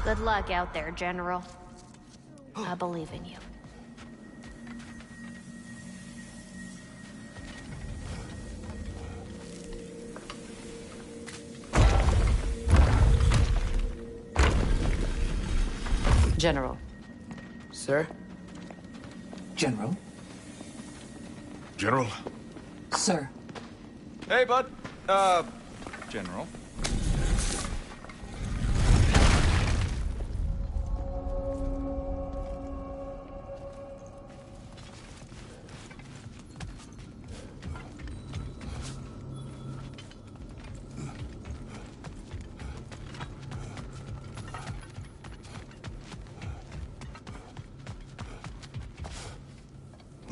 Good luck out there, General. I believe in you. General. Sir? General? General? Sir. Hey, bud. General.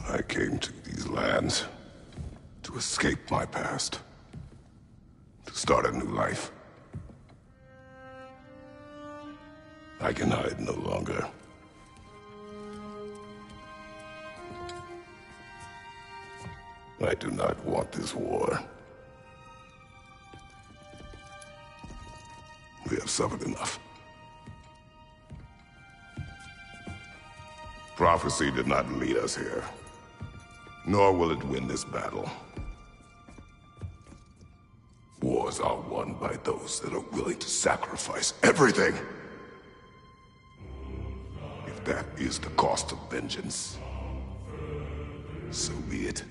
I came to these lands to escape my past, to start a new life. I can hide no longer. I do not want this war. We have suffered enough. Prophecy did not lead us here, nor will it win this battle. Wars are won by those that are willing to sacrifice everything. If that is the cost of vengeance, so be it.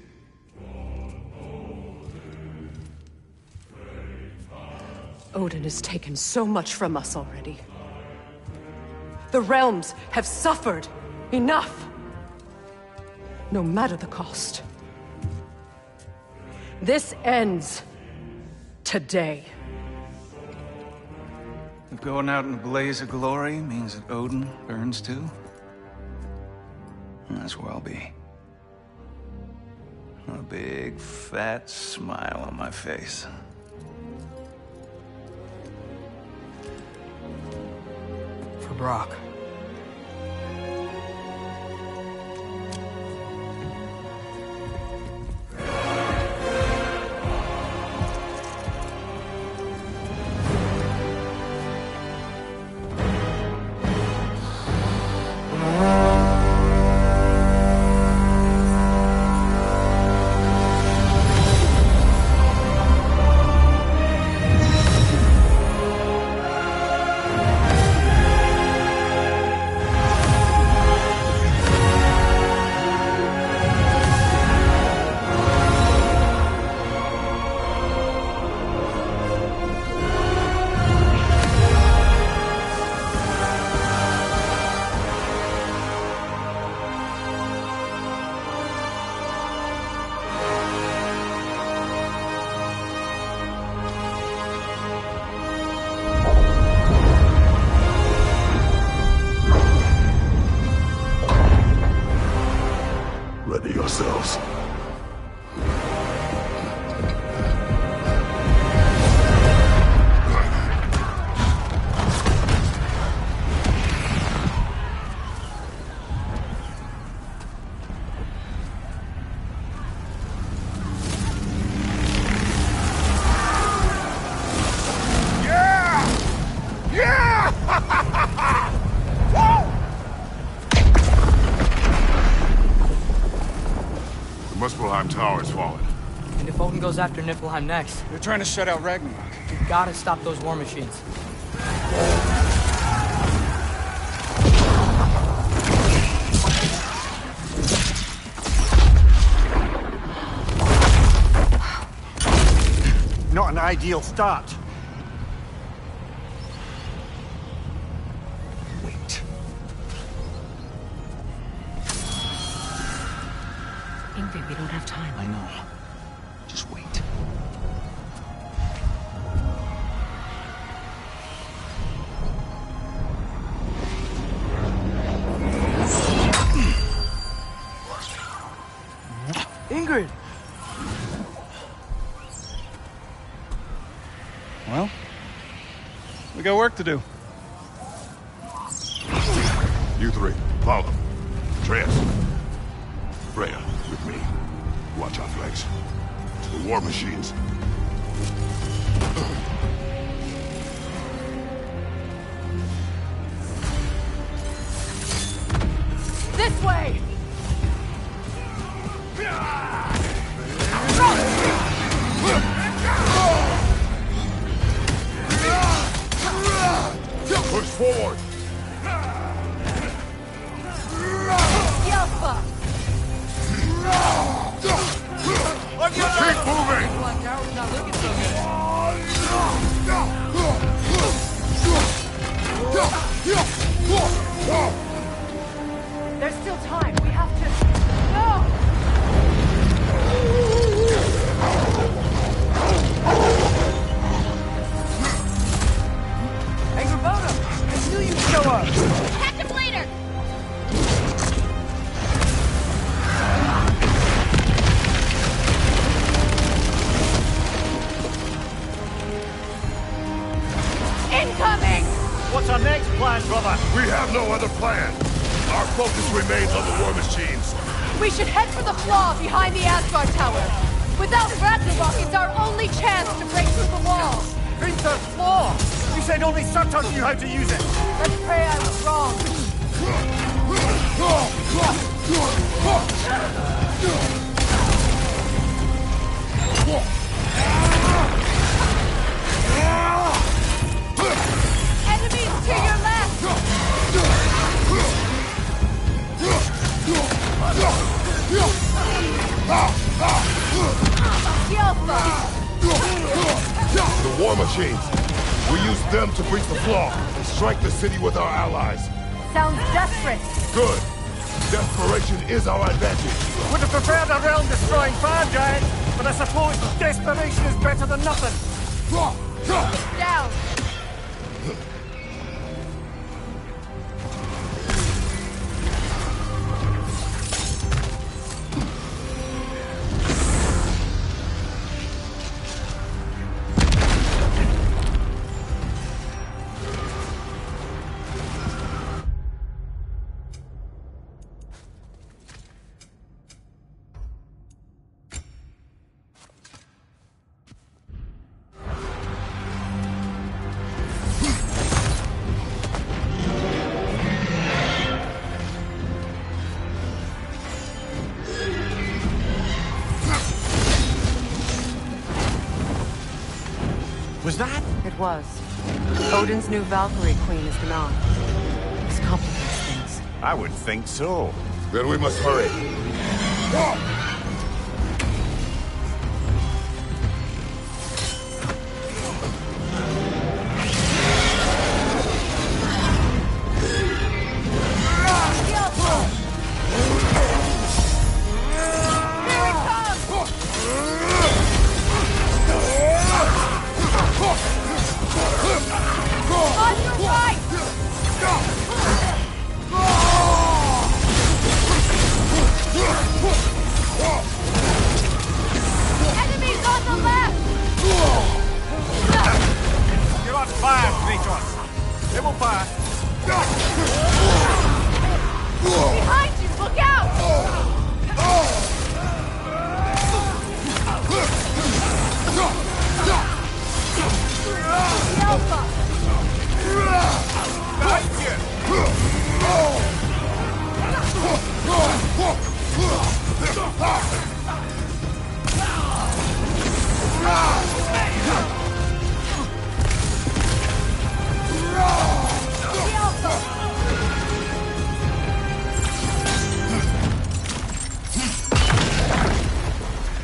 Odin has taken so much from us already. The realms have suffered enough. No matter the cost. This ends today. If going out in a blaze of glory means that Odin burns too, that's where I'll be. A big, fat smile on my face. For Brock. Ready yourselves. Muspelheim Tower has fallen. And if Odin goes after Niflheim next, They're trying to shut out Ragnarok. we gotta stop those war machines. Not an ideal start. Wait. Ingrid, we don't have time. I know. Just wait. Ingrid! Well, we got work to do. You three, follow them. Atreus. Freya, with me. Watch our flanks. To the war machines. This way! Push forward! Yelpa! Keep moving! There's still time. We have to... No! Angrboda! I knew you'd show up! Catch him later! Incoming! What's our next plan, brother? We have no other plan. Our focus remains on the war machines. We should head for the flaw behind the Asgard Tower. Without Ragnarok, it's our only chance to break through the wall. Vinter's flaw! You said only Surtur knew how to use it! Let's pray I was wrong. Enemies to your left! Yelpa! The war machines. We use them to breach the flaw and strike the city with our allies. Sounds desperate. Good. Desperation is our advantage. Would have preferred a realm-destroying fire giant, but I suppose desperation is better than nothing. Down. Was that? It was. Odin's new Valkyrie Queen is Gná. This complicates things. I would think so. Then we must hurry. On your right! Enemies on the left! You're on fire, Kratos. It will pass. Behind you! Look out! Yelpa! Behind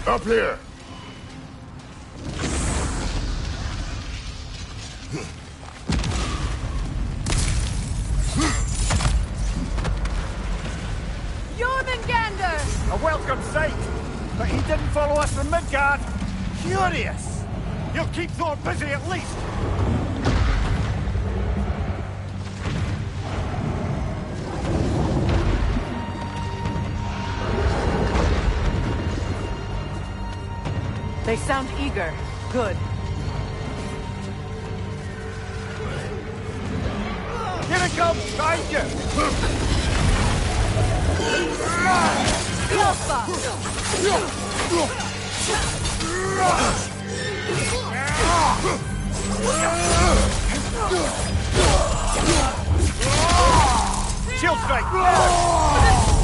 Up here. Jormungandr! A welcome sight. But he didn't follow us from Midgard. Curious. He'll keep Thor busy at least. They sound eager. Good. Here it comes, behind you. Yelpa! Shield strike.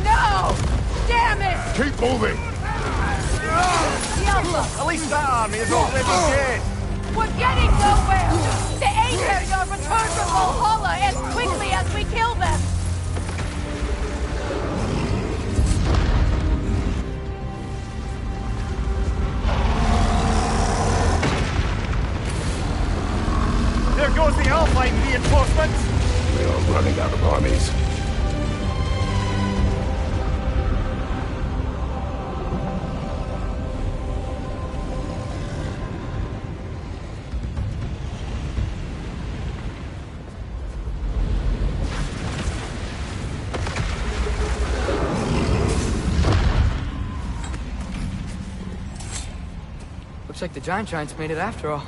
No! Damn it! Keep moving! At least that army is already dead. We're getting nowhere! The Aether are returned from Valhalla as quickly as we kill them! There goes the Alpine reinforcements. We are running out of armies. Looks like the Giants made it after all.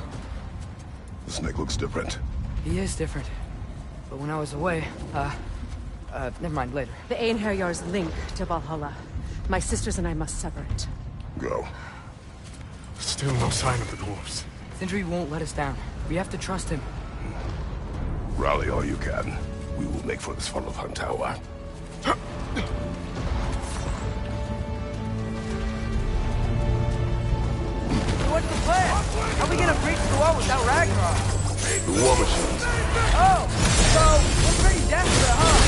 The snake looks different. He is different. But when I was away, never mind, later. The Einherjar's link to Valhalla. My sisters and I must sever it. Go. Still no sign of the dwarves. Sindri won't let us down. We have to trust him. Rally all you can. We will make for this Svartalfheim tower. What's the plan? How are we gonna breach the wall without Ragnarok? The war machines. Oh, so we're pretty desperate, huh?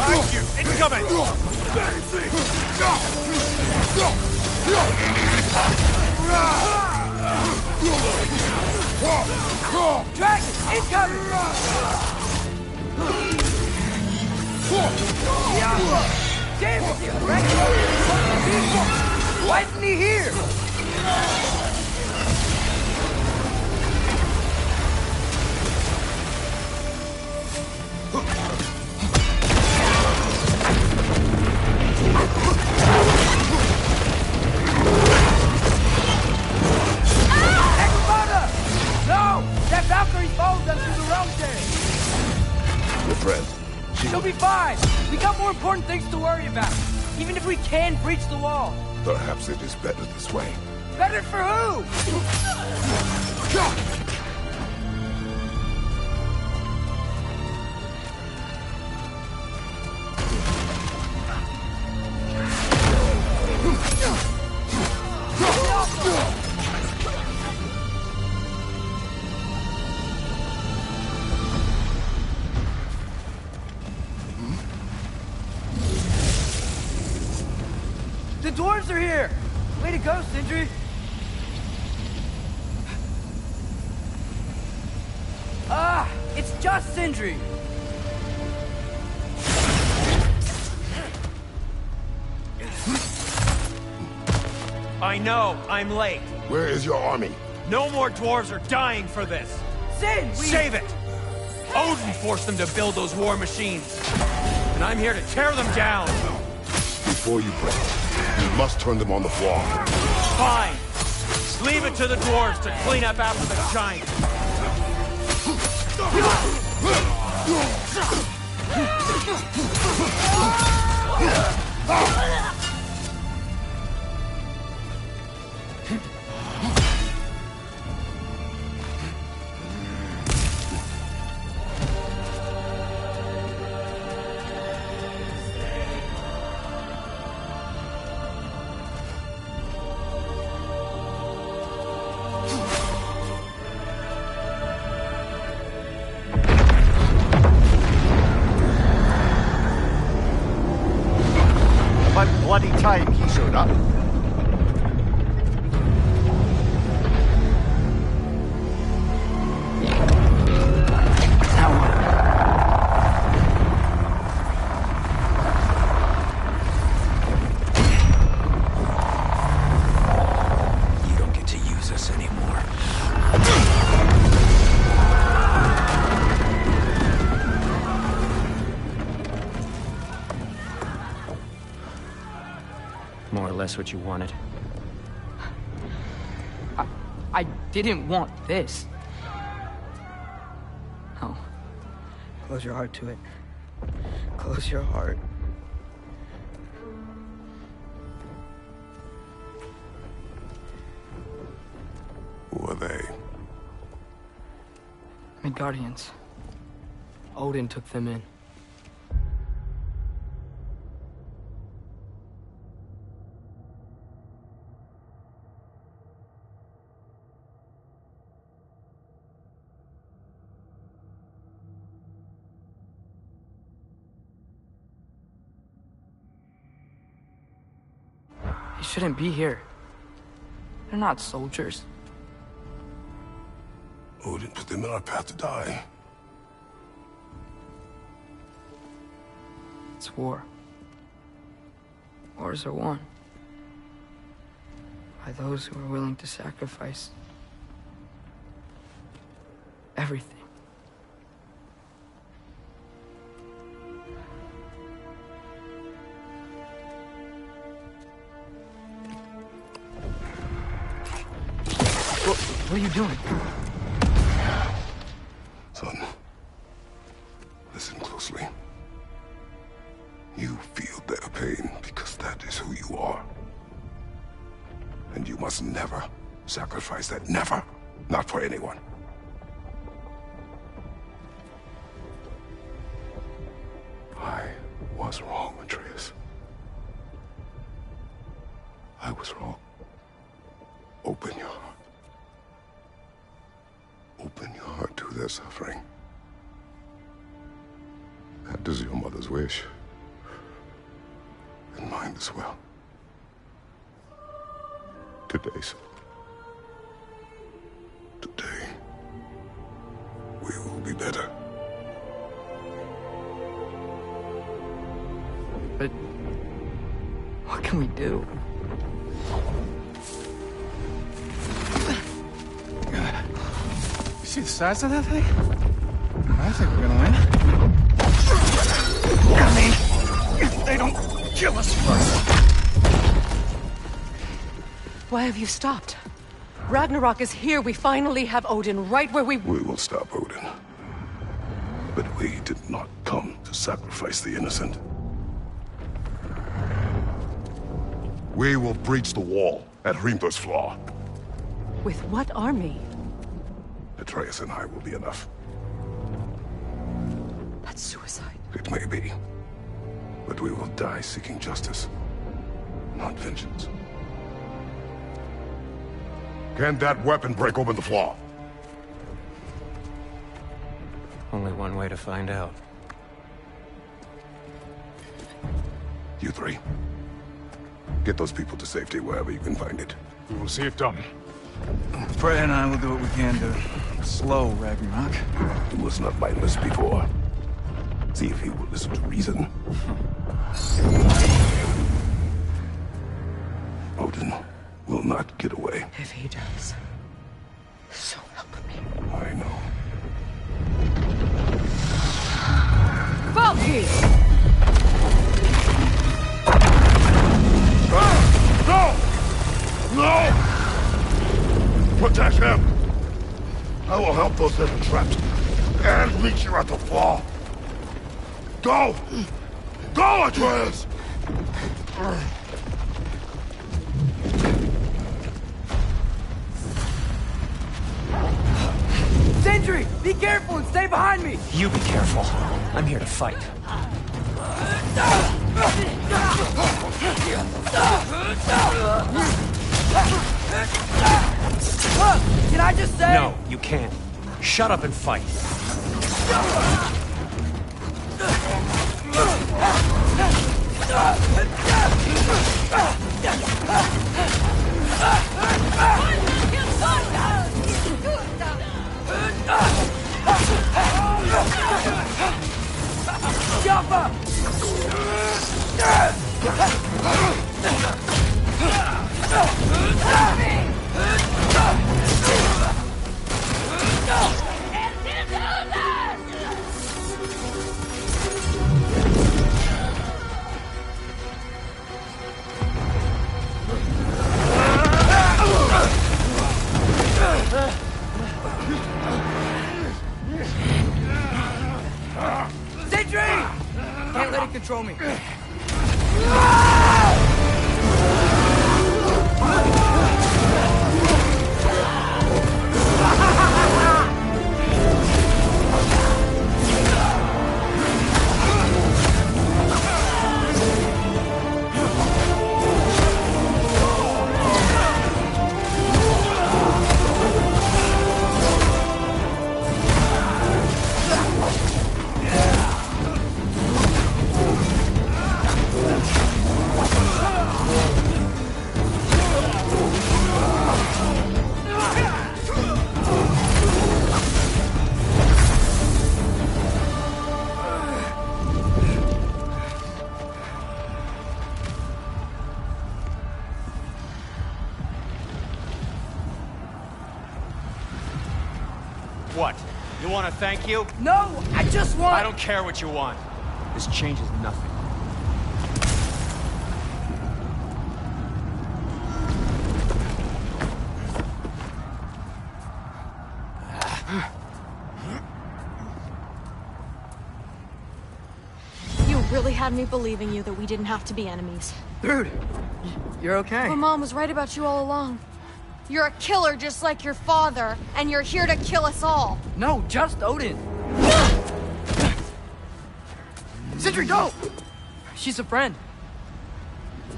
Thank you. Incoming. Dragon, incoming! Damn it! Ragnarok is fucking people! Why isn't he here? Ekbada! No! That Valkyrie followed us through the realm day! Your friend. She'll be fine! We got more important things to worry about! Even if we can breach the wall! Perhaps it is better this way. Better for who? The dwarves are here! Way to go, Sindri! Ah! It's just Sindri! I know, I'm late. Where is your army? No more dwarves are dying for this. Sin! Save it! Odin forced them to build those war machines. And I'm here to tear them down. Before you break, you must turn them on the floor. Fine. Leave it to the dwarves to clean up after the giants. About bloody time he showed up. You don't get to use us anymore. More or less what you wanted. I didn't want this. Close your heart to it. Close your heart. Who are they? Midgardians. Odin took them in. They shouldn't be here. They're not soldiers. Odin put them in our path to die. It's war. Wars are won by those who are willing to sacrifice everything. What are you doing? Son, listen closely. You feel their pain because that is who you are. And you must never sacrifice that. Never. Not for anyone. I was wrong, Atreus. I was wrong. Open your heart. Open your heart to their suffering. That is your mother's wish. And mine as well. Today, son. Today, we will be better. But what can we do? See the size of that thing? I think we're gonna win. I mean, if they don't kill us first. Why have you stopped? Ragnarok is here. We finally have Odin right where we will stop Odin. But we did not come to sacrifice the innocent. We will breach the wall at Hrimthur's Flaw. With what army? Atreus and I will be enough. That's suicide. It may be. But we will die seeking justice, not vengeance. Can that weapon break open the flaw? Only one way to find out. You three. Get those people to safety wherever you can find it. We will see it done. Freya and I will do what we can to slow Ragnarok. He was not mindless before. See if he will listen to reason. Odin will not get away. If he does, so help me. I know. Valky! No! No! Protect him! I will help those that are trapped. And meet you at the flaw. Go! Go, Atreus! Sentry! Be careful and stay behind me! You be careful. I'm here to fight. Can I just say? No, you can't. Shut up and fight. Jumper! show me. What? You want to thank you? No, I just want... I don't care what you want. This changes nothing. You really had me believing you that we didn't have to be enemies. Dude, you're okay. My mom was right about you all along. You're a killer just like your father, and you're here to kill us all. No, just Odin. Sentry, go! She's a friend.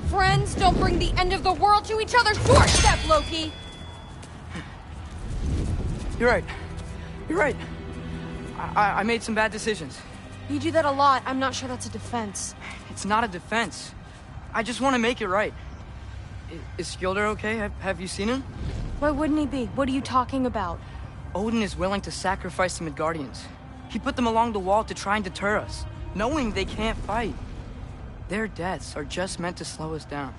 Friends don't bring the end of the world to each other's doorstep, Loki! You're right. You're right. I made some bad decisions. You do that a lot. I'm not sure that's a defense. It's not a defense. I just want to make it right. Is Skilder okay? Have you seen him? Why wouldn't he be? What are you talking about? Odin is willing to sacrifice the Midgardians. He put them along the wall to try and deter us, knowing they can't fight. Their deaths are just meant to slow us down.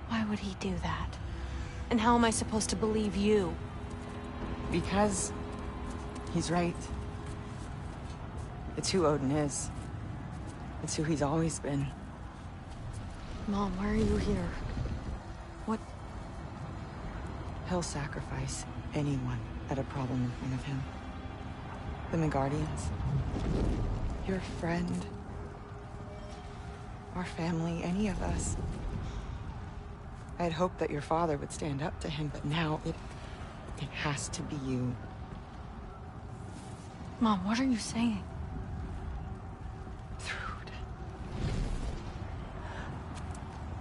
Why would he do that? And how am I supposed to believe you? Because he's right. It's who Odin is. It's who he's always been. Mom, why are you here? What? He'll sacrifice anyone at a problem in front of him. The Midgardians. Your friend. Our family, any of us. I had hoped that your father would stand up to him, but now it has to be you. Mom, what are you saying?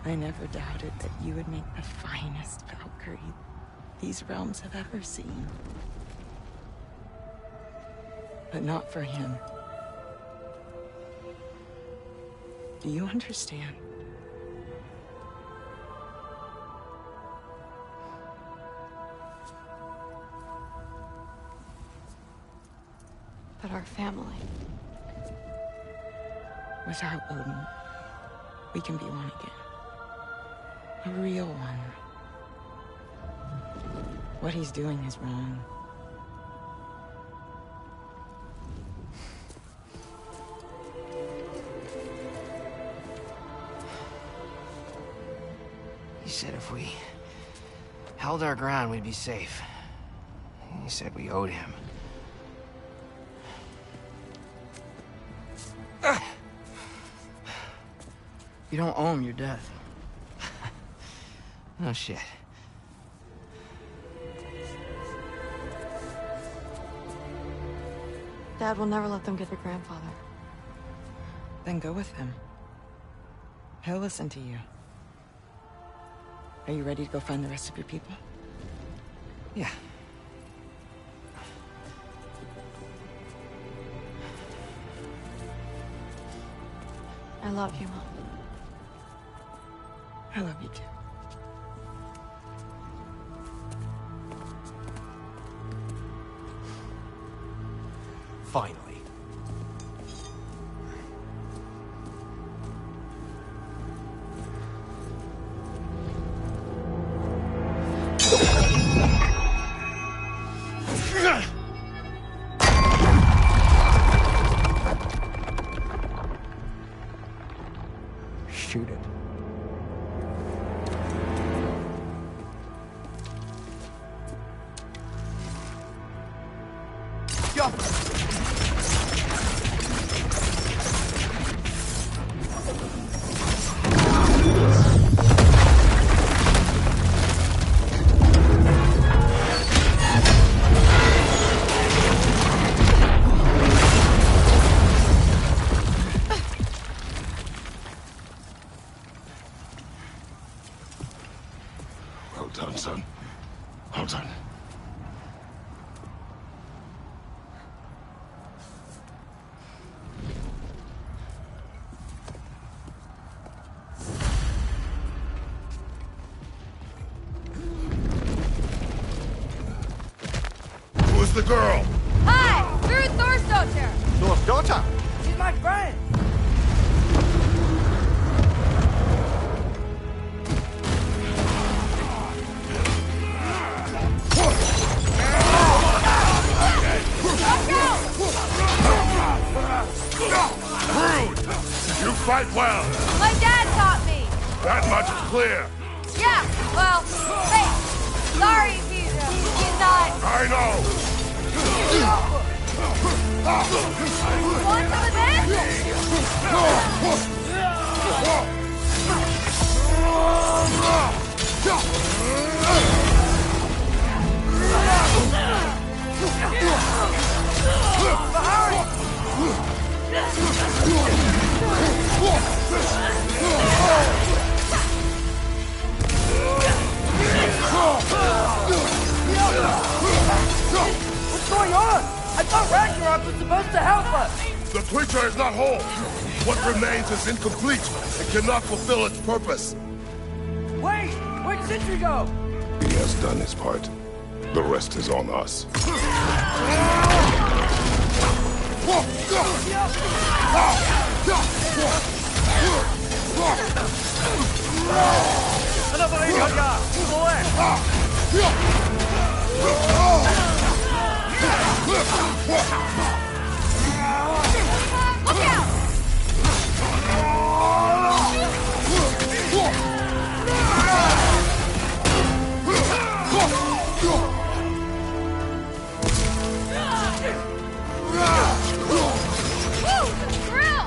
I never doubted that you would make the finest Valkyrie these realms have ever seen. But not for him. Do you understand? But our family. Without Odin, we can be one again. A real one. What he's doing is wrong. He said if we held our ground, we'd be safe. He said we owed him. You don't owe him your death. No shit. Dad will never let them get their grandfather. Then go with him. He'll listen to you. Are you ready to go find the rest of your people? Yeah. I love you, Mom. I love you too. Finally. Shoot it. done, son. Well done. Who's the girl? Hi! We're Thor's daughter! Thor's daughter? She's my friend! Rude! You fight well. My dad taught me! That much is clear. Yeah, well, hey, sorry if he's not... I know. Want some of What's going on? I thought Ragnarok was supposed to help us! The creature is not whole. What remains is incomplete and cannot fulfill its purpose. Wait! Where'd Sentry go? He has done his part. The rest is on us. Look out! Woo! The thrill!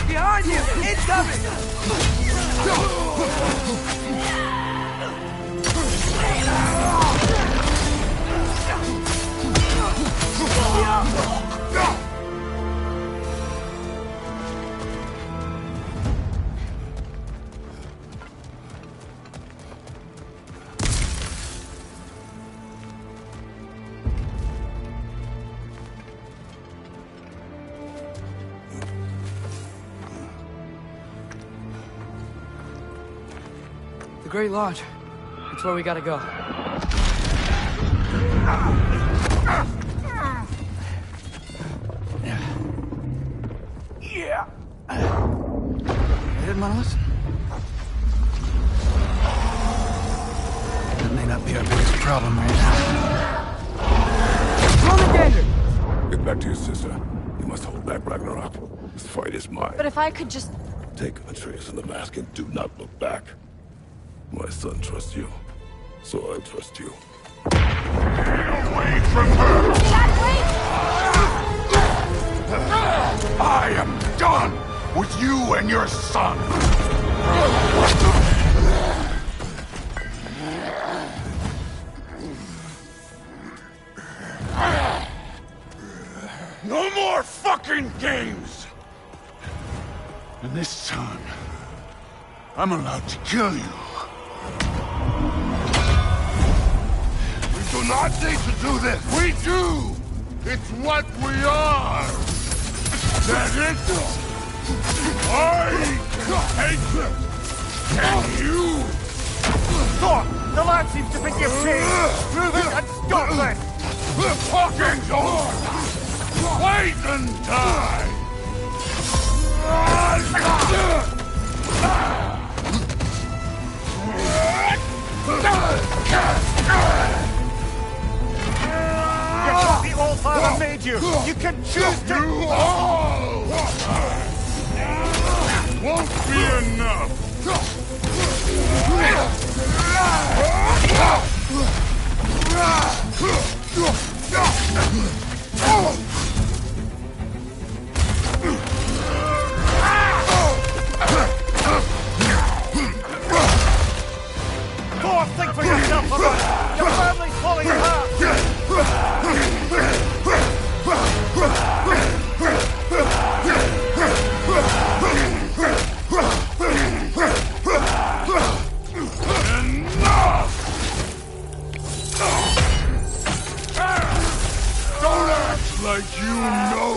Behind you! Incoming! The Great Lodge. It's where we gotta go. Yeah. I didn't want to listen. That may not be our biggest problem right now. Run the gander! Get back to your sister. You must hold back, Ragnarok. This fight is mine. But if I could just... Take Atreus and the mask and do not look back. My son trusts you, so I trust you. Get away from her! Dad, wait! I am done with you and your son! No more fucking games! And this time, I'm allowed to kill you. We do not need to do this! We do! It's what we are! That it? I can take it! Can you? Thor! The lad seems to think you've changed! Prove it and stop this! Fucking Thor! Wait and die! You're not the All-Father made you! You can choose to... You all won't be enough! Thor, think for yourself a minute! Your family's falling apart! Enough! Don't act like you know!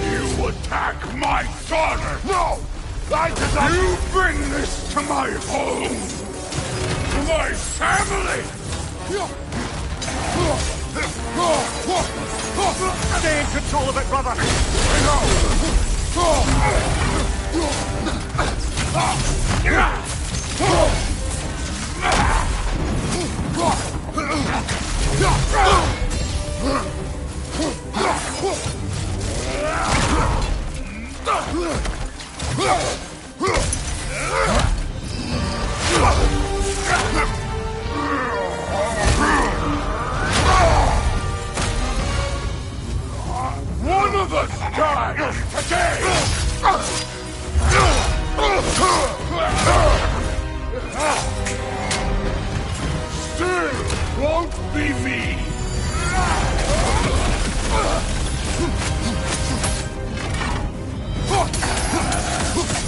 You attack my daughter! No! I did not... You bring this to my home! To my family! Stay in control of it, brother! One of us dies today! Still won't be me!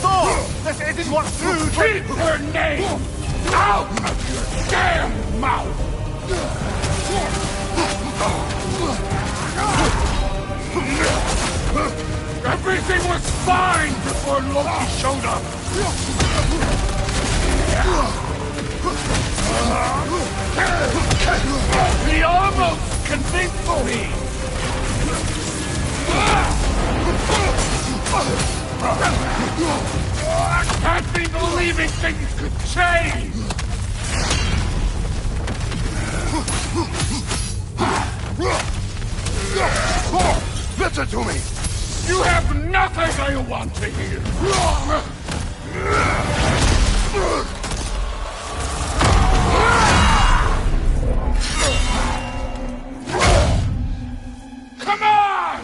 Thor! This isn't what food... Keep her name out of your damn mouth! Everything was fine before Loki showed up! He almost convinced me! I can't be believing things could change! Listen to me! You have nothing I want to hear! Come on!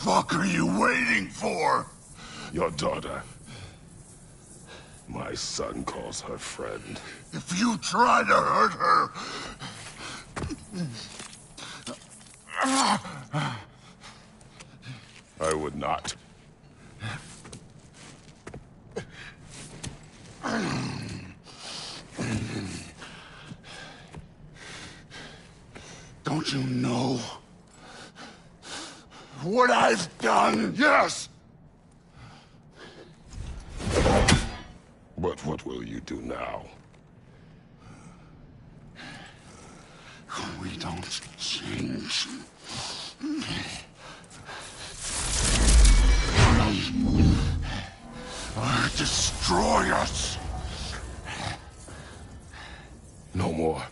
What are you waiting for? Your daughter. My son calls her friend. If you try to hurt her... I would not. Don't you know what I've done? Yes! But what will you do now? We don't change. Destroy us! No more.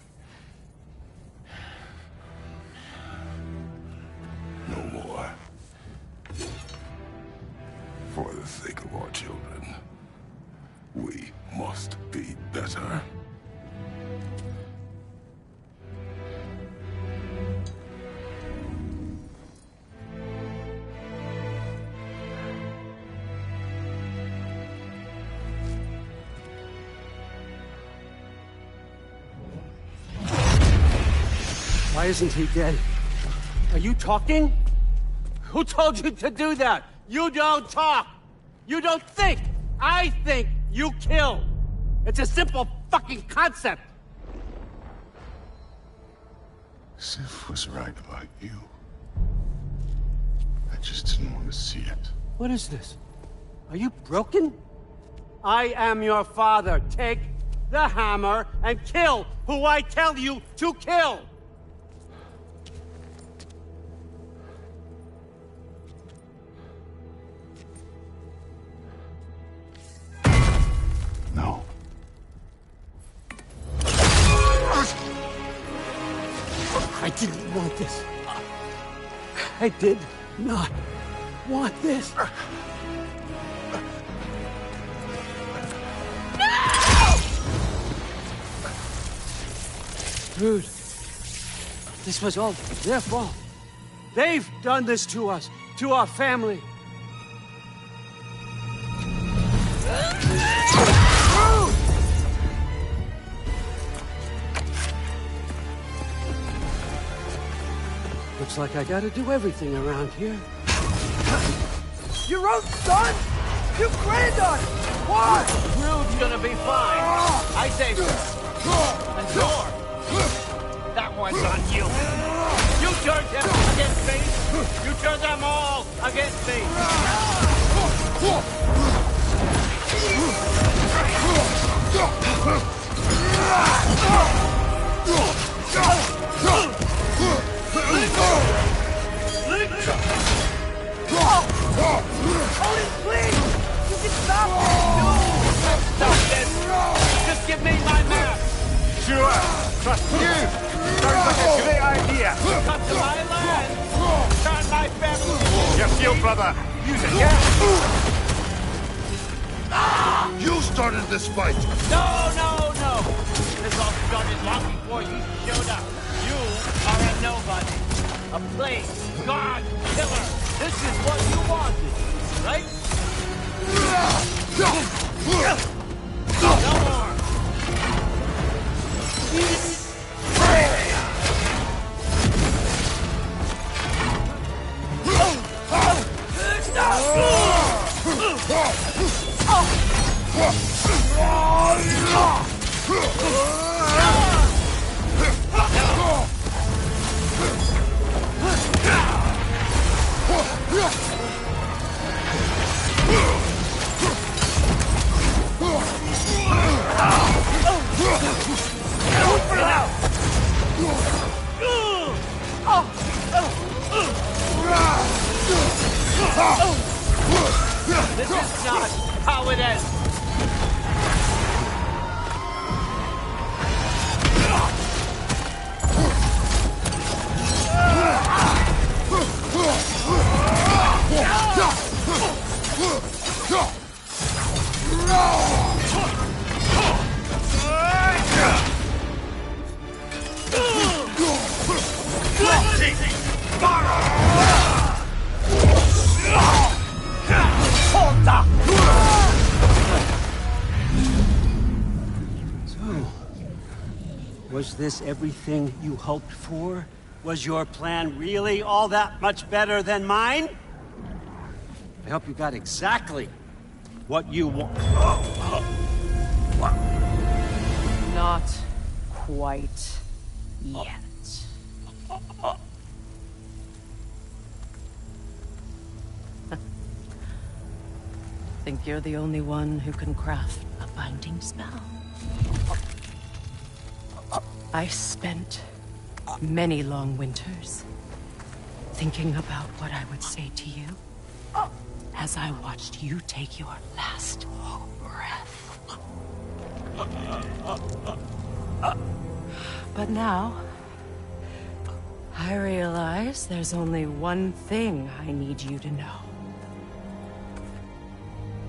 No more. For the sake of our children, we must be better. Why isn't he dead? Are you talking? Who told you to do that? You don't talk! You don't think! I think, you kill! It's a simple fucking concept! Sif was right about you. I just didn't want to see it. What is this? Are you broken? I am your father. Take the hammer and kill who I tell you to kill! No. I didn't want this. I did not want this. Dude, this was all their fault. They've done this to us, to our family. Looks like I gotta do everything around here. Your own son? You planned on it! Why? Rude's gonna be fine. I say, and Thor, that one's on you. You turned him against me. You turned them all against me. Odin, please! You can stop this! No! Stop this! Just give me my map! Sure! Trust you! Sounds like a great idea! Come to my land! Turn my family! Your shield, brother! Use it, yeah? You started this fight! No, no, no! This all started long before you showed up. You are a nobody. A plague, god, killer. This is what you wanted, right? No more! This is not how it ends. Was this everything you hoped for? Was your plan really all that much better than mine? I hope you got exactly what you want. Not quite yet. you're the only one who can craft a binding spell. I spent many long winters thinking about what I would say to you as I watched you take your last breath. But now, I realize there's only one thing I need you to know.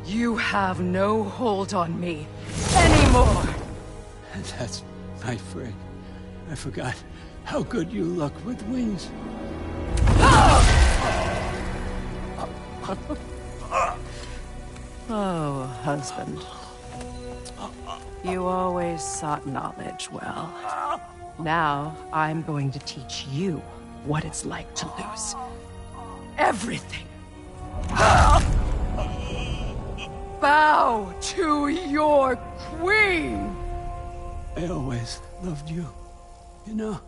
You have no hold on me anymore! That's my friend. I forgot how good you look with wings. Oh, husband. You always sought knowledge well. Now, I'm going to teach you what it's like to lose everything. Bow to your queen! I always loved you, you know.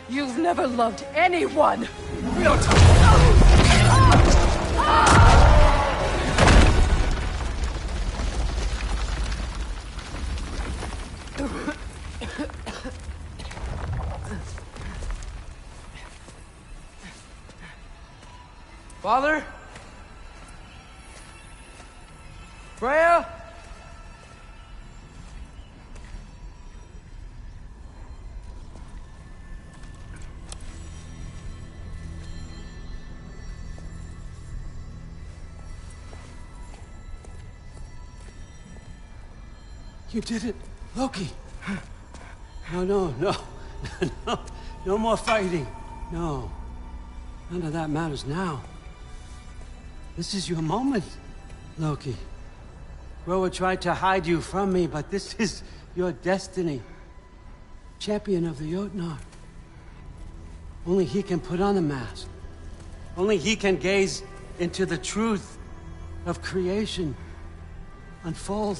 You've never loved anyone! We don't talk. Father? Freya? You did it, Loki. No. No more fighting. No. None of that matters now. This is your moment, Loki. Groa tried to hide you from me, but this is your destiny. Champion of the Jotnar. Only he can put on the mask. Only he can gaze into the truth of creation. Unfold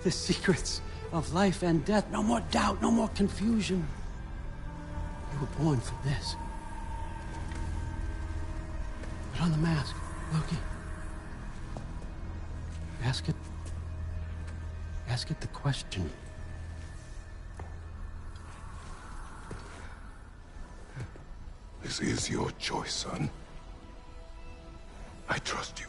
the secrets of life and death. No more doubt, no more confusion. You were born for this. Put on the mask, Loki. Ask it the question. This is your choice, son. I trust you.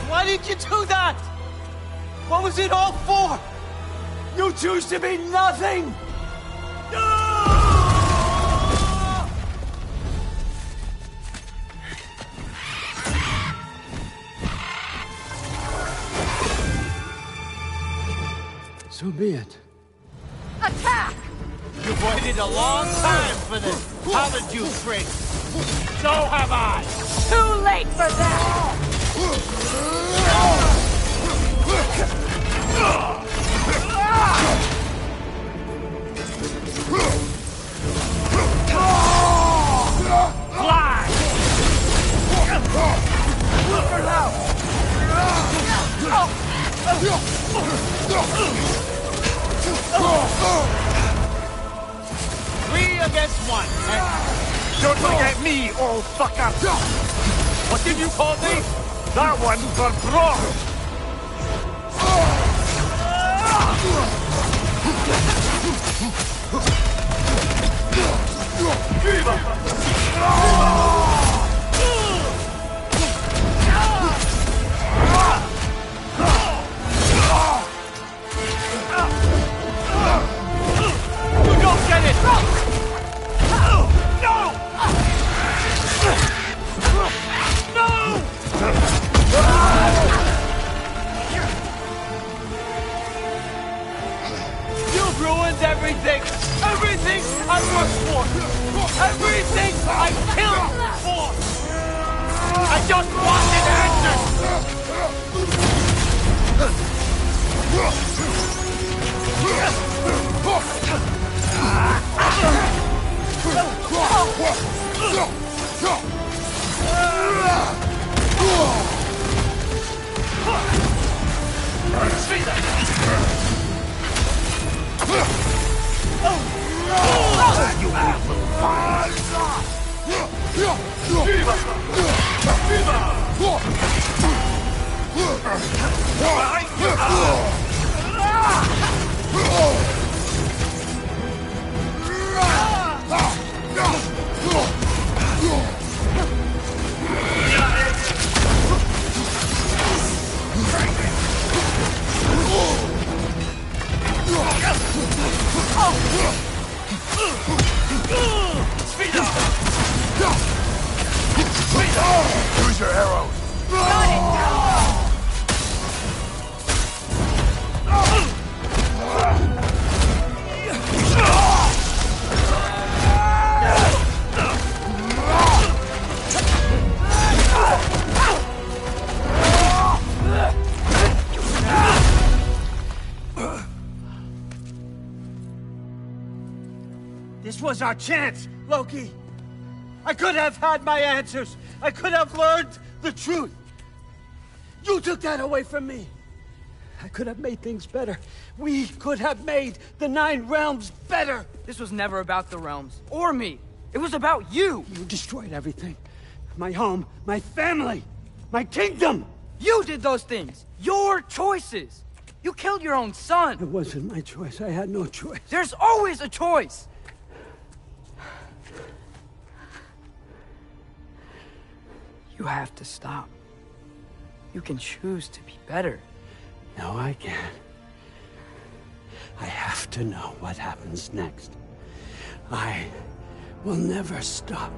Why did you do that? What was it all for? You choose to be nothing! So be it. Attack! You've waited a long time for this, haven't you, Freak? So have I! Too late for that! Fly! Three against one. Don't forget me, old fucker! What did you call me? That one's for Brock! You don't get it! No! You've ruined everything! Everything I worked for! Everything I killed for! I just wanted answers! Use your arrows. This was our chance, Loki. I could have had my answers. I could have learned the truth. You took that away from me. I could have made things better. We could have made the Nine Realms better. This was never about the realms, or me. It was about you. You destroyed everything. My home, my family, my kingdom. You did those things. Your choices. You killed your own son. It wasn't my choice. I had no choice. There's always a choice. You have to stop. You can choose to be better. No, I can't. I have to know what happens next. I will never stop.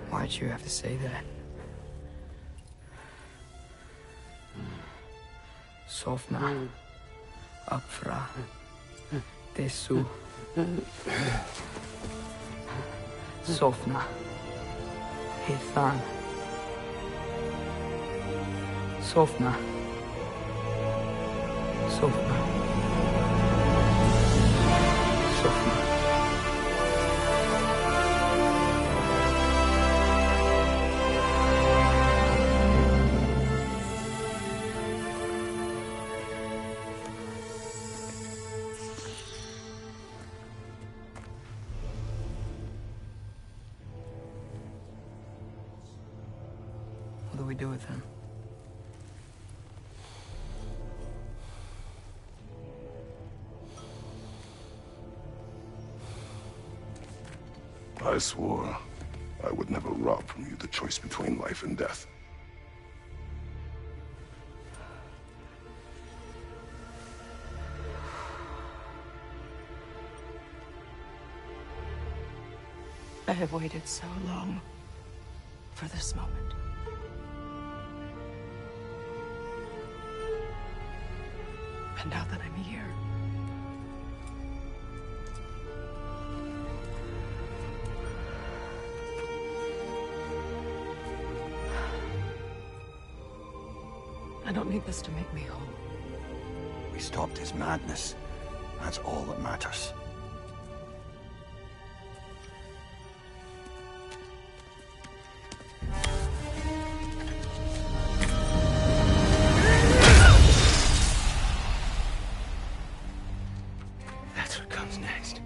Why'd you have to say that? Sofna. Akfra. Tesu. Sofna. Ethan. Sofna. Sofna. Sofna. What do we do with him? I swore I would never rob from you the choice between life and death. I have waited so long for this moment. And now that I'm here, I don't need this to make me whole. We stopped his madness. That's all that matters. That's what comes next.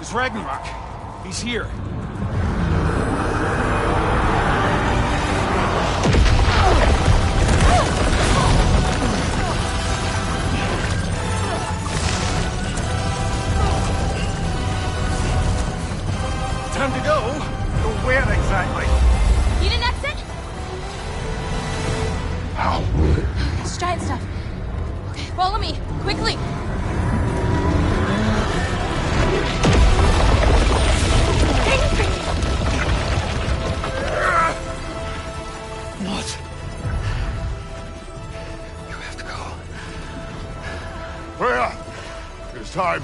It's Ragnarok. He's here. Time to go. But where exactly? Need an exit? How? It's giant stuff. Okay, follow me, quickly. What? You have to go. Freya! It's time.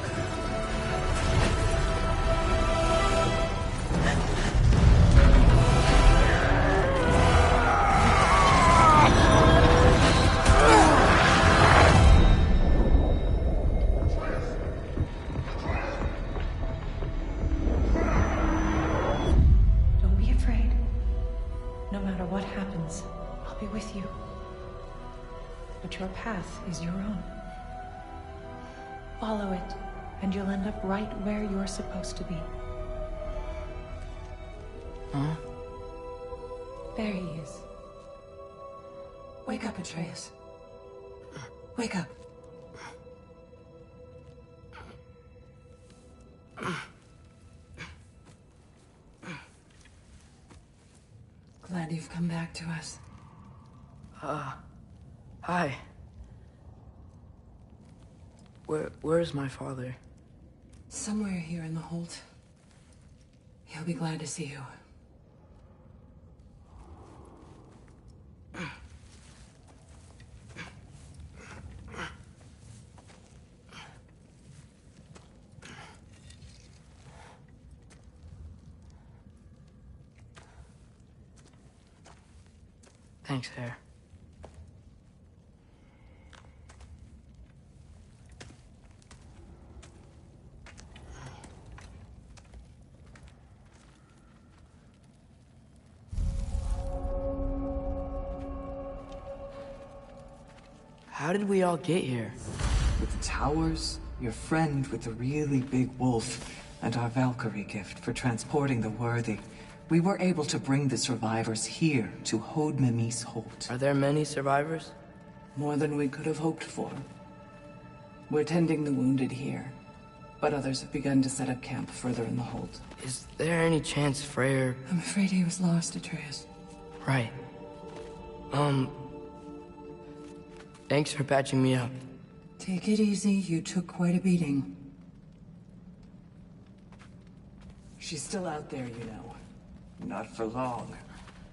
Follow it, and you'll end up right where you're supposed to be. Huh? There he is. Wake up, Atreus. Wake up. Glad you've come back to us. Hi. Where's my father? Somewhere here in the Holt. He'll be glad to see you. Thanks, Hare. How did we all get here? With the towers, your friend with the really big wolf, and our Valkyrie gift for transporting the worthy, we were able to bring the survivors here to Hod Mimis Holt. Are there many survivors? More than we could have hoped for. We're tending the wounded here, but others have begun to set up camp further in the Holt. Is there any chance Freyr... I'm afraid he was lost, Atreus. Right. Thanks for patching me up. Take it easy, you took quite a beating. She's still out there, you know. Not for long.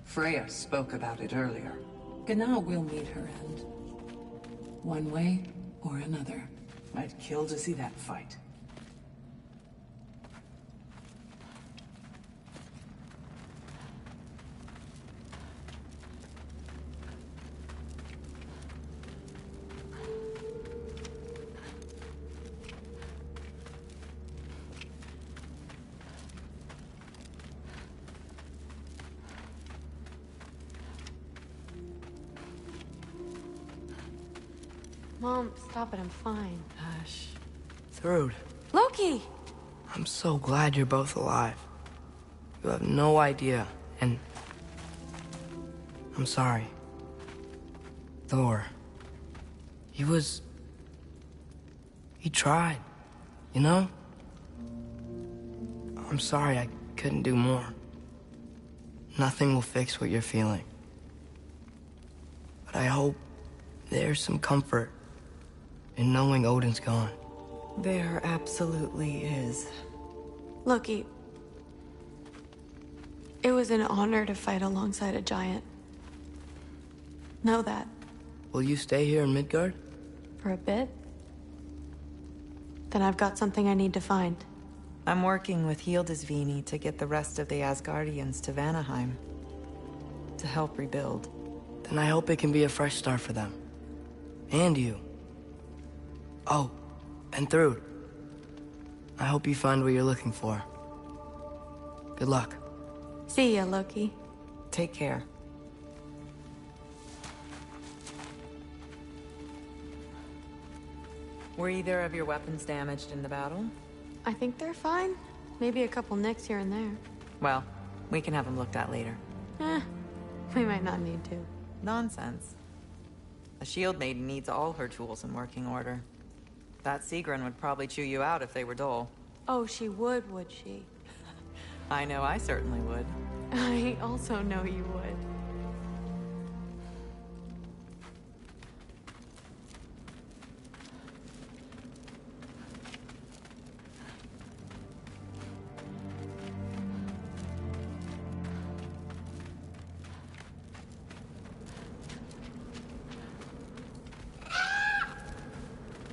Freya spoke about it earlier. Gná will meet her end. One way or another. I'd kill to see that fight. Mom, stop it. I'm fine. Hush. Thrud. Loki! I'm so glad you're both alive. You have no idea, and... I'm sorry. Thor. He tried, you know? I'm sorry I couldn't do more. Nothing will fix what you're feeling. But I hope there's some comfort in knowing Odin's gone. There absolutely is. Loki, it was an honor to fight alongside a giant. Know that. Will you stay here in Midgard? For a bit? Then I've got something I need to find. I'm working with Hildisvíni to get the rest of the Asgardians to Vanaheim. To help rebuild. Then I hope it can be a fresh start for them. And you. Oh, and Thrud. I hope you find what you're looking for. Good luck. See ya, Loki. Take care. Were either of your weapons damaged in the battle? I think they're fine. Maybe a couple nicks here and there. Well, we can have them looked at later. We might not need to. Nonsense. A shield maiden needs all her tools in working order. That Sigrun would probably chew you out if they were dull. Oh, she would she? I know I certainly would. I also know you would.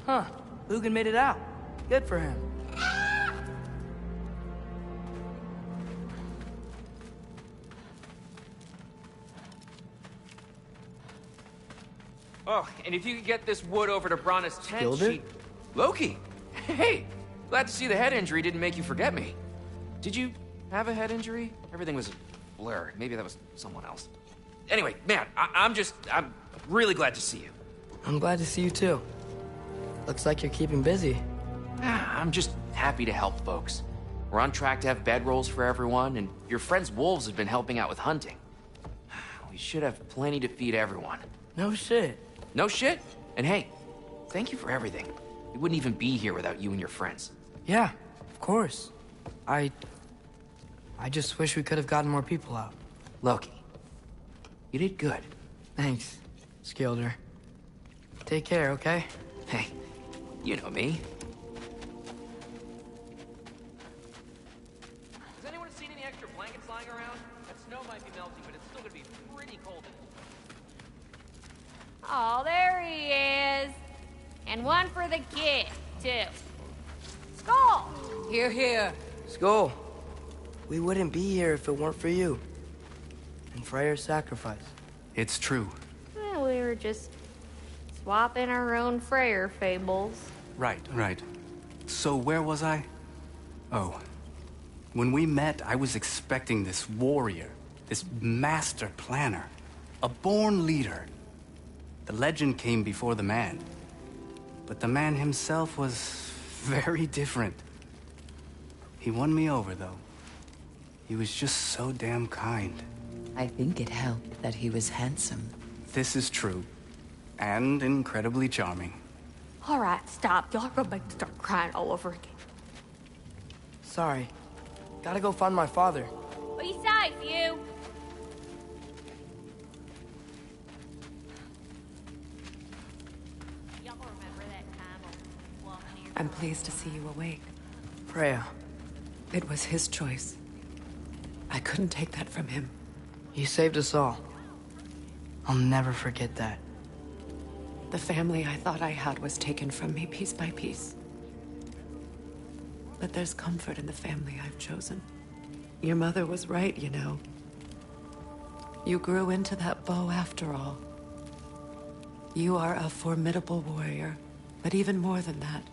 Huh. Lugan made it out. Good for him. Oh, and if you could get this wood over to Brana's tent, Skilder? Loki! Hey! Glad to see the head injury didn't make you forget me. Did you have a head injury? Everything was a blur. Maybe that was someone else. Anyway, man, I'm really glad to see you. I'm glad to see you too. Looks like you're keeping busy. I'm just happy to help folks. We're on track to have bedrolls for everyone, and your friend's wolves have been helping out with hunting. We should have plenty to feed everyone. No shit. No shit? And hey, thank you for everything. We wouldn't even be here without you and your friends. Yeah, of course. I just wish we could have gotten more people out. Loki, you did good. Thanks, Skilder. Take care, okay? Hey, you know me. Has anyone seen any extra blankets lying around? That snow might be melting, but it's still gonna be pretty cold. Oh, there he is. And one for the kid, too. Skull! Here, here. Skull, we wouldn't be here if it weren't for you. And Freyr's sacrifice. It's true. Well, we were just swapping our own Freyr fables. Right. So where was I? Oh. When we met, I was expecting this warrior, this master planner, a born leader. The legend came before the man. But the man himself was very different. He won me over, though. He was just so damn kind. I think it helped that he was handsome. This is true. And incredibly charming. All right, stop. Y'all are about to start crying all over again. Sorry. Gotta go find my father. Be safe, you. Y'all remember that time on Walking? I'm pleased to see you awake. Freya. It was his choice. I couldn't take that from him. He saved us all. I'll never forget that. The family I thought I had was taken from me piece by piece. But there's comfort in the family I've chosen. Your mother was right, you know. You grew into that bow after all. You are a formidable warrior, but even more than that,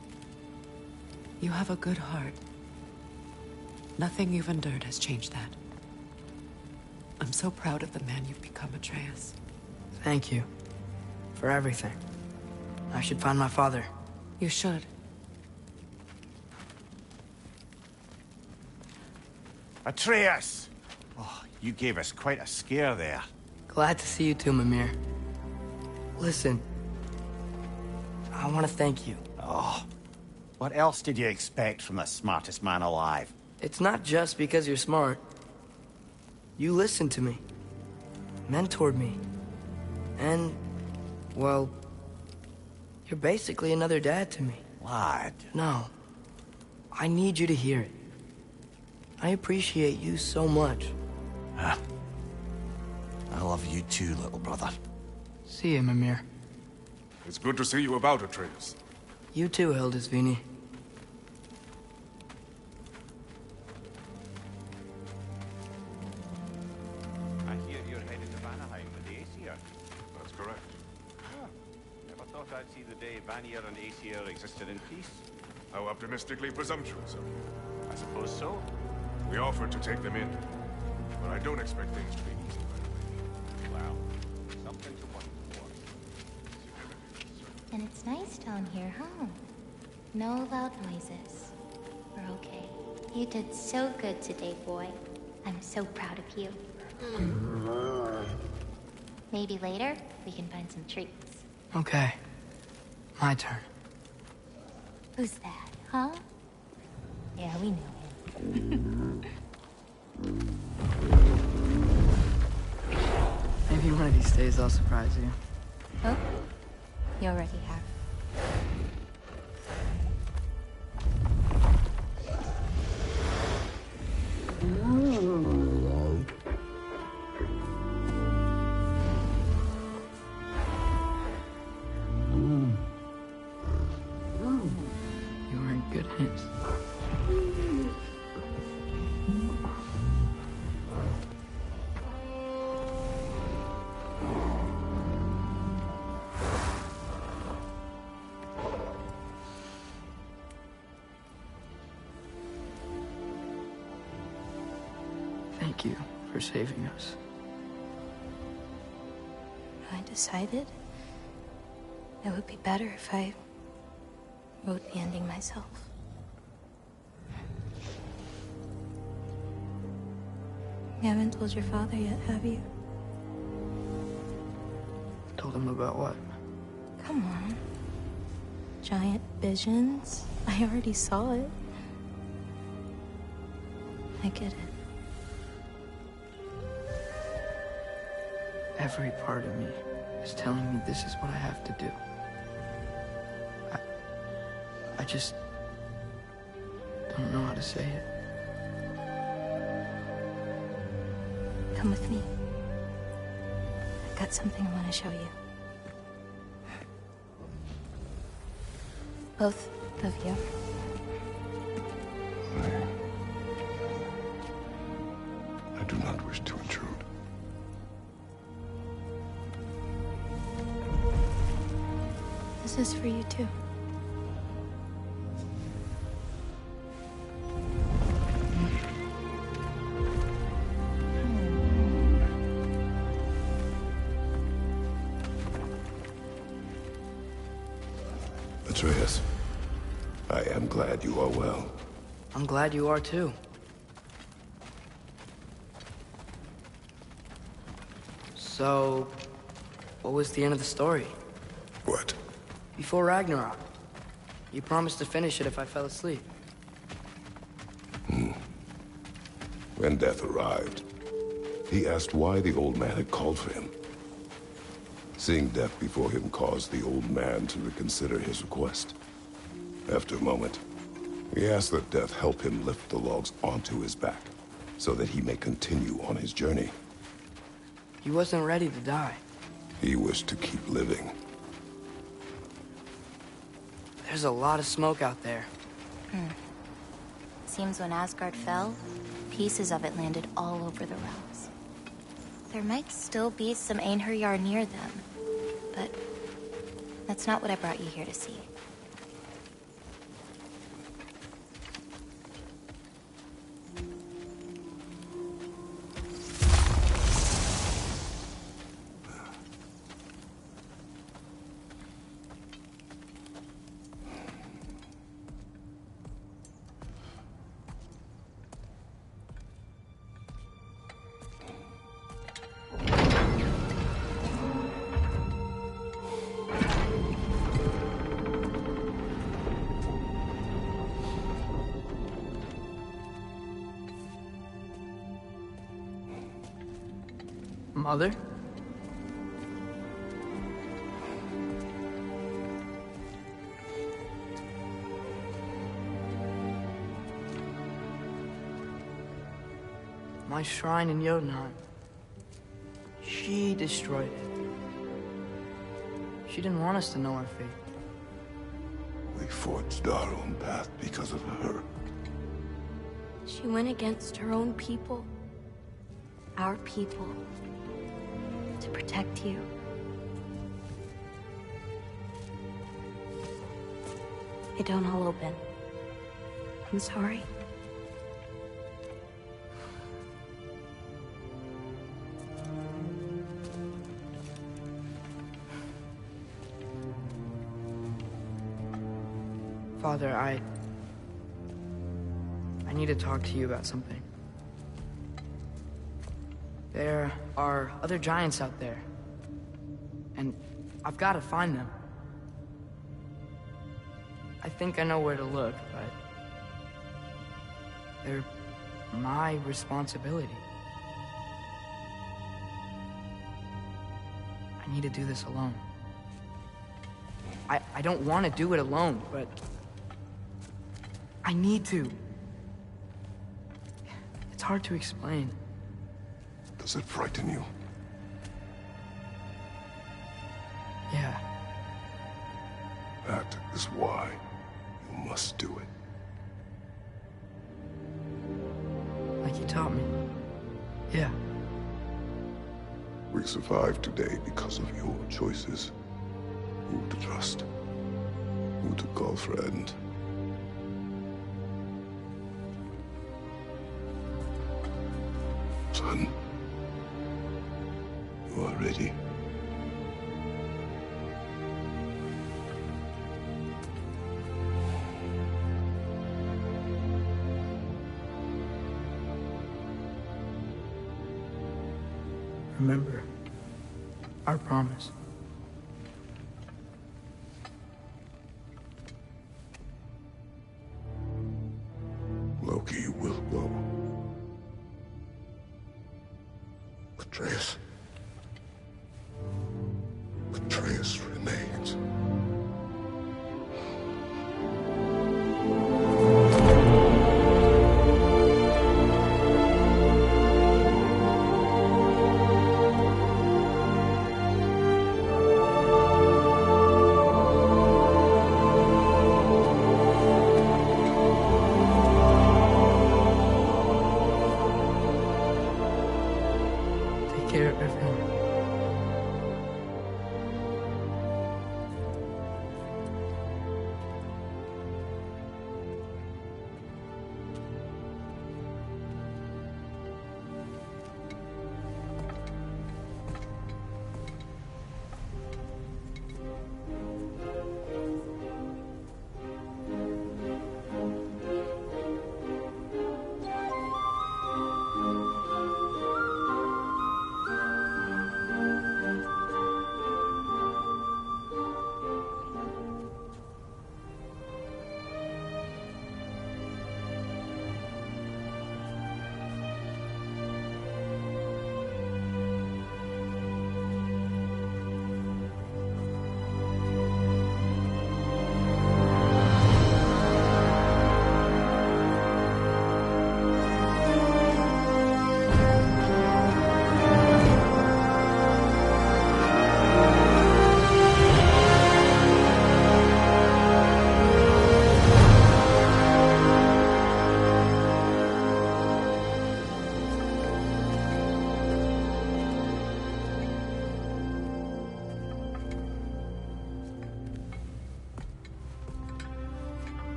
you have a good heart. Nothing you've endured has changed that. I'm so proud of the man you've become, Atreus. Thank you. For everything. I should find my father. You should. Atreus! Oh, you gave us quite a scare there. Glad to see you too, Mimir. Listen. I want to thank you. Oh. What else did you expect from the smartest man alive? It's not just because you're smart. You listened to me. Mentored me. And, well, you're basically another dad to me. Lad. No. I need you to hear it. I appreciate you so much. Huh. I love you too, little brother. See you, Mimir. It's good to see you about, Atreus. You too, Hildisvíni. I hear you're headed to Vanaheim with the Aesir. That's correct. Huh. Never thought I'd see the day Vanir and Aesir existed in peace. How optimistically presumptuous. I suppose so. We offered to take them in, but I don't expect things to be easy, by the way. Well, something to wonder for. And it's nice down here, huh? No loud noises. We're okay. You did so good today, boy. I'm so proud of you. Maybe later, we can find some treats. Okay. My turn. Who's that, huh? Yeah, we know him. Maybe one of these days I'll surprise you. Oh? You already have. You are in good hands. Thank you for saving us. I decided it would be better if I wrote the ending myself. You haven't told your father yet, have you? Told him about what? Come on. Giant visions? I already saw it. I get it. Every part of me is telling me this is what I have to do. I just don't know how to say it. Come with me. I've got something I want to show you. Both of you. I do not wish to intrude. This is for you too. Atreus, I am glad you are well. I'm glad you are too. So, what was the end of the story? What? Before Ragnarok. You promised to finish it if I fell asleep. When death arrived, he asked why the old man had called for him. Seeing death before him caused the old man to reconsider his request. After a moment, he asked that death help him lift the logs onto his back, so that he may continue on his journey. He wasn't ready to die. He wished to keep living. There's a lot of smoke out there. Seems when Asgard fell, pieces of it landed all over the realms. There might still be some Einherjar near them, but that's not what I brought you here to see. Mother? My shrine in Jotunheim. She destroyed it. She didn't want us to know our fate. We forged our own path because of her. She went against her own people. Our people. To protect you. They don't all open. I'm sorry. Father, I need to talk to you about something. There are other giants out there. And I've got to find them. I think I know where to look, but they're my responsibility. I need to do this alone. I don't want to do it alone, but I need to. It's hard to explain. Does it frighten you? Yeah. That is why you must do it. Like you taught me. Yeah. We survived today because of your choices. Who to trust, who to call friend. Son, you are ready. Remember our promise. Loki will go. Atreus. Atreus remains. Take care of him.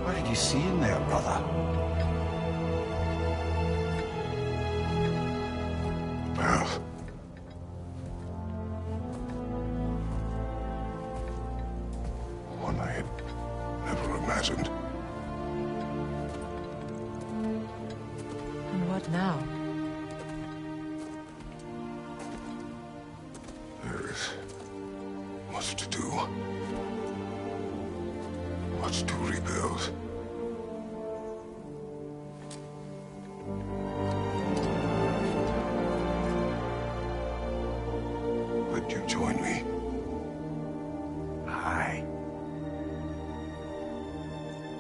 What did you see in there, brother? Path. One I had never imagined. And what now? There is much to do. Much to rebuild. Would you join me? Aye.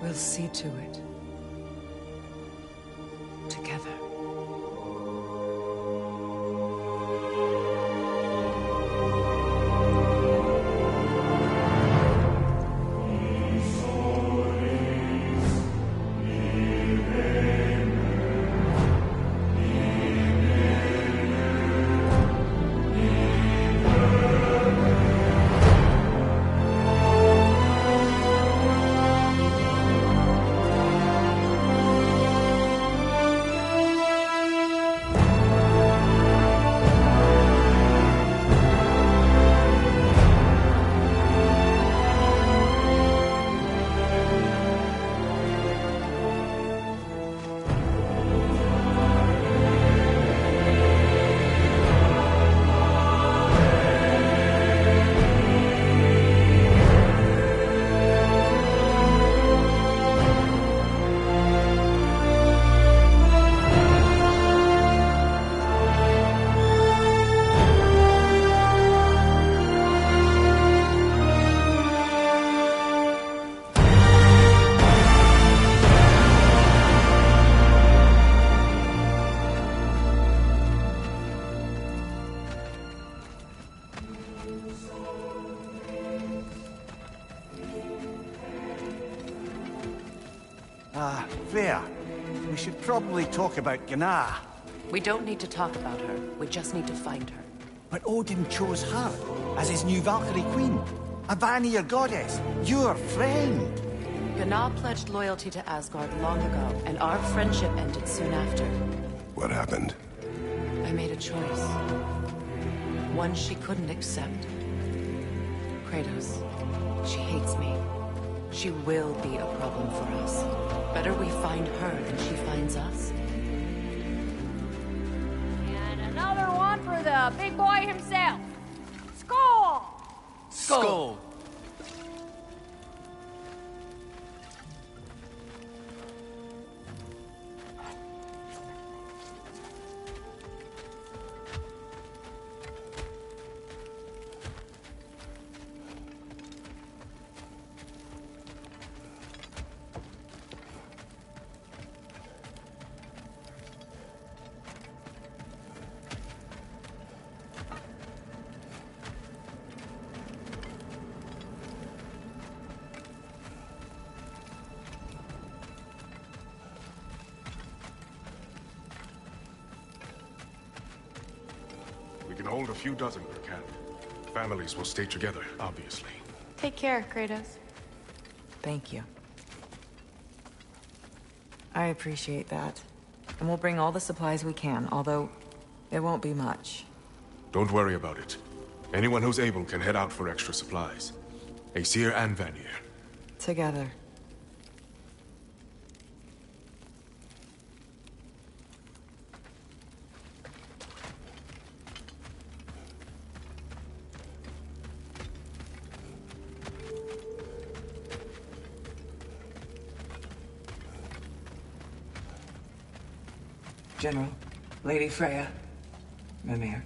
We'll see to it. Together. Freya, we should probably talk about Gná. We don't need to talk about her. We just need to find her. But Odin chose her as his new Valkyrie queen. A Vanir goddess, your friend. Gná pledged loyalty to Asgard long ago, and our friendship ended soon after. What happened? I made a choice. One she couldn't accept. Kratos, she hates me. She will be a problem for us. Better we find her than she finds us. And another one for the big boy himself. Skull! Skull! We can hold a few dozen per camp. Families will stay together, obviously. Take care, Kratos. Thank you. I appreciate that. And we'll bring all the supplies we can, although there won't be much. Don't worry about it. Anyone who's able can head out for extra supplies. Aesir and Vanir. Together. General, Lady Freya, Mimir,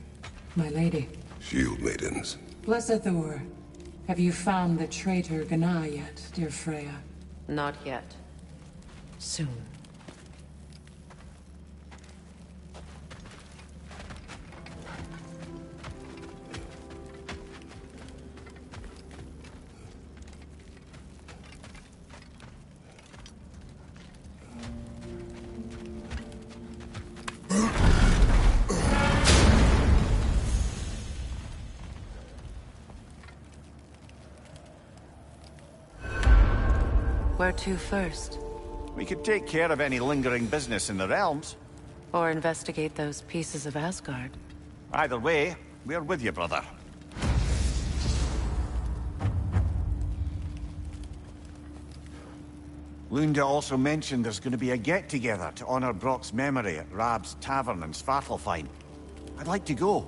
my lady. Shield maidens. Blessed Thor, have you found the traitor Gná yet, dear Freya? Not yet. Soon. Where to first? We could take care of any lingering business in the realms. Or investigate those pieces of Asgard. Either way, we're with you, brother. Lunda also mentioned there's going to be a get-together to honor Brock's memory at Rab's Tavern in Svartalfheim. I'd like to go.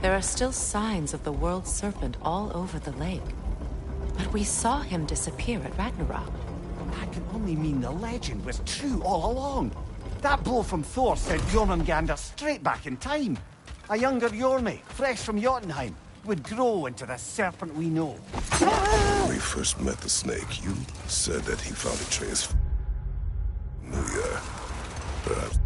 There are still signs of the world serpent all over the lake. But we saw him disappear at Ragnarok. That can only mean the legend was true all along. That blow from Thor sent Jormungandr straight back in time. A younger Yormi, fresh from Jotunheim, would grow into the serpent we know. When we first met the snake, you said that he found Atreus. Perhaps.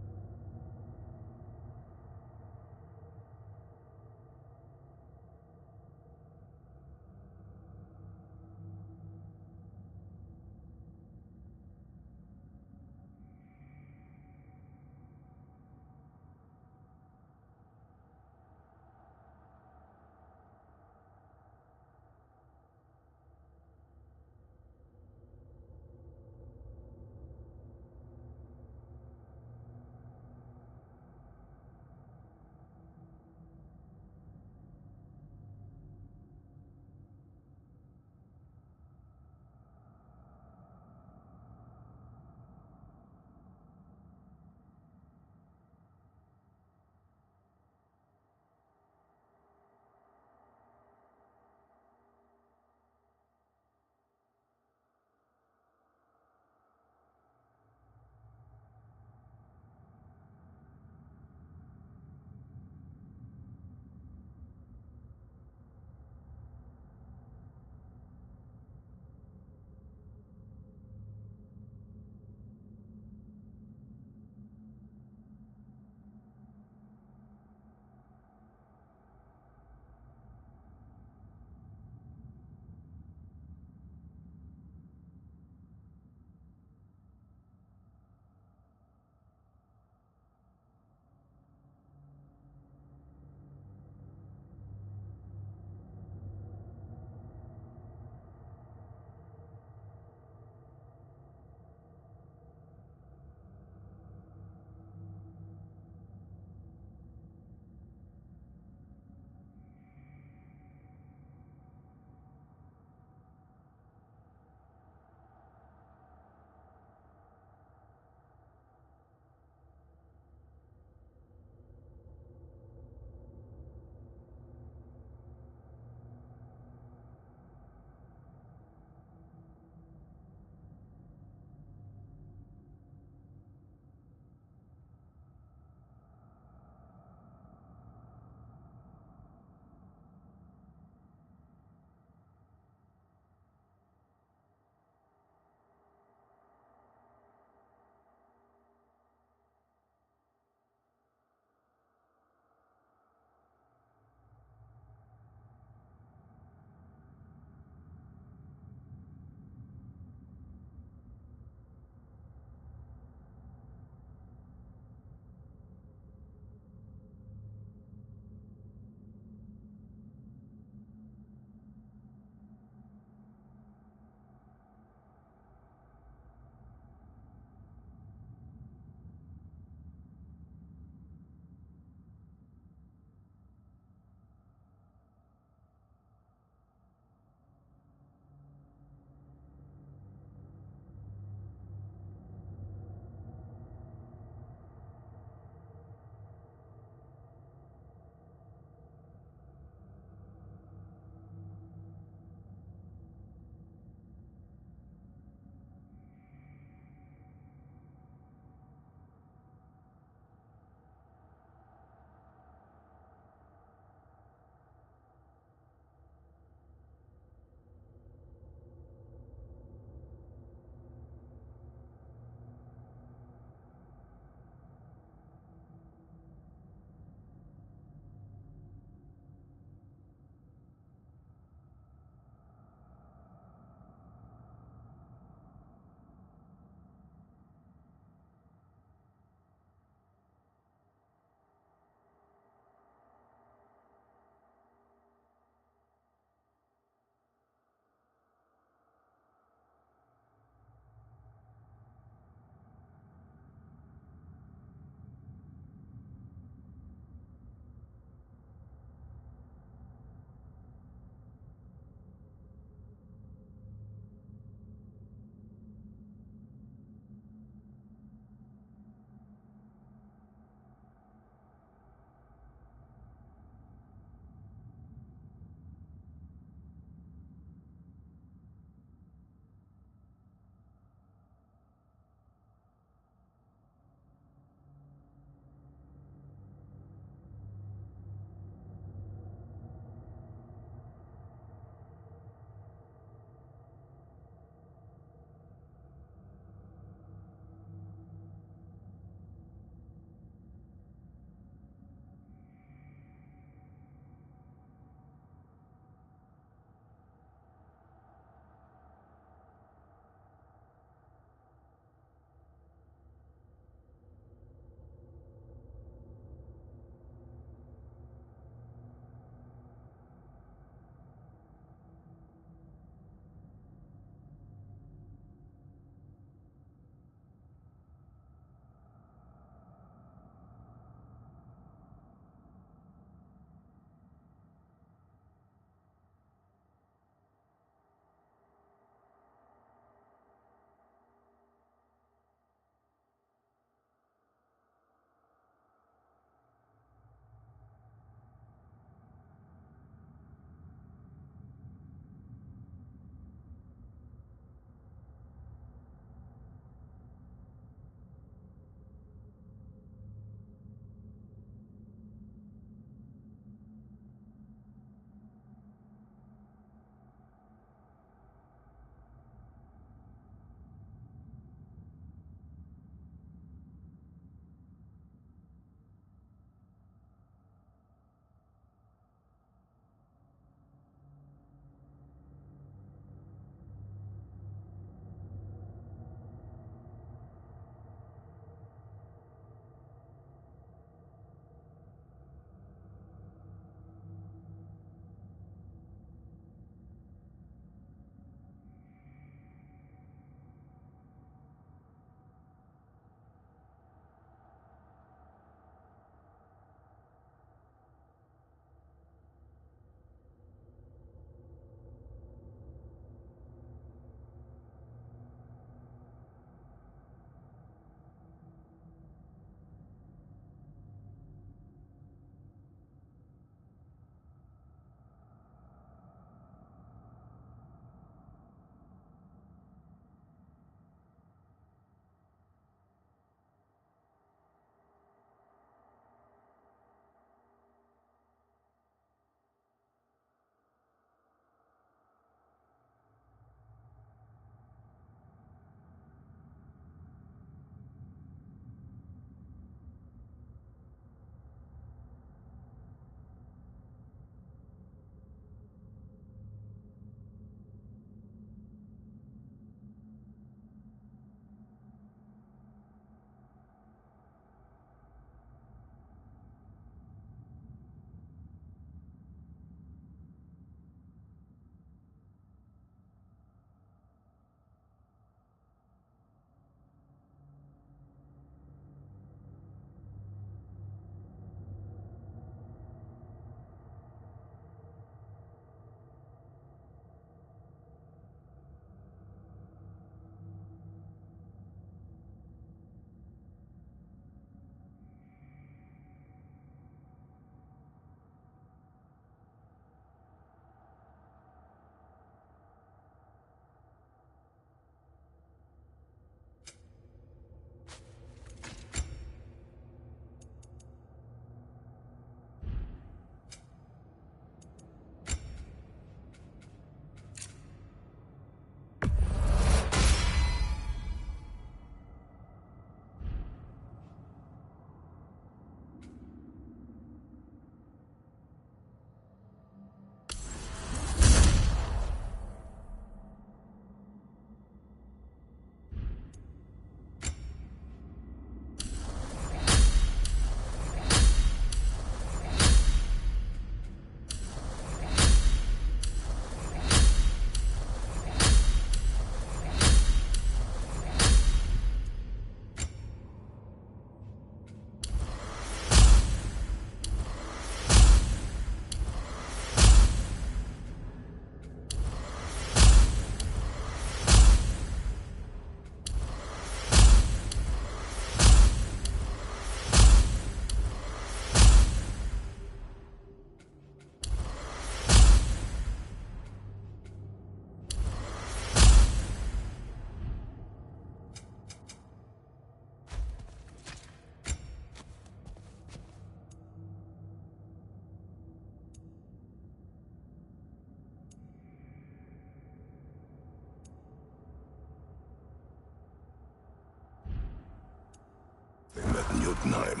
Jotunheim.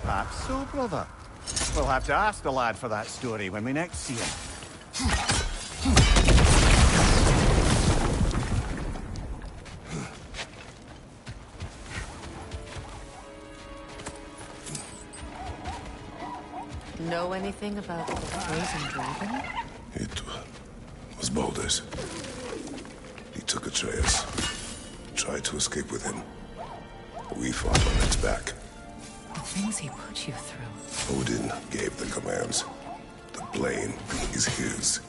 Perhaps so, brother. We'll have to ask the lad for that story when we next see him. Know anything about the frozen dragon? It was Baldur's. He took Atreus. Tried to escape with him. We fought on its back. The things he put you through. Odin gave the commands. The blame is his.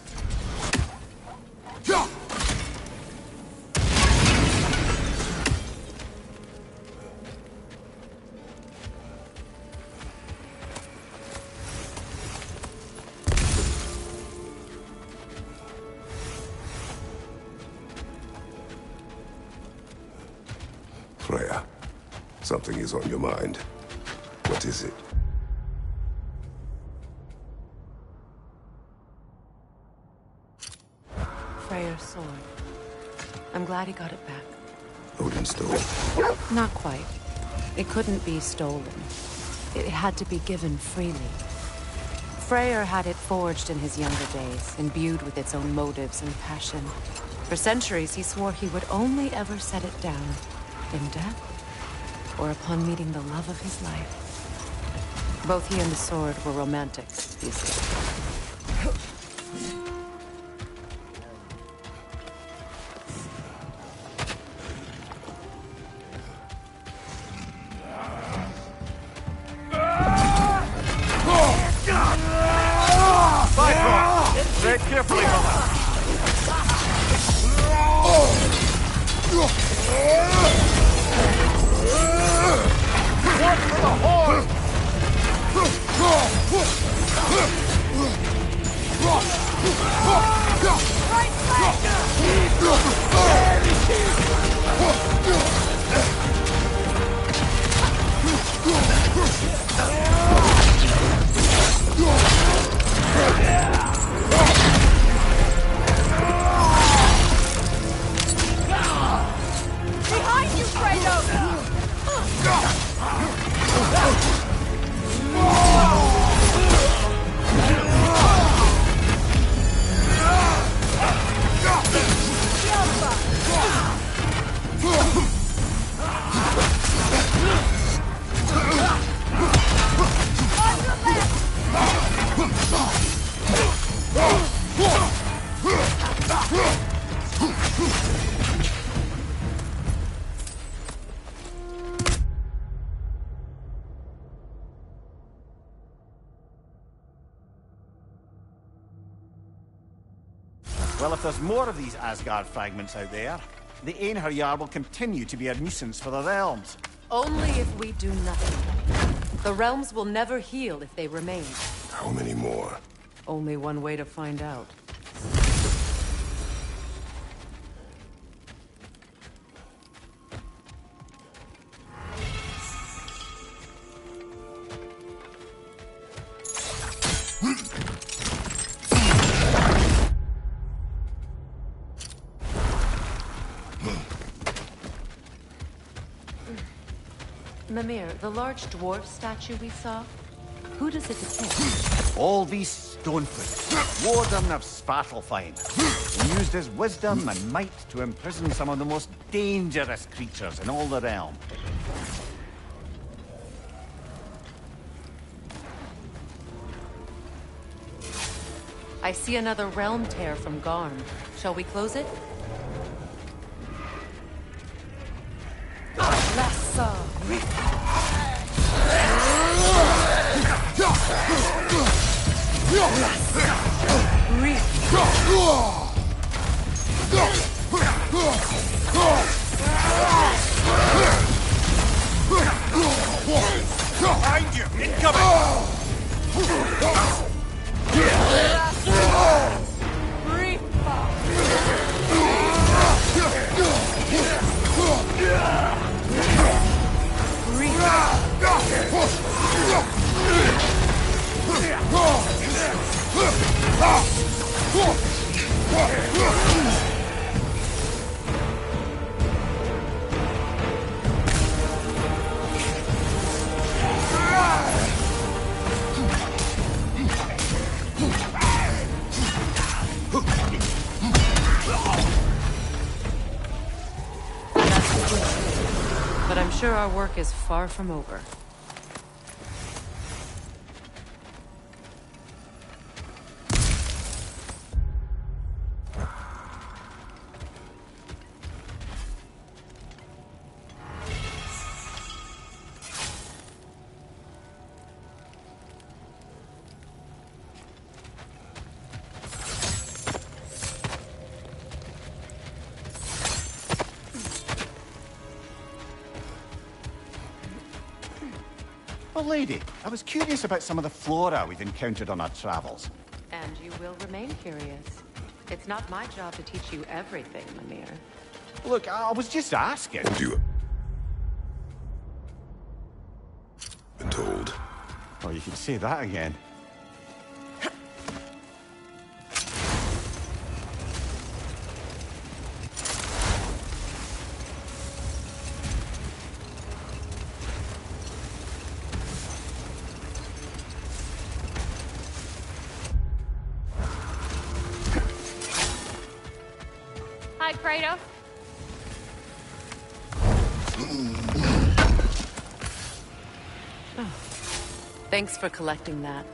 Freya, something is on your mind. What is it? Freyr's sword. I'm glad he got it back. Odin stole it. Not quite. It couldn't be stolen. It had to be given freely. Freyr had it forged in his younger days, imbued with its own motives and passion. For centuries, he swore he would only ever set it down in death or upon meeting the love of his life. Both he and the sword were romantic, you see. Tread carefully, brother. One for the horse! Behind you, Kratos! Well, if there's more of these Asgard fragments out there, the Einherjar will continue to be a nuisance for the realms. Only if we do nothing. The realms will never heal if they remain. How many more? Only one way to find out. Mimir, the large dwarf statue we saw, who does it depict? All these Stonefoot, warden of Svartalfheim, used his wisdom and might to imprison some of the most dangerous creatures in all the realm. I see another realm tear from Garm. Shall we close it? Lassa! Lassa! our work is far from over. Well, lady, I was curious about some of the flora we've encountered on our travels. And you will remain curious. It's not my job to teach you everything, Mimir. Look, I was just asking. Been told. Oh, you could say that again. Hi, Kratos. Oh, thanks for collecting that.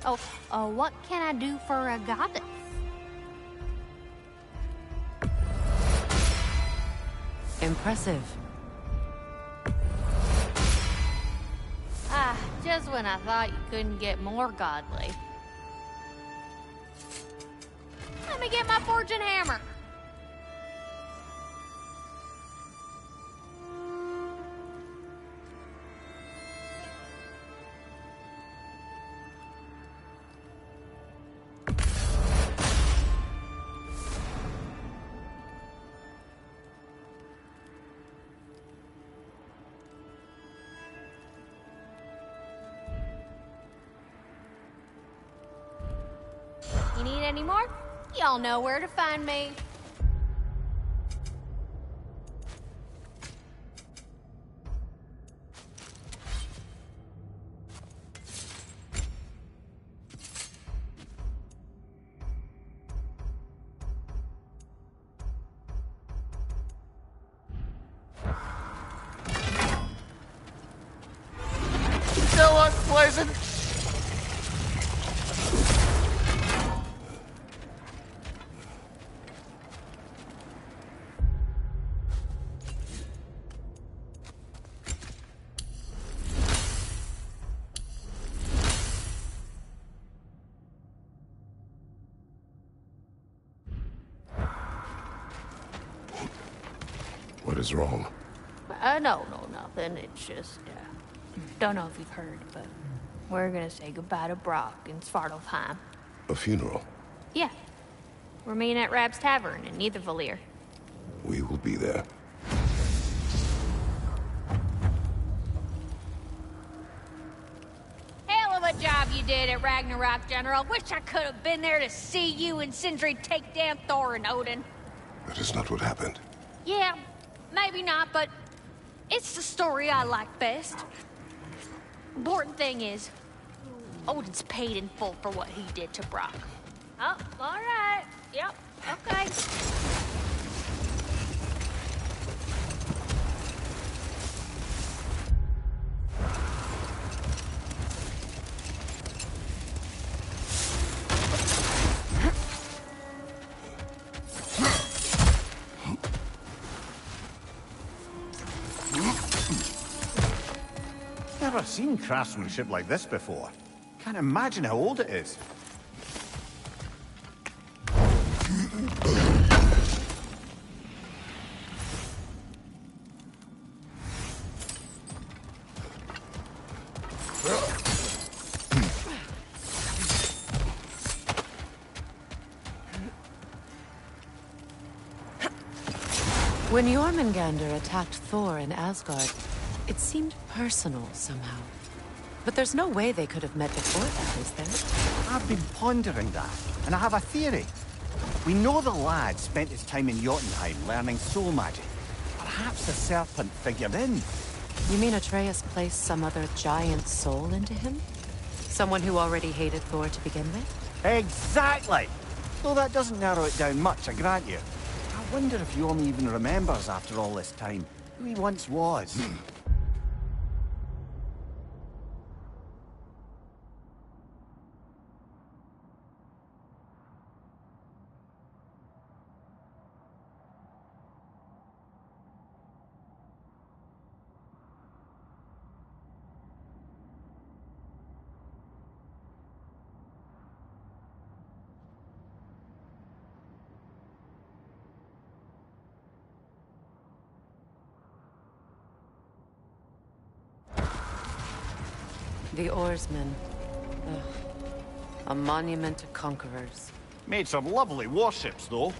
Oh, what can I do for a goddess? Impressive. Ah, just when I thought you couldn't get more godly. Let me get my fortune hammer. You need any more? Y'all know where to find me. So unpleasant. What is wrong? No, nothing. It's just, don't know if you've heard, but we're gonna say goodbye to Brock in Svartalfheim. A funeral? Yeah. We're meeting at Rab's Tavern in Nidavellir. We will be there. Hell of a job you did at Ragnarok, General. Wish I could have been there to see you and Sindri take down Thor and Odin. That is not what happened. Yeah, maybe not, but it's the story I like best. Important thing is, Odin's paid in full for what he did to Brock. Oh, all right. Yep, okay. Never seen craftsmanship like this before. Can't imagine how old it is. When Jormungandr attacked Thor in Asgard, it seemed personal somehow. But there's no way they could have met before that, is there? I've been pondering that, and I have a theory. We know the lad spent his time in Jotunheim learning soul magic. Perhaps the serpent figured in. You mean Atreus placed some other giant soul into him? Someone who already hated Thor to begin with? Exactly! Though that doesn't narrow it down much, I grant you. I I wonder if Yorm even remembers after all this time who he once was. The Oarsmen. Ugh. A monument to conquerors. Made some lovely warships, though.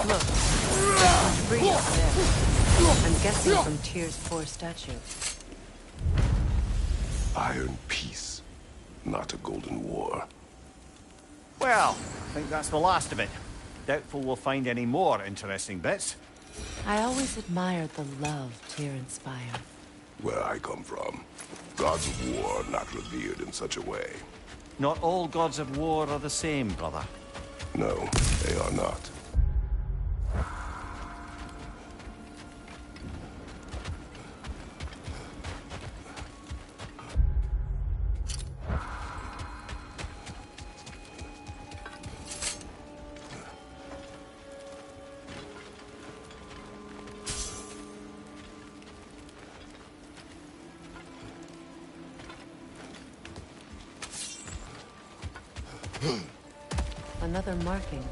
Look, free up there. I'm guessing from Tyr's 4 statue. Iron peace, not a golden war. Well, I think that's the last of it. Doubtful we'll find any more interesting bits. I always admired the love Tyr inspired. Where I come from, gods of war are not revered in such a way. Not all gods of war are the same, brother. No, they are not. Another marking.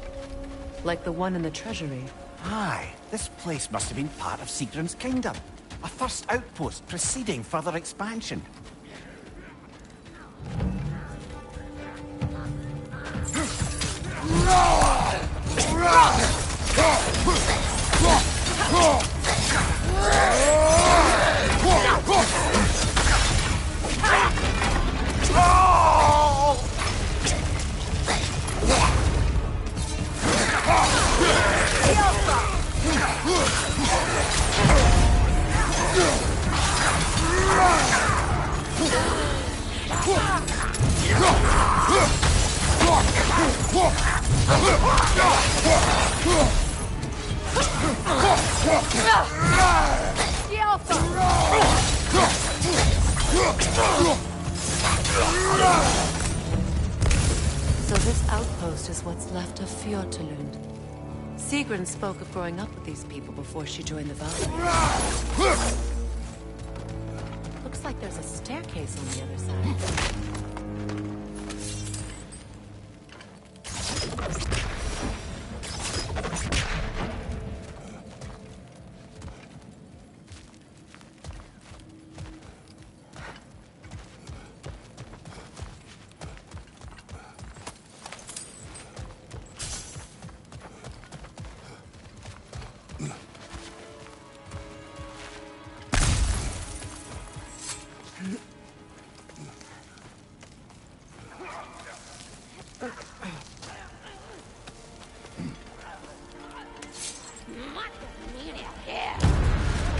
Like the one in the treasury. Aye, this place must have been part of Sigrun's kingdom. A first outpost preceding further expansion. So this outpost is what's left of Fjordlund. Sigrun spoke of growing up with these people before she joined the Valkyries. Looks like there's a staircase on the other side.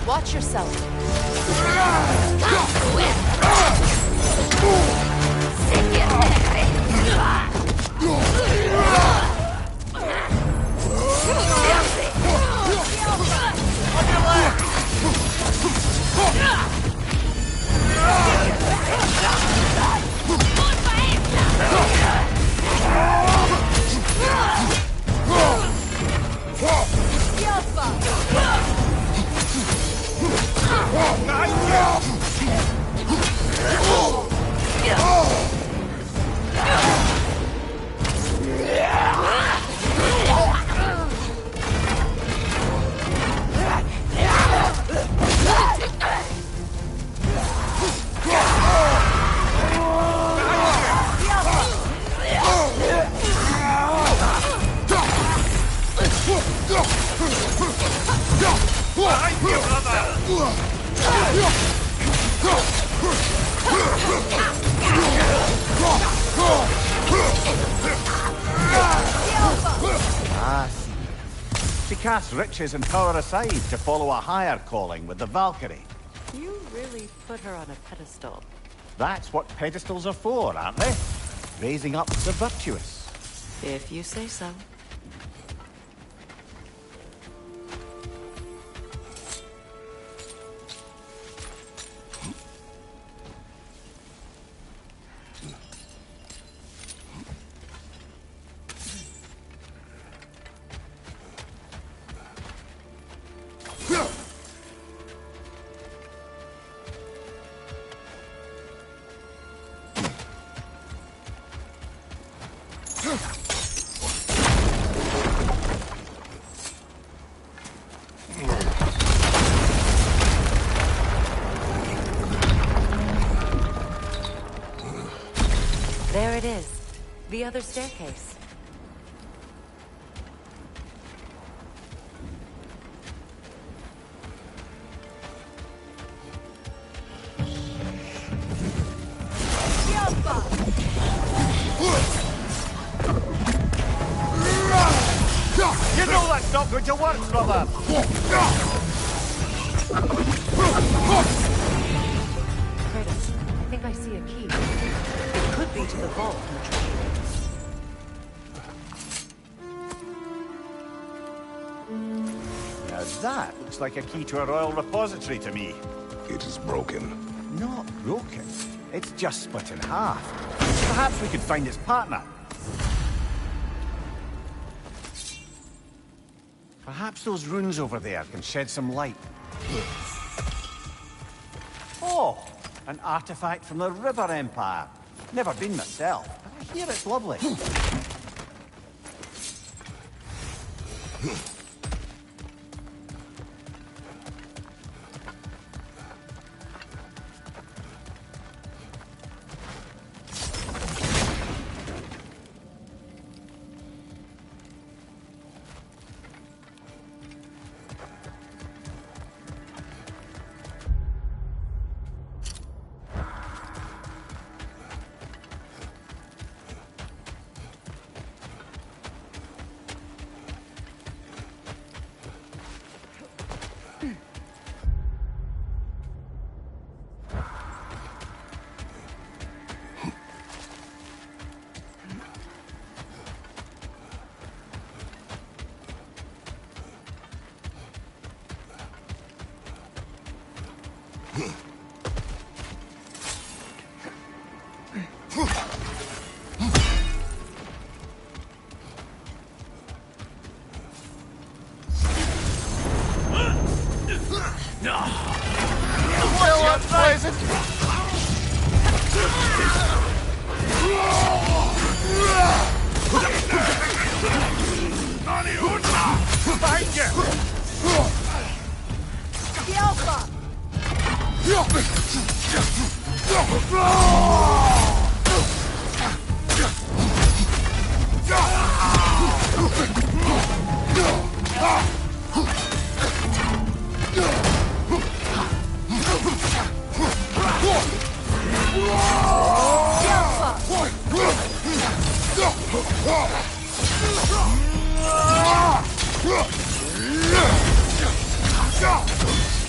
Watch yourself. Ah, see. She casts riches and power aside to follow a higher calling with the Valkyrie. You really put her on a pedestal. That's what pedestals are for, aren't they? Raising up the virtuous. If you say so. There it is. The other staircase. You know that's not going to work, brother! Kratos, I think I see a key. It could be to the vault in the treasure. Now that looks like a key to a royal repository to me. It is broken. Not broken. It's just split in half. Perhaps we could find its partner. Perhaps those runes over there can shed some light. Oh, an artifact from the River Empire. Never been myself, but I hear it's lovely.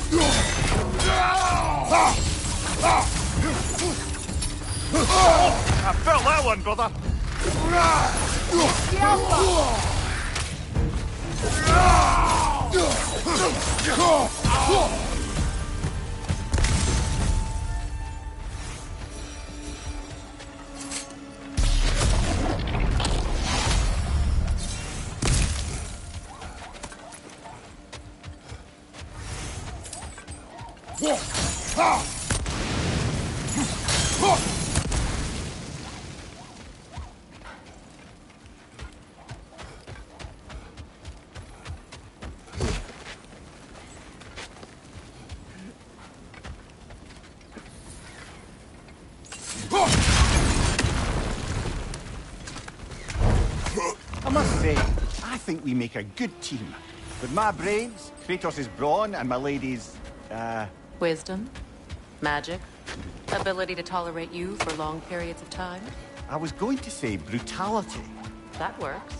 I felt that one, brother. I must say, I think we make a good team. With my brains, Kratos' brawn, and my lady's, Wisdom, magic, ability to tolerate you for long periods of time. I was going to say brutality. That works.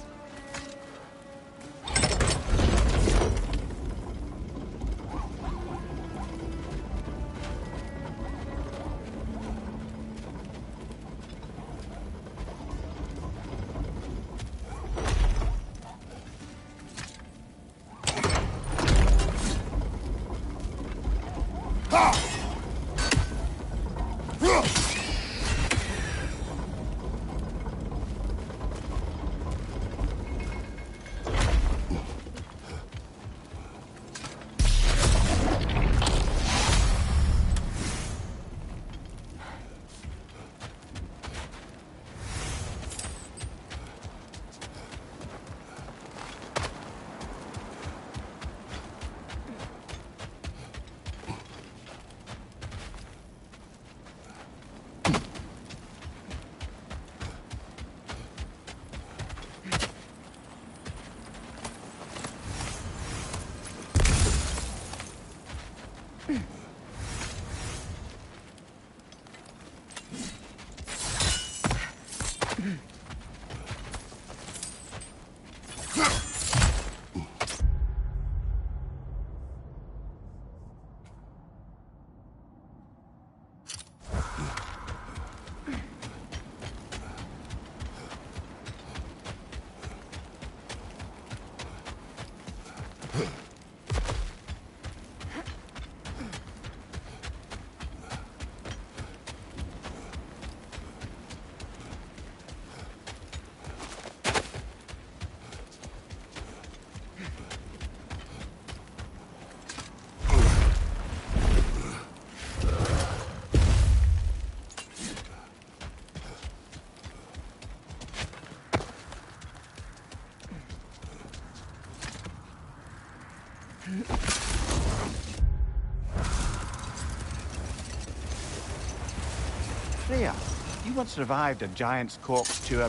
Freya, you once revived a giant's corpse to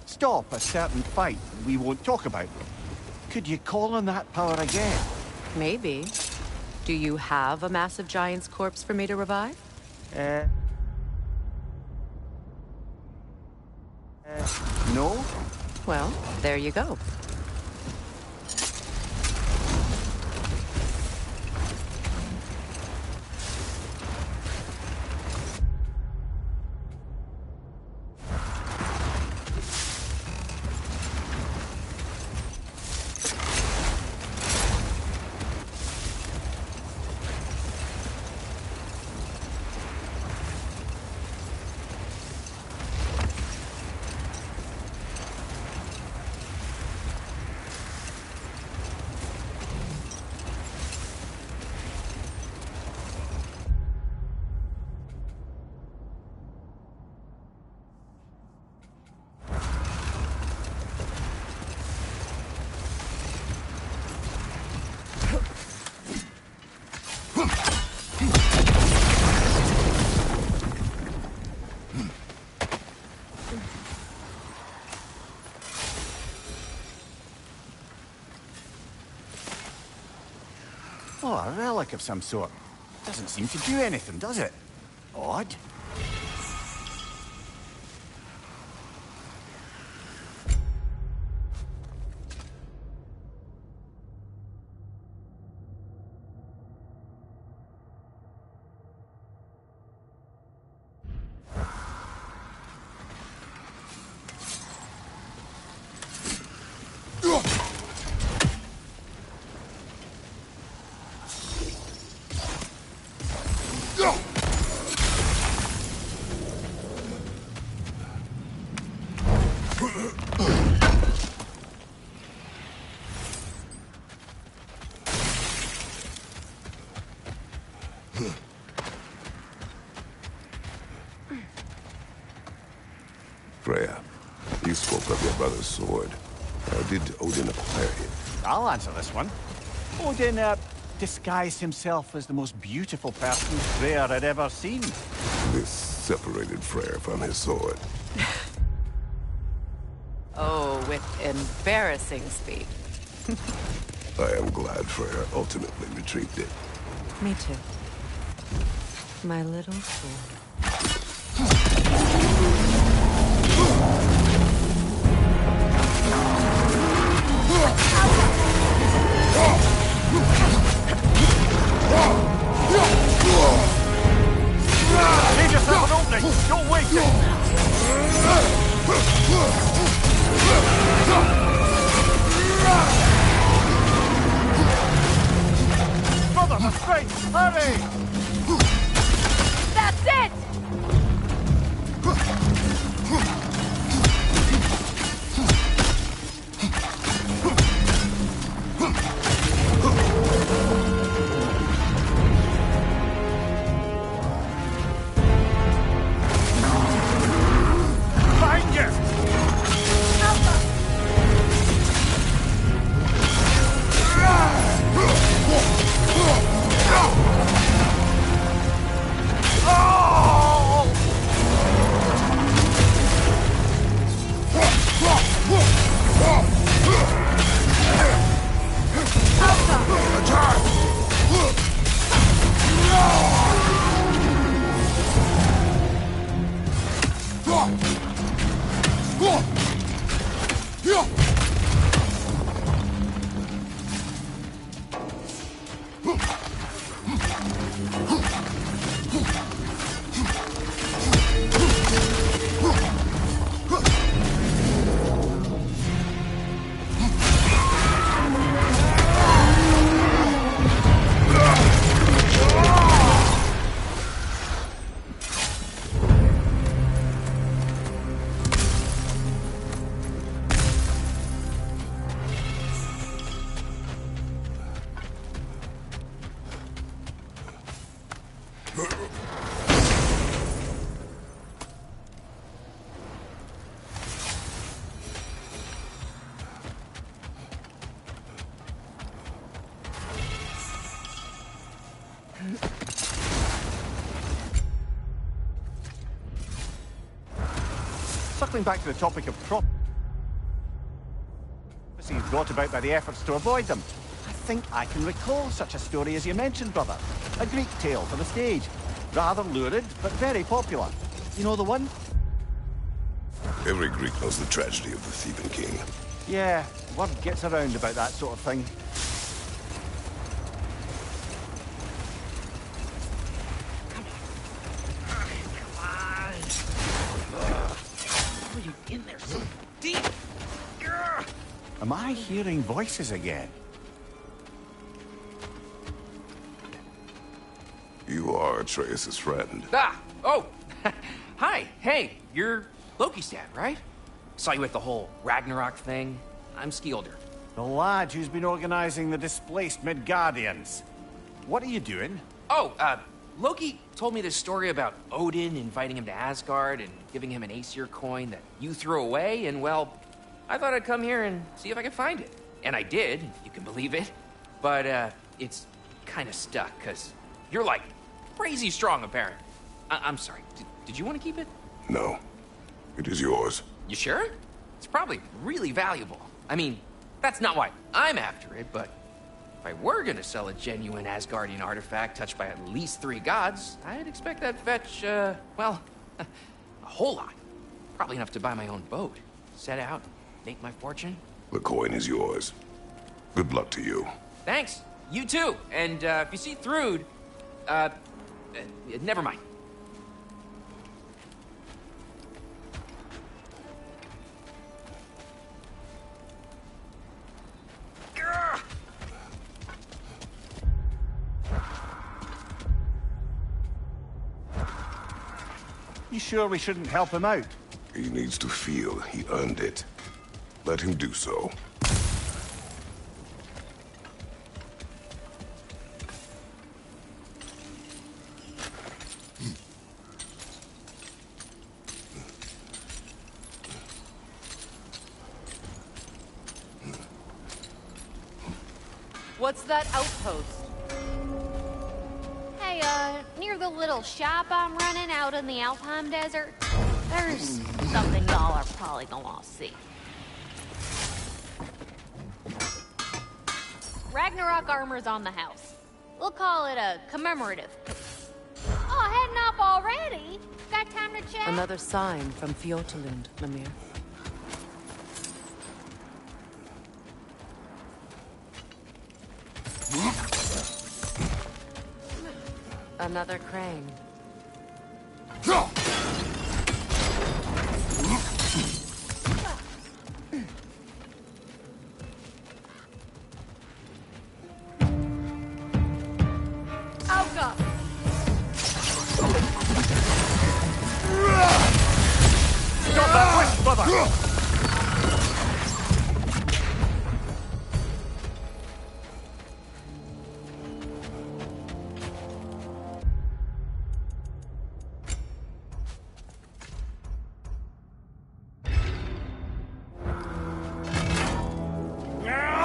stop a certain fight we won't talk about. Could you call on that power again? Maybe. Do you have a massive giant's corpse for me to revive? No? Well, there you go. Oh, a relic of some sort. Doesn't seem to do anything, does it? Odd. Freya, you spoke of your brother's sword. How did Odin acquire it? I'll answer this one. Odin, disguised himself as the most beautiful person Freyr had ever seen. This separated Freyr from his sword. Oh, with embarrassing speed. I am glad Freyr ultimately retrieved it. Me too. My little sword. Leave yourself an opening! Don't waste it! Brother, the straight! Hurry! That's it! Find you! Circling back to the topic of prophecies brought about by the efforts to avoid them, I think I can recall such a story as you mentioned, brother. A Greek tale for the stage. Rather lurid, but very popular. You know the one? Every Greek knows the tragedy of the Theban king. Yeah, word gets around about that sort of thing. In there so deep. Am I hearing voices again? You are Atreus' friend. Ah! Oh! Hi! Hey, you're Loki's dad, right? Saw you at the whole Ragnarok thing. I'm Skilder. The lad who's been organizing the displaced Midgardians. What are you doing? Oh, Loki told me this story about Odin inviting him to Asgard and giving him an Aesir coin that you threw away, and well, I thought I'd come here and see if I could find it. And I did, if you can believe it. But, it's kind of stuck, because you're, like, crazy strong, apparently. I'm sorry, did you want to keep it? No. It is yours. You sure? It's probably really valuable. I mean, that's not why I'm after it, but if I were gonna sell a genuine Asgardian artifact touched by at least 3 gods, I'd expect that'd fetch, well, a whole lot. Probably enough to buy my own boat, set out, make my fortune. The coin is yours. Good luck to you. Thanks. You too. And, if you see Thrud, never mind. You sure we shouldn't help him out? He needs to feel he earned it. Let him do so. What's that outpost? Hey, near the little shop I'm running out in the Alpine Desert, there's something y'all are probably gonna want to see. Ragnarok armor's on the house. We'll call it a commemorative piece. Oh, heading up already? Got time to chat? Another sign from Fjotalund, Mimir. Another crane. Alka! Stop that witch, brother!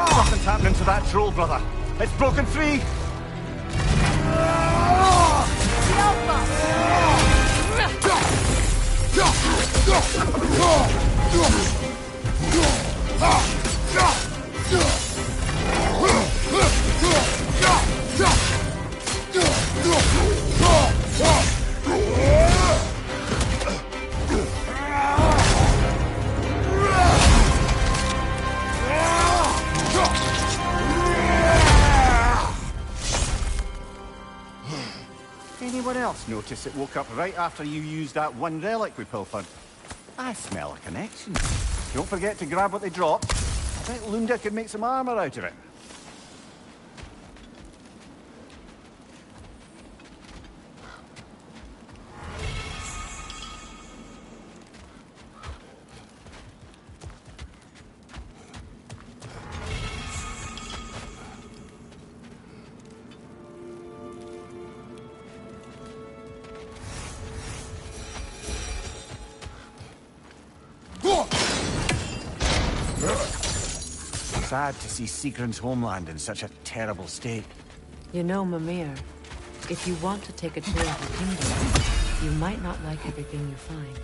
Nothing's happening to that troll, brother. It's broken free. Anyone else notice it woke up right after you used that one relic we pilfered? I smell a connection. Don't forget to grab what they dropped. I bet Lunda could make some armor out of it. Sad to see Sigrun's homeland in such a terrible state. You know, Mimir, if you want to take a tour of the kingdom, you might not like everything you find.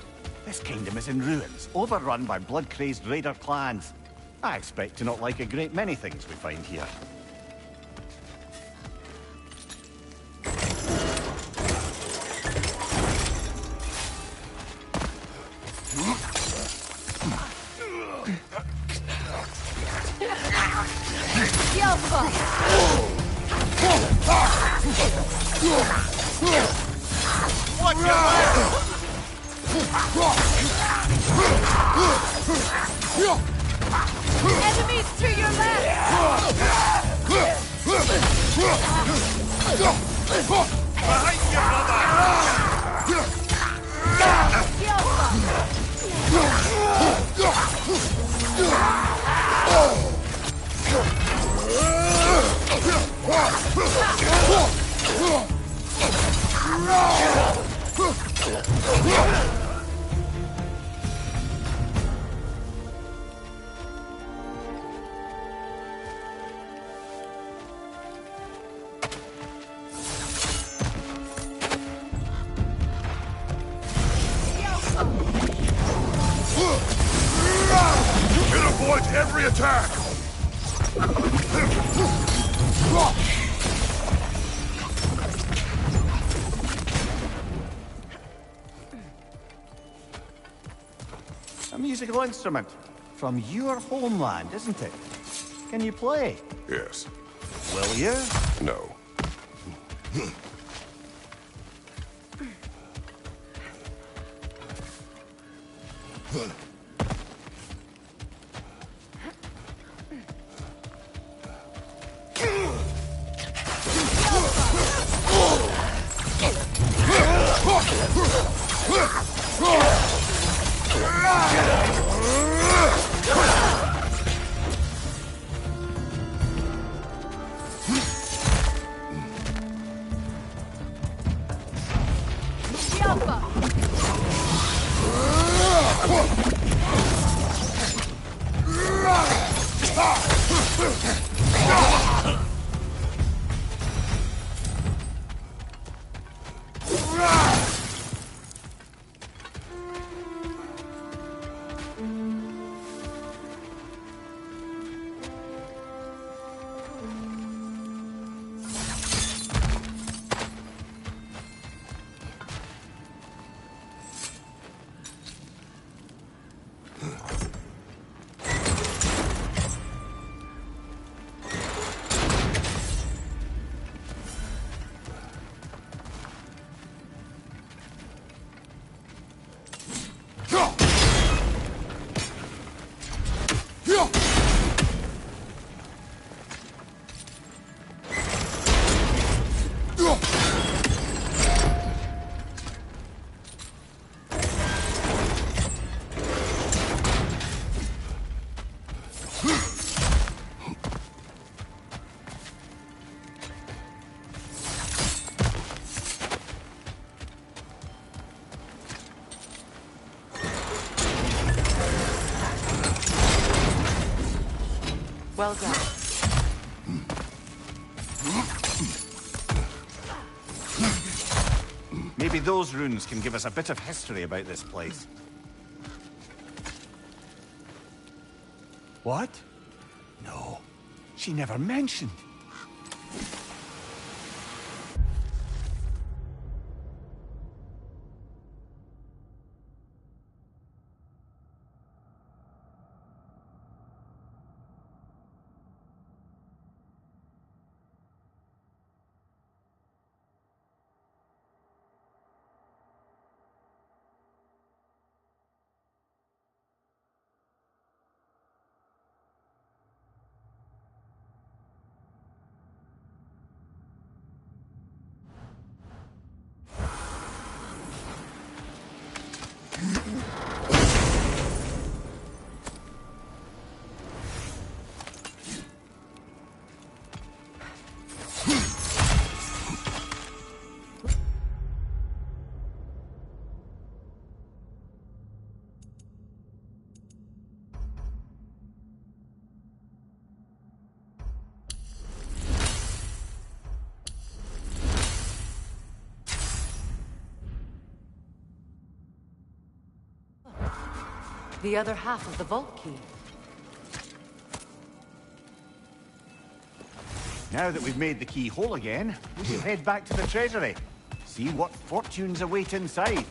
This kingdom is in ruins, overrun by blood-crazed raider clans. I expect to not like a great many things we find here. Enemies to your left! Behind you, It avoids every attack! A musical instrument. From your homeland, isn't it? Can you play? Yes. Will you? No. Well done. Maybe those runes can give us a bit of history about this place. What? No, she never mentioned. The other half of the vault key. Now that we've made the key whole again, we should head back to the treasury. See what fortunes await inside.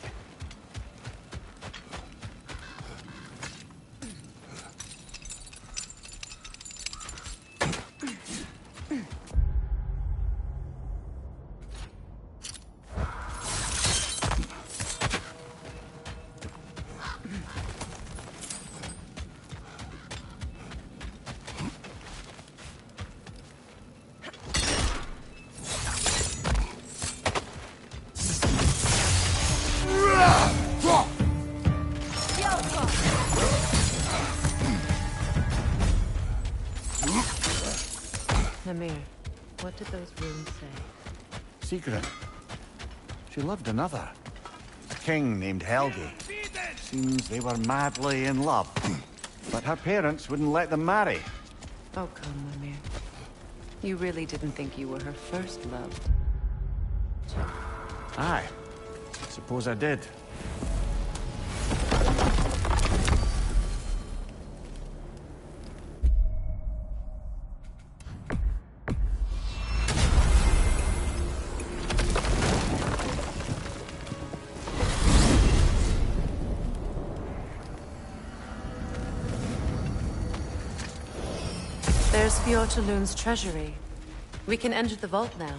Mimir, what did those runes say? Sigrun. She loved another. A king named Helgi. Seems they were madly in love. But her parents wouldn't let them marry. Oh, come, Mimir. You really didn't think you were her first love. Aye. Suppose I did. There's Fjortulun's treasury. We can enter the vault now.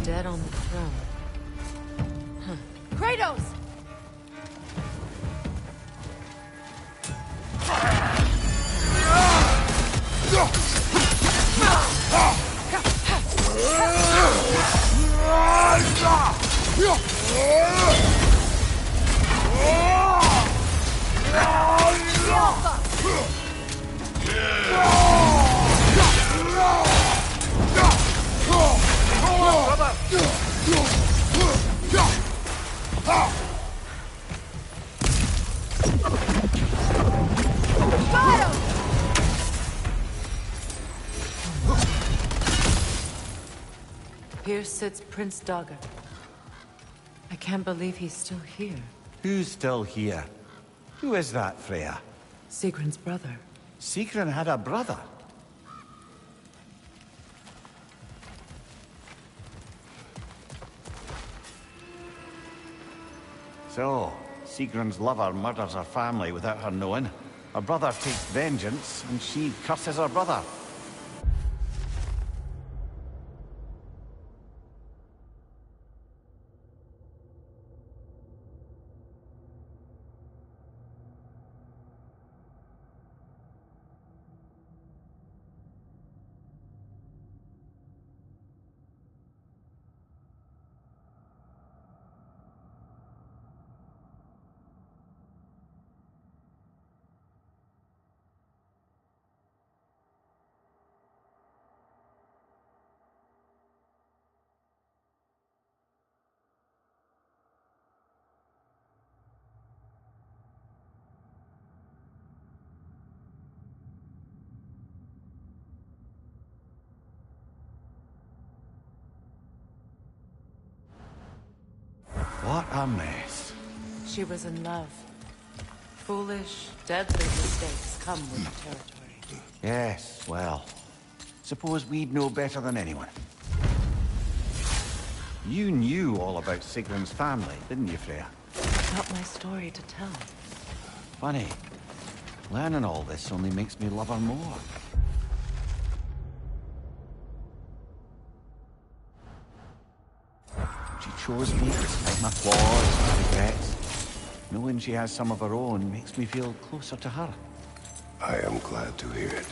Dead on the throne. Huh. Kratos! Here sits Prince Dagger. I can't believe he's still here. Who's still here? Who is that, Freya? Sigrun's brother. Sigrun had a brother? So, Sigrun's lover murders her family without her knowing. Her brother takes vengeance, and she curses her brother. What a mess. She was in love. Foolish, deadly mistakes come with the territory. Yes, well, suppose we'd know better than anyone. You knew all about Sigrun's family, didn't you, Freya? Not my story to tell. Funny. Learning all this only makes me love her more. She chose me despite my flaws, my regrets. Knowing she has some of her own makes me feel closer to her. I am glad to hear it.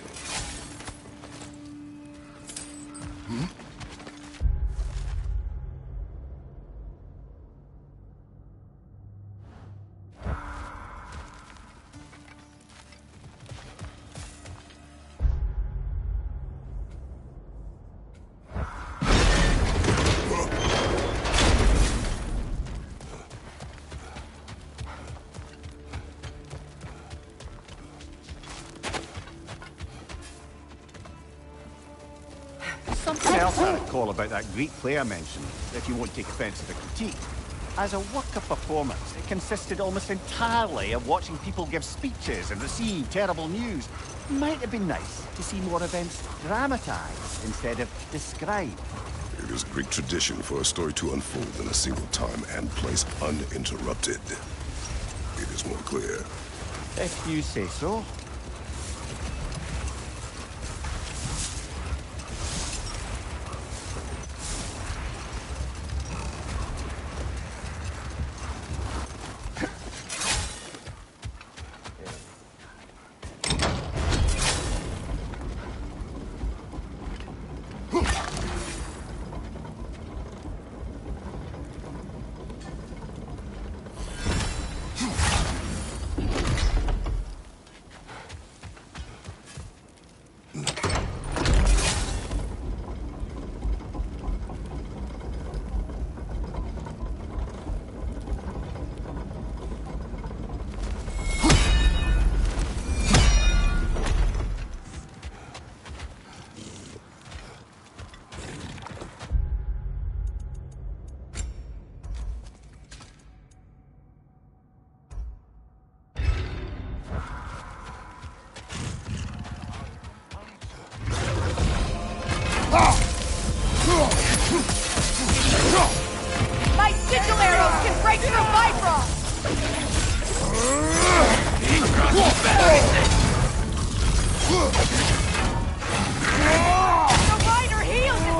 Hmm? Something else I recall about that Greek play I mentioned, if you won't take offense to the critique. As a work of performance, it consisted almost entirely of watching people give speeches and receive terrible news. Might have been nice to see more events dramatized instead of described. It is Greek tradition for a story to unfold in a single time and place uninterrupted. It is more clear. If you say so. My sigil arrows can break through Bifrost! The rider heals his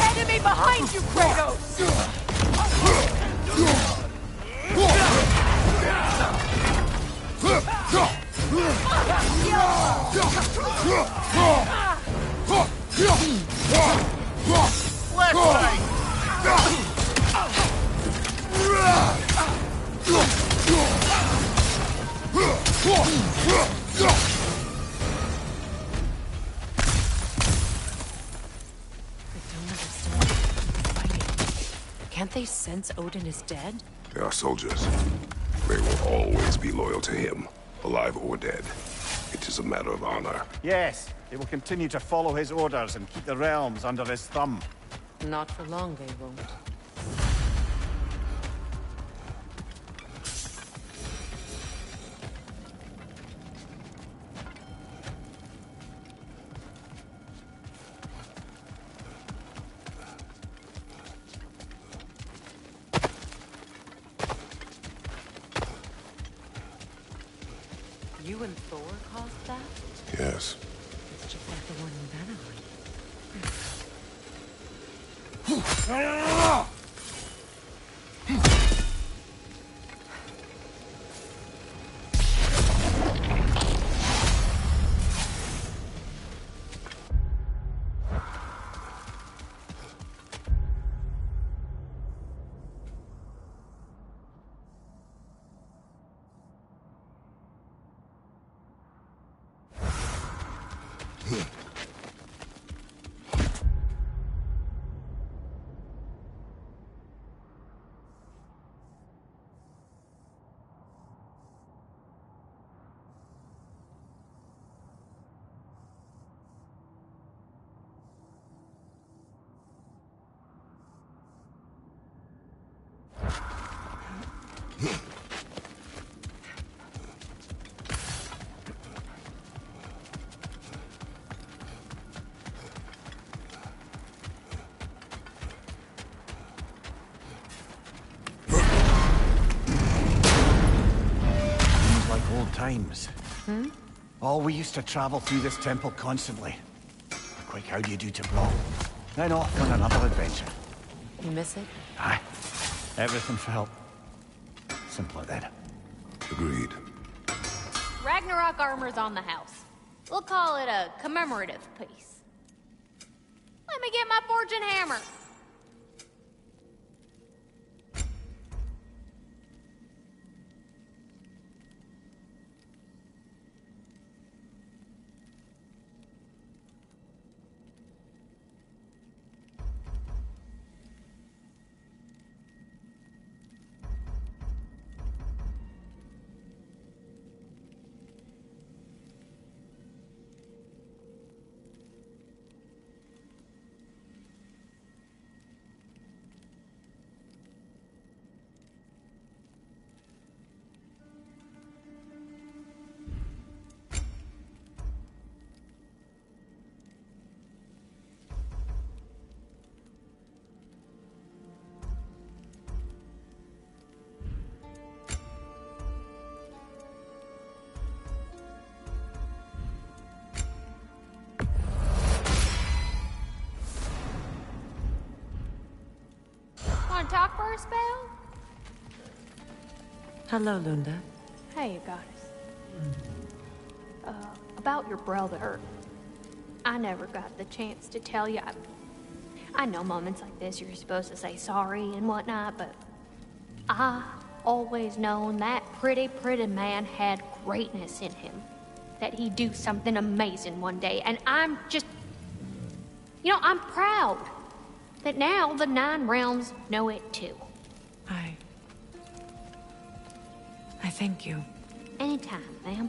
Enemy behind you, Kratos! Left side! Can't they sense Odin is dead? They are soldiers. They will always be loyal to him. alive or dead. It is a matter of honor. Yes, they will continue to follow his orders and keep the realms under his thumb. Not for long, they won't. You and Thor caused that? Yes. It's just like the one in Vanaheim. Times. Oh, we used to travel through this temple constantly. Quick, how do you do to brawl? Then off on another adventure. You miss it? Aye. Everything felt simpler then. Agreed. Ragnarok armor's on the house. We'll call it a commemorative piece. Let me get my fortune hammer. Want to talk for a spell? Hello, Lunda. Hey, goddess. About your brother. I never got the chance to tell you. I know moments like this you're supposed to say sorry and whatnot, but I always known that pretty man had greatness in him. That he'd do something amazing one day, and I'm just... You know, I'm proud that now the Nine Realms know it too. I thank you. Anytime, ma'am.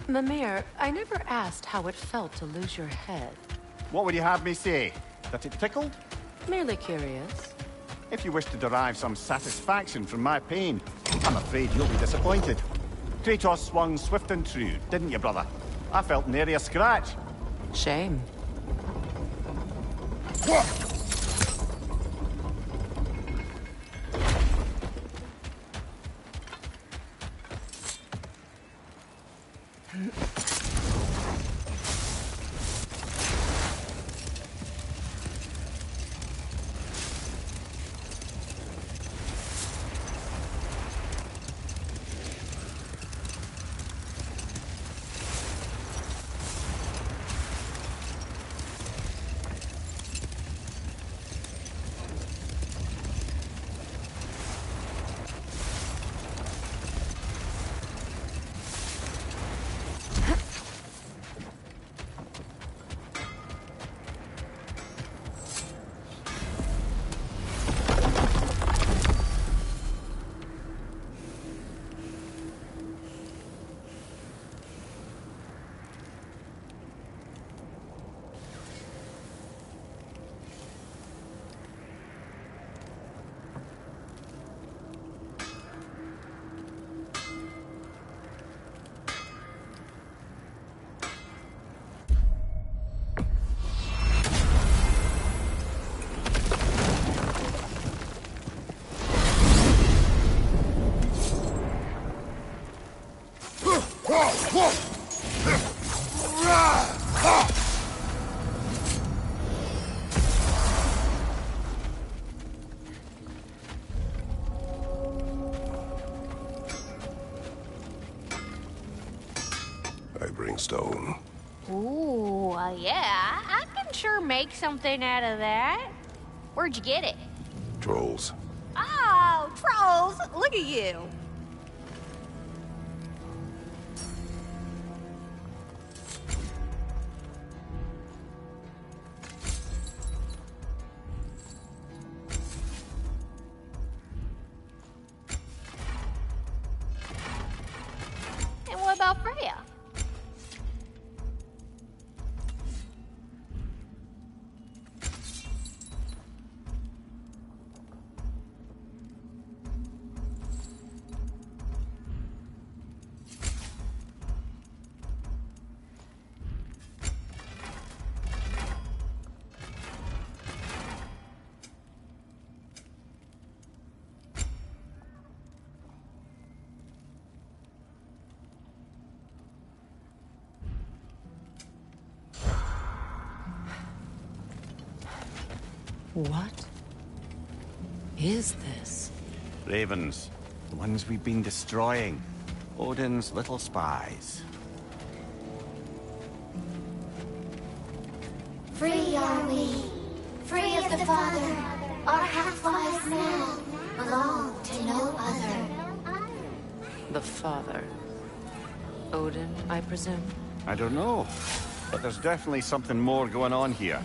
Mimir, I never asked how it felt to lose your head. What would you have me say? That it tickled? Merely curious. If you wish to derive some satisfaction from my pain, I'm afraid you'll be disappointed. Kratos swung swift and true, didn't you, brother? I felt nary a scratch. Shame. I bring stone. Ooh, yeah, I can sure make something out of that. Where'd you get it? Trolls. Oh, trolls! Look at you. And what about Freya? What is this? Ravens. The ones we've been destroying. Odin's little spies. Free are we, free of the Father. Our half-lives now belong to no other. The Father. Odin, I presume? I don't know, but there's definitely something more going on here.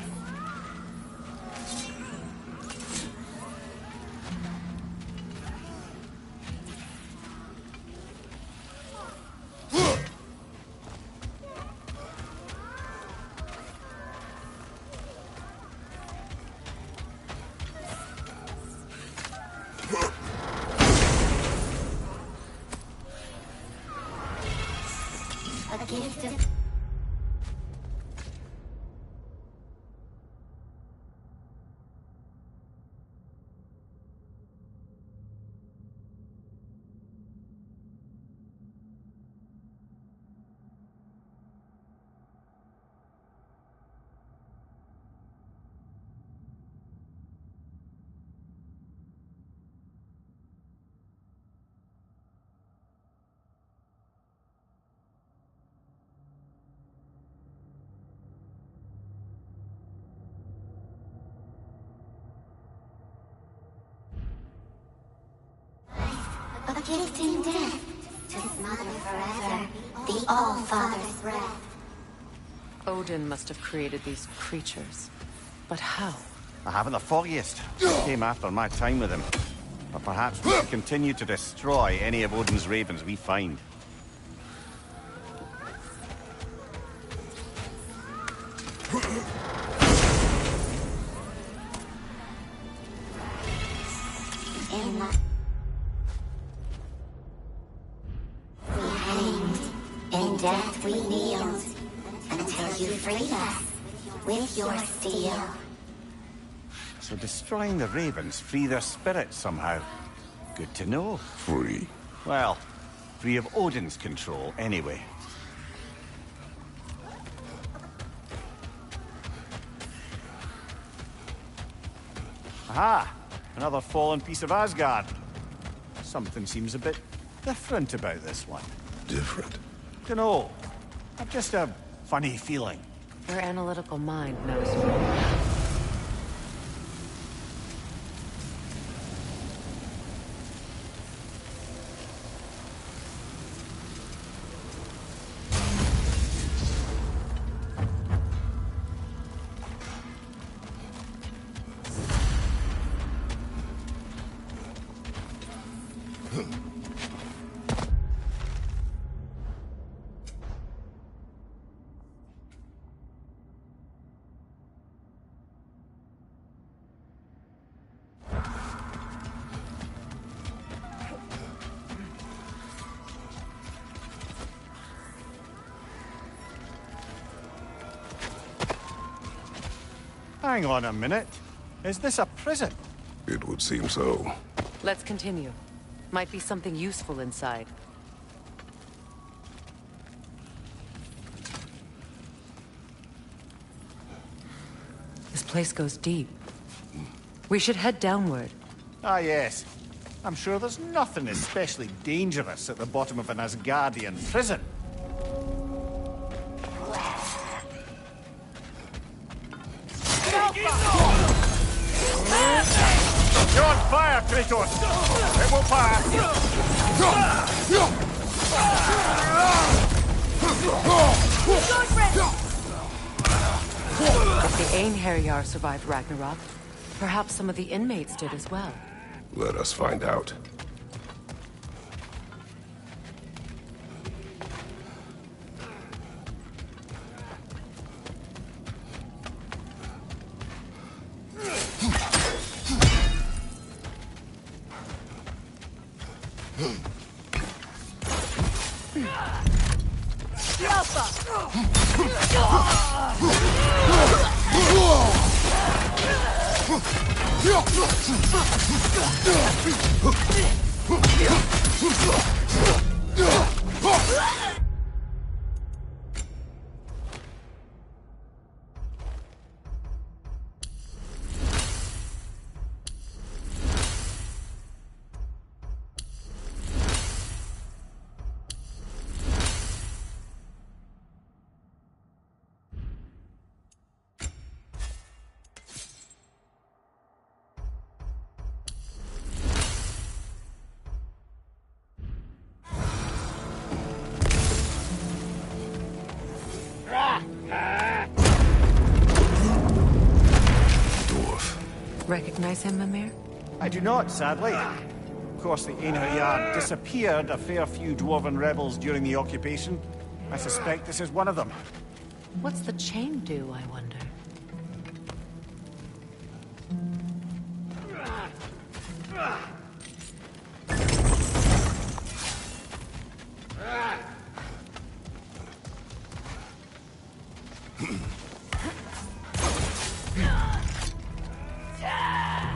A gift of... A gift in death, to smother forever the All-Father's breath. Odin must have created these creatures. But how? I haven't the foggiest. Came after my time with him. But perhaps we should continue to destroy any of Odin's ravens we find. In the... We hanged, in death we kneeled, until you freed us with your steel. So destroying the ravens free their spirits somehow. Good to know. Free? Well, free of Odin's control, anyway. Aha! Another fallen piece of Asgard. Something seems a bit different about this one. Different? Dunno. I've just a funny feeling. Your analytical mind knows more. Hang on a minute. Is this a prison? It would seem so. Let's continue. Might be something useful inside. place goes deep. We should head downward. Ah, yes. I'm sure there's nothing especially dangerous at the bottom of an Asgardian prison. You're on fire, Kratos! It won't pass! If the Einherjar survived Ragnarok, perhaps some of the inmates did as well. Let us find out. Recognize him, Mimir? I do not, sadly. Of course, the Einherjar disappeared a fair few dwarven rebels during the occupation. I suspect this is one of them. What's the chain do, I wonder?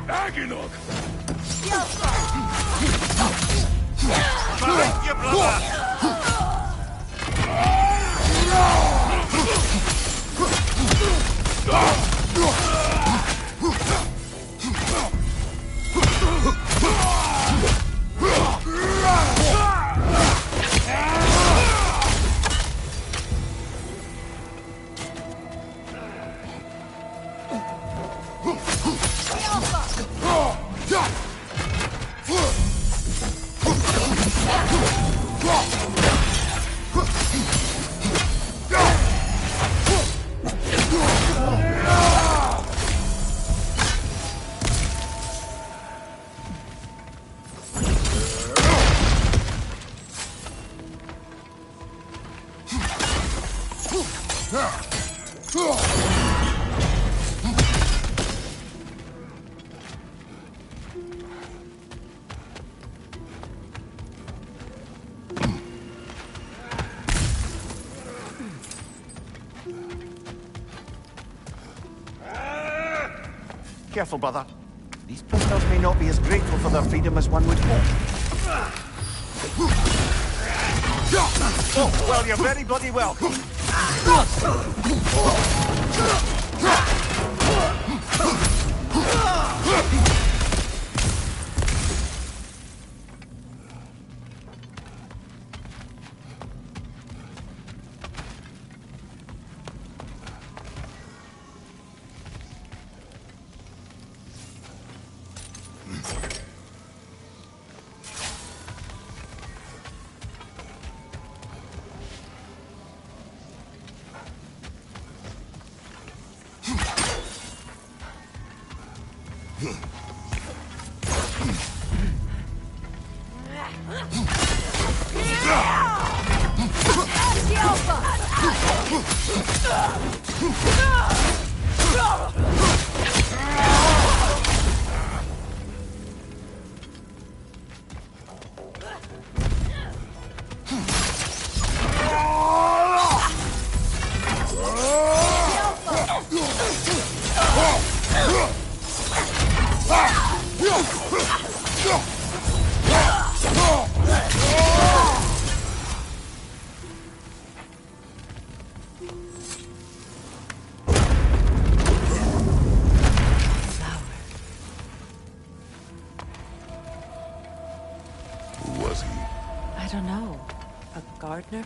Aginok! Behind you, brother! Careful, brother. These prisoners may not be as grateful for their freedom as one would hope. Oh, well, you're very bloody welcome.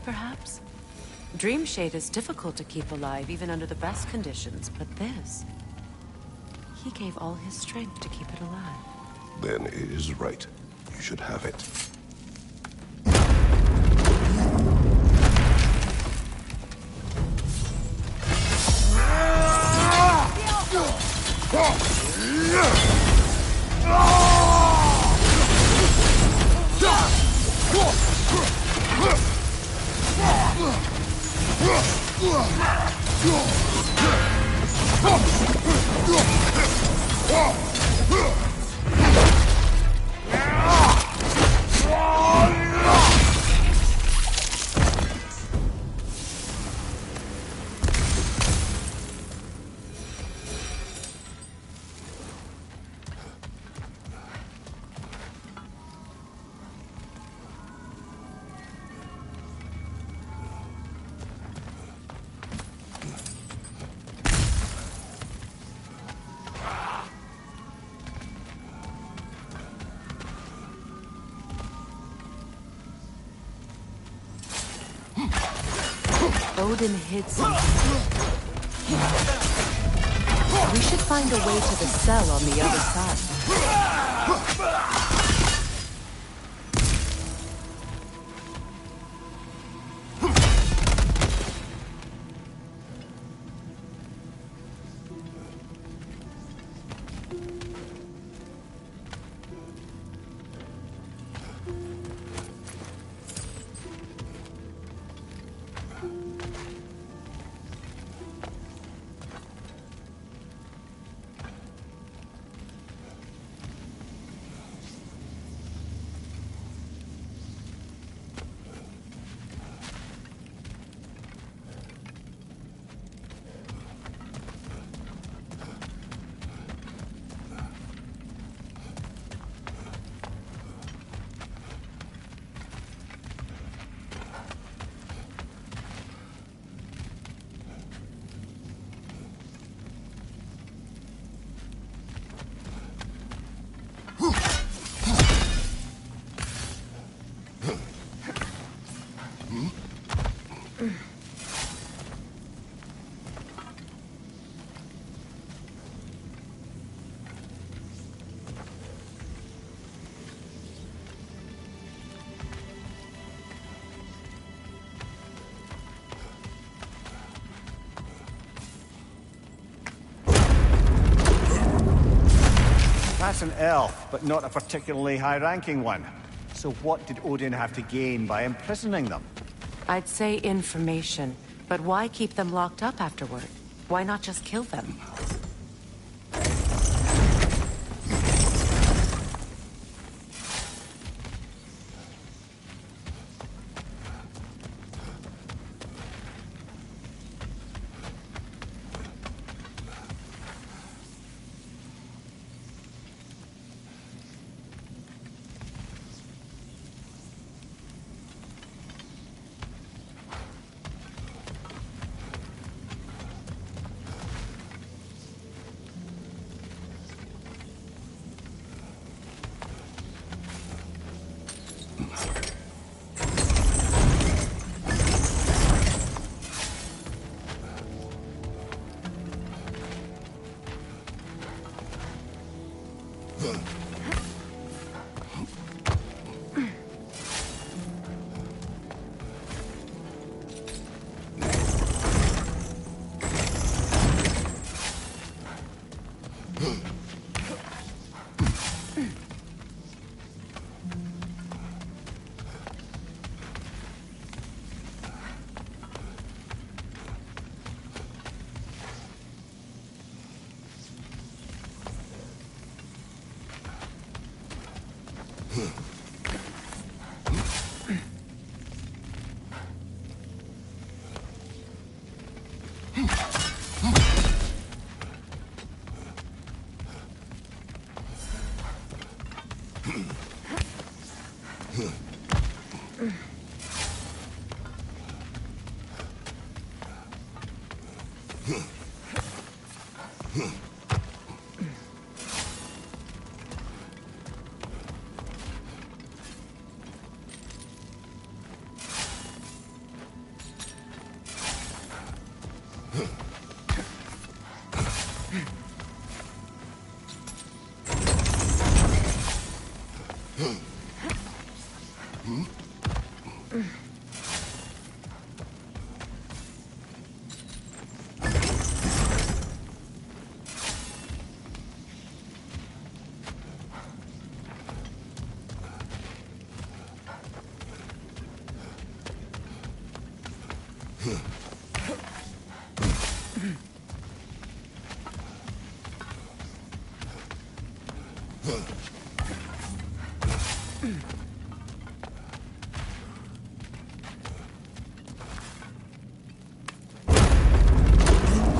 perhaps? Dreamshade is difficult to keep alive, even under the best conditions, but this... He gave all his strength to keep it alive. Then it is right. You should have it. Odin hid something. We should find a way to the cell on the other side. That's an elf, but not a particularly high-ranking one. So what did Odin have to gain by imprisoning them? I'd say information, but why keep them locked up afterward? Why not just kill them?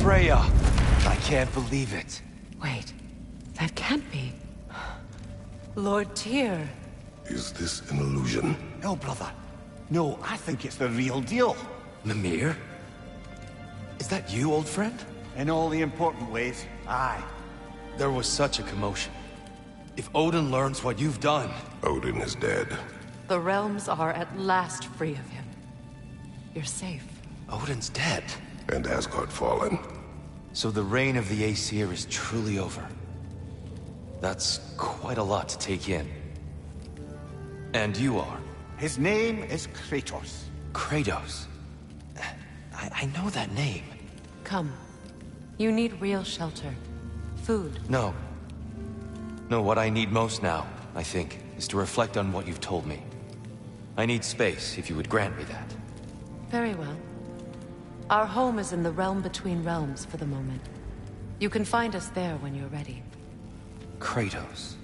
Freya! I can't believe it. Wait, that can't be. Lord Tyr. Is this an illusion? No, brother. No, I think it's the real deal. Mimir? Is that you, old friend? In all the important ways, aye. There was such a commotion. If Odin learns what you've done... Odin is dead. The realms are at last free of him. You're safe. Odin's dead. And Asgard fallen. So the reign of the Aesir is truly over. That's quite a lot to take in. And you are? His name is Kratos. Kratos? I know that name. Come. You need real shelter. Food. No. No, what I need most now, I think, is to reflect on what you've told me. I need space, if you would grant me that. Very well. Our home is in the realm between realms for the moment. You can find us there when you're ready. Kratos.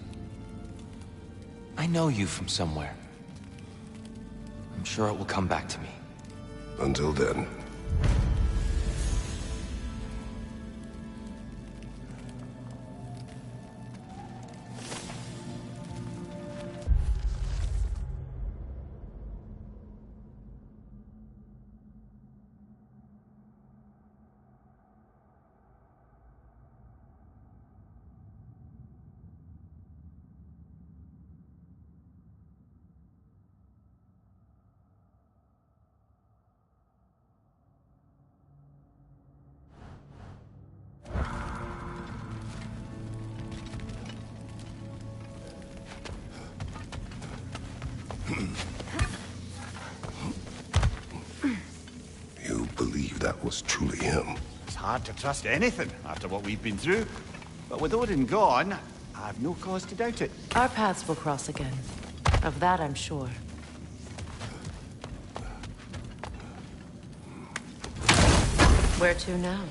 I know you from somewhere. I'm sure it will come back to me. Until then. You believe that was truly him? It's hard to trust anything after what we've been through. But with Odin gone, I've no cause to doubt it. Our paths will cross again. Of that I'm sure. Where to now?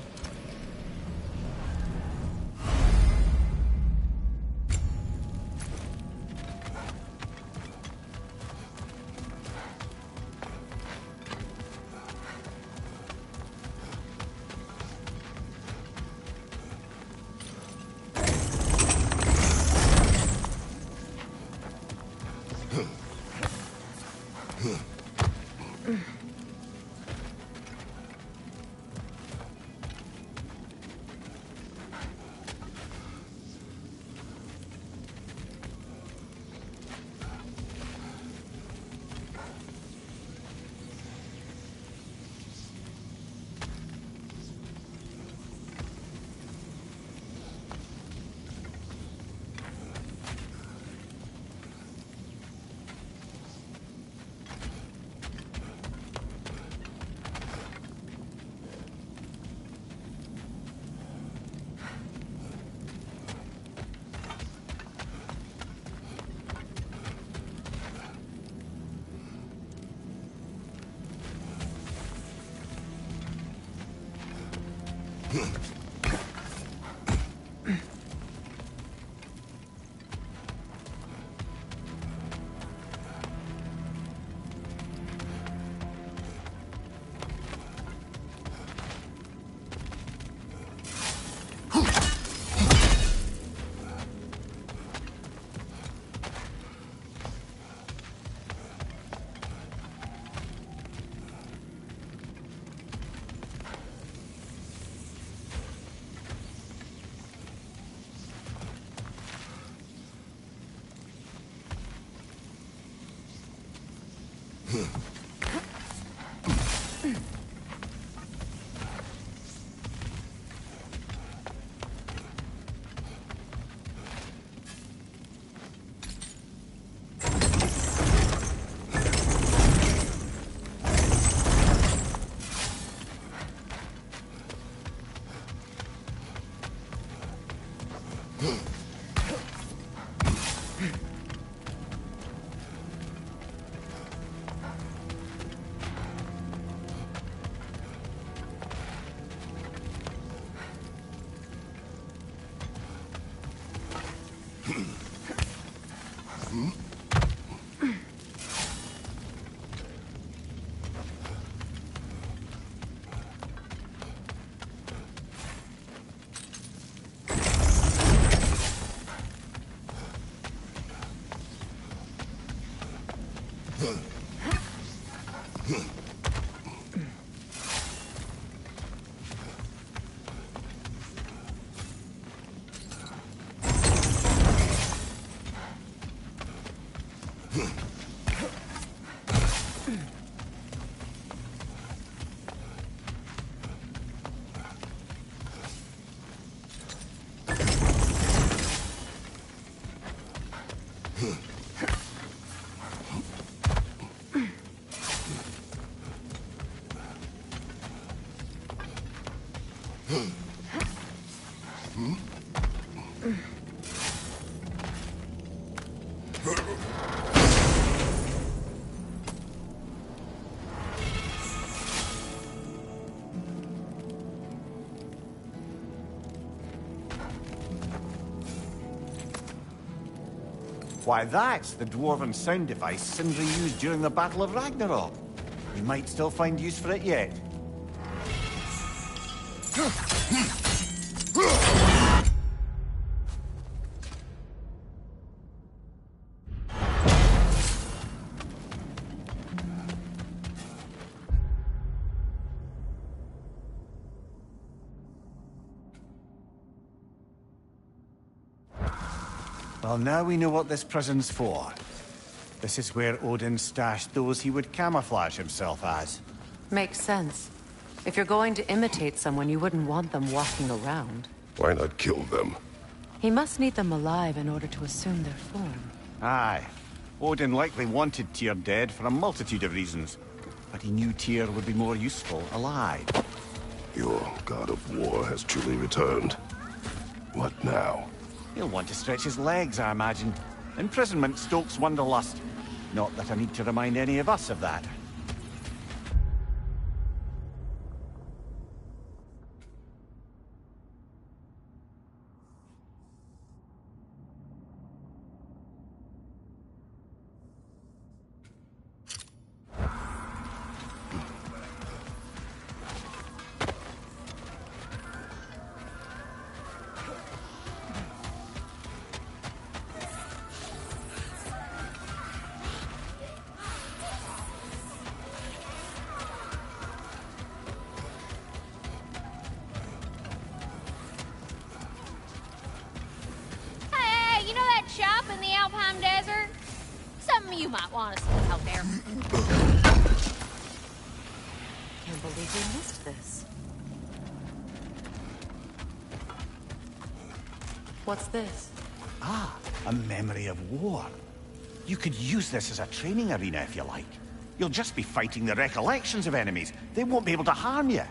Why, that's the dwarven sound device Sindri used during the Battle of Ragnarok. We might still find use for it yet. Well, now we know what this prison's for. This is where Odin stashed those he would camouflage himself as. Makes sense. If you're going to imitate someone, you wouldn't want them walking around. Why not kill them? He must need them alive in order to assume their form. Aye. Odin likely wanted Tyr dead for a multitude of reasons. But he knew Tyr would be more useful alive. Your god of war has truly returned. What now? He'll want to stretch his legs, I imagine. Imprisonment stokes wanderlust. Not that I need to remind any of us of that. You might want to see out there. Can't believe we missed this. What's this? Ah, a memory of war. You could use this as a training arena if you like. You'll just be fighting the recollections of enemies. They won't be able to harm you.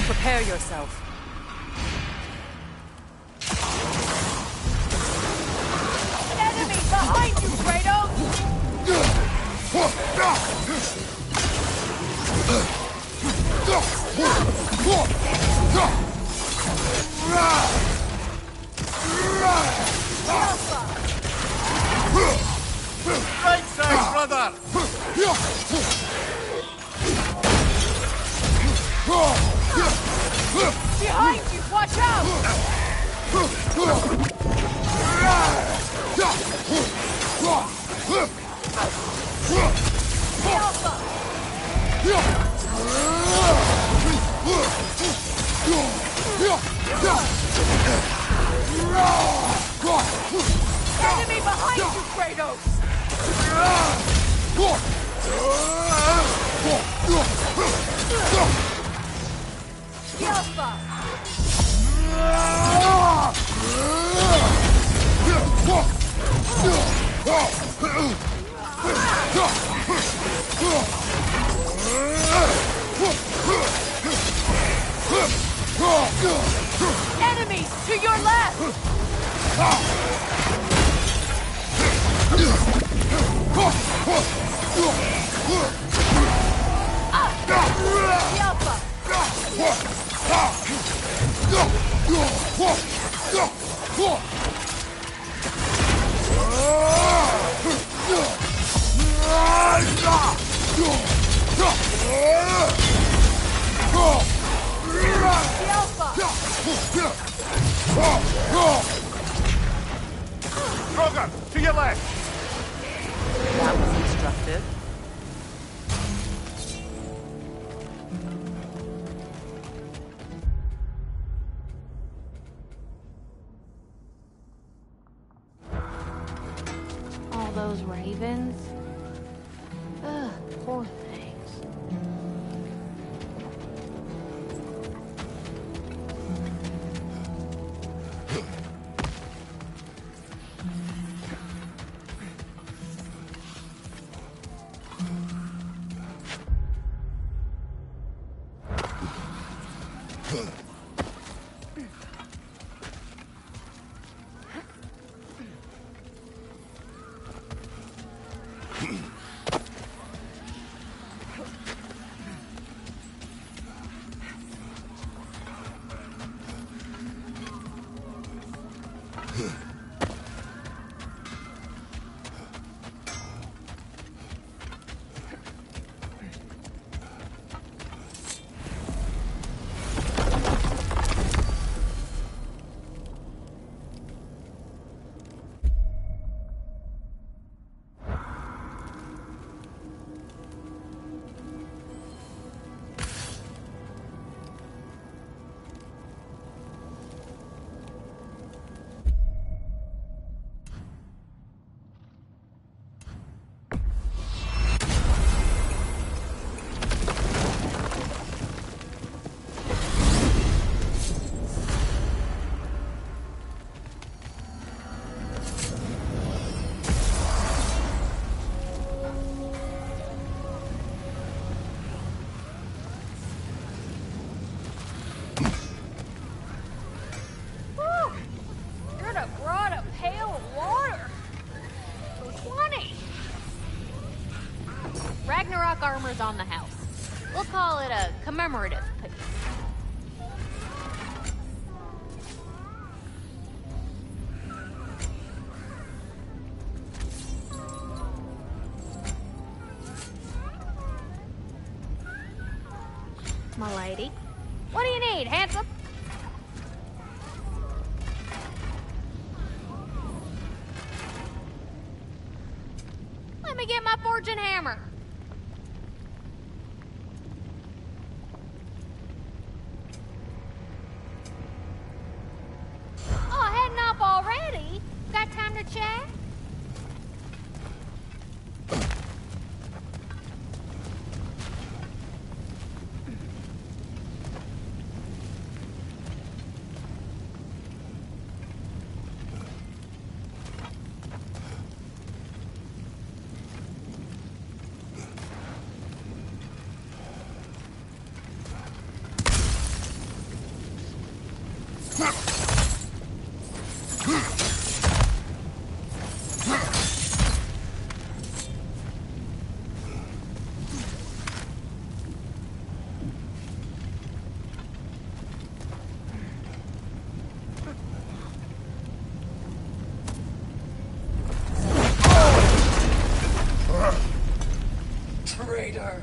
Prepare yourself. An enemy behind you, Kratos! Right side, brother! Behind you, watch out! The Alpha! Enemy behind you, Kratos! The Alpha! Enemies to your left! The Alpha! Stroger, to your left! That was instructive. all those ravens. Ugh, poor things. Ragnarok armor's on the house. We'll call it a commemorative piece. My lady. What do you need, handsome? Let me get my fortune hammer. Oh, heading up already? Got time to chat?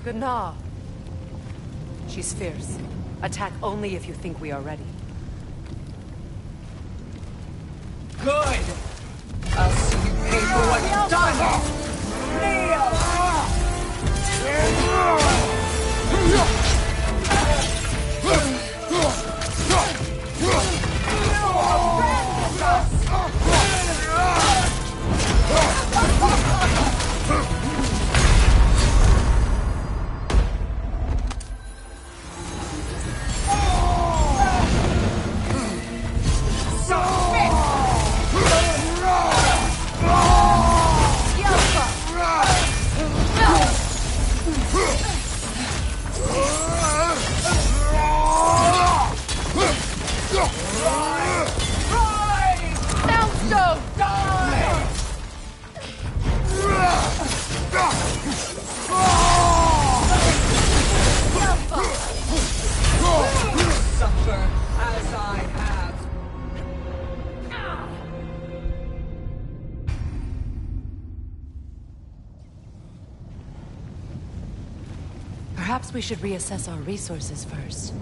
Gná. She's fierce. Attack only if you think we are ready. Good! I'll see you pay for what you've done! Perhaps we should reassess our resources first.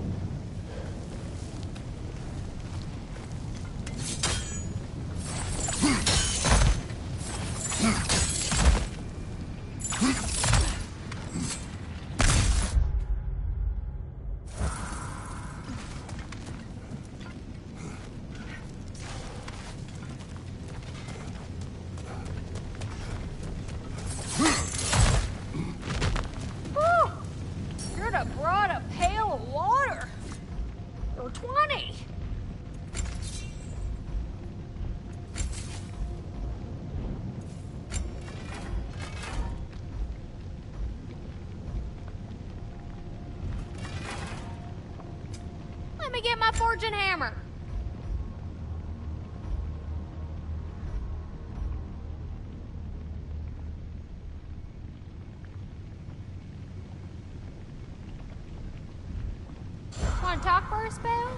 get my forging hammer. Want to talk for a spell?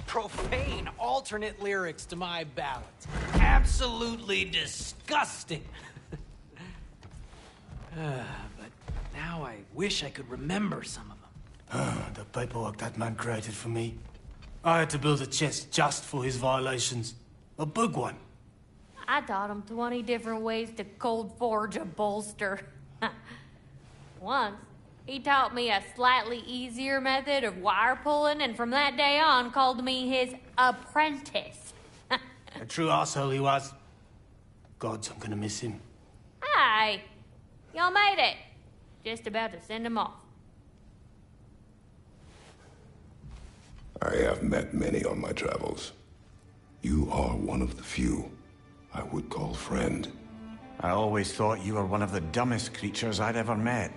Profane alternate lyrics to my ballads. Absolutely disgusting. But now I wish I could remember some of them. The paperwork that man created for me. I had to build a chest just for his violations. A big one. I taught him 20 different ways to cold forge a bolster. Once, he taught me a slightly easier method of wire pulling, and from that day on called me his apprentice. A true arsehole he was. Gods, I'm gonna miss him. Hi! Y'all made it. Just about to send him off. I have met many on my travels. You are one of the few I would call friend. I always thought you were one of the dumbest creatures I'd ever met.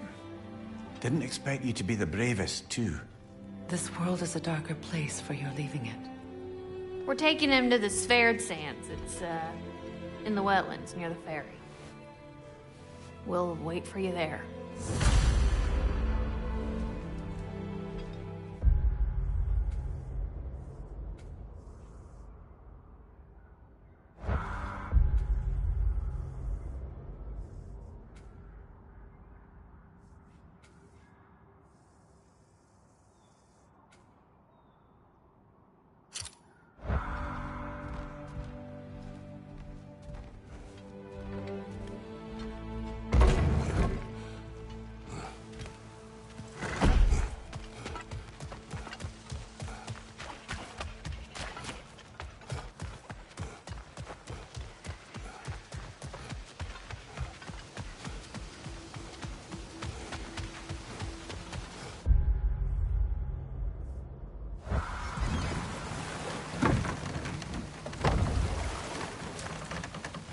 Didn't expect you to be the bravest, too. This world is a darker place for your leaving it. We're taking him to the Sverd Sands. It's, in the wetlands near the ferry. We'll wait for you there.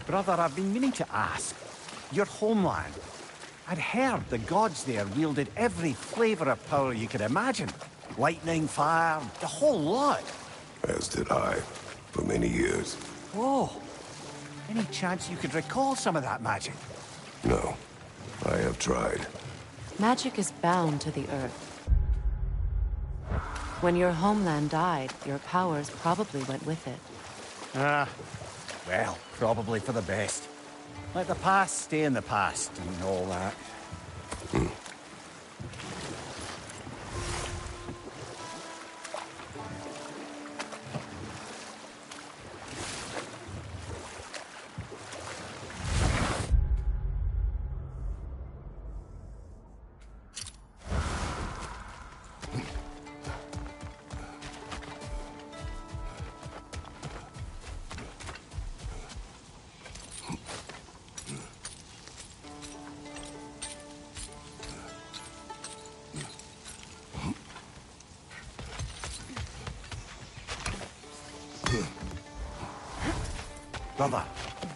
Brother, I've been meaning to ask. Your homeland. I'd heard the gods there wielded every flavor of power you could imagine. Lightning, fire, the whole lot. As did I, for many years. Whoa. Any chance you could recall some of that magic? No. I have tried. Magic is bound to the earth. When your homeland died, your powers probably went with it. Well, probably for the best. Let the past stay in the past and all that. Brother,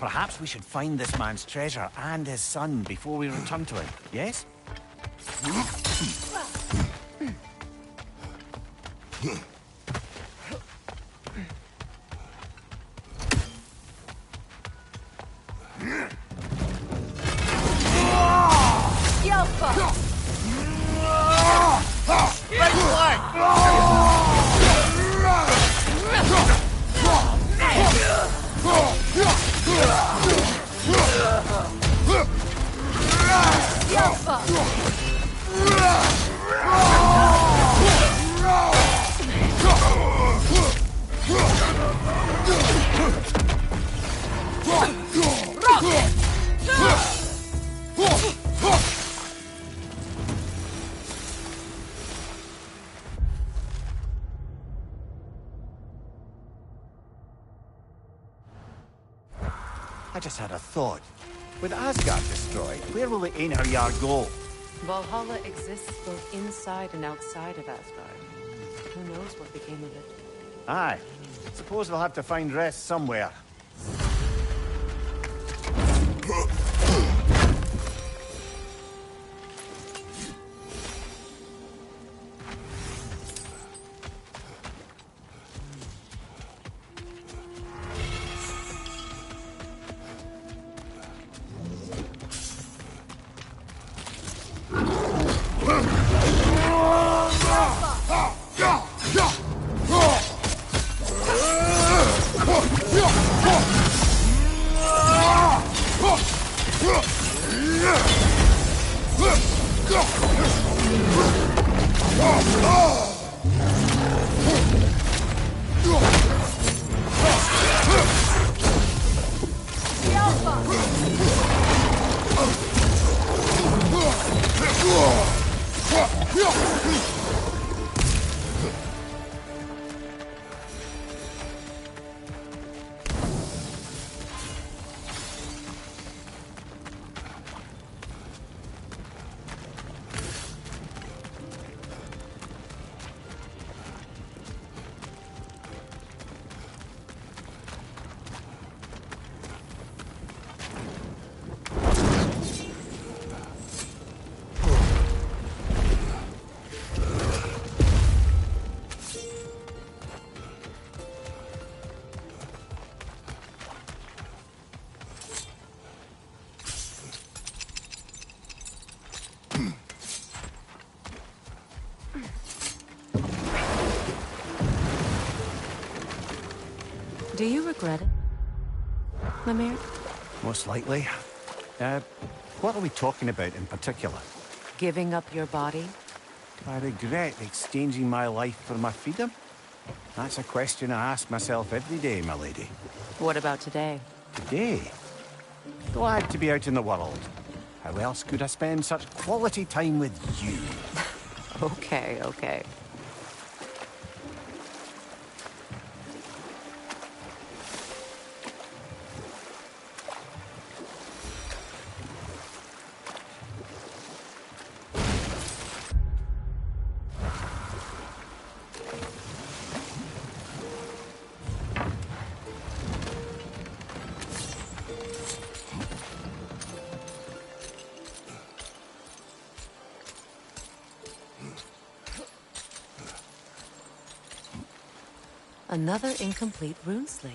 perhaps we should find this man's treasure and his son before we return to him, yes? I just had a thought. With Asgard destroyed, where will the Einherjar go? Valhalla exists both inside and outside of Asgard. Who knows what became of it? Aye. Suppose they'll have to find rest somewhere. Do you regret it, Mimir? Most likely. What are we talking about in particular? Giving up your body? I regret exchanging my life for my freedom? That's a question I ask myself every day, my lady. What about today? Today? Glad to be out in the world. How else could I spend such quality time with you? Okay, okay. Another incomplete rune slate.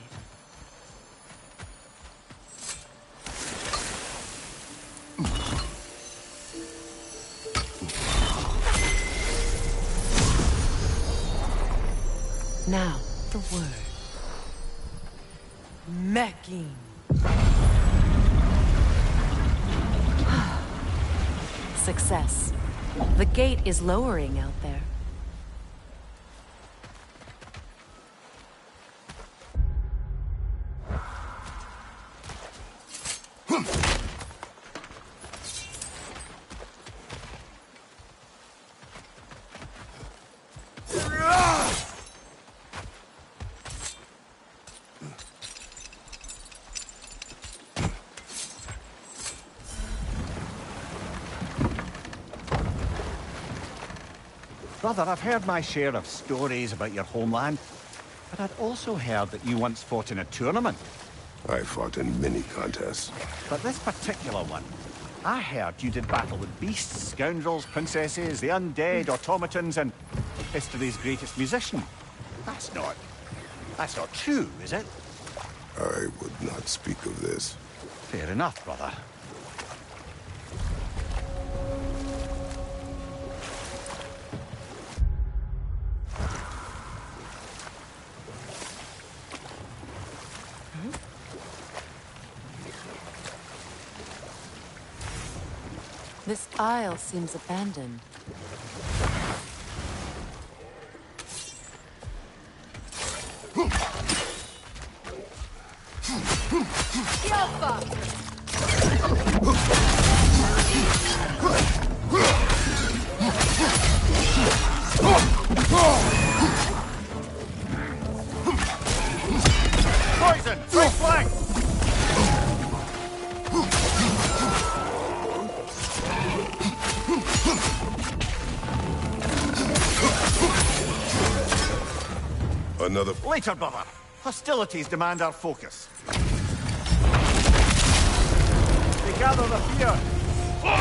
Now, the word. Mekin. Success. The gate is lowering out there. Brother, I've heard my share of stories about your homeland, but I'd also heard that you once fought in a tournament. I fought in many contests. But this particular one, I heard you did battle with beasts, scoundrels, princesses, the undead, automatons, and history's greatest musician. That's not true, is it? I would not speak of this. Fair enough, brother. This isle seems abandoned. Poison! Right flank! Another... Later, brother. Hostilities demand our focus. They gather the fear. For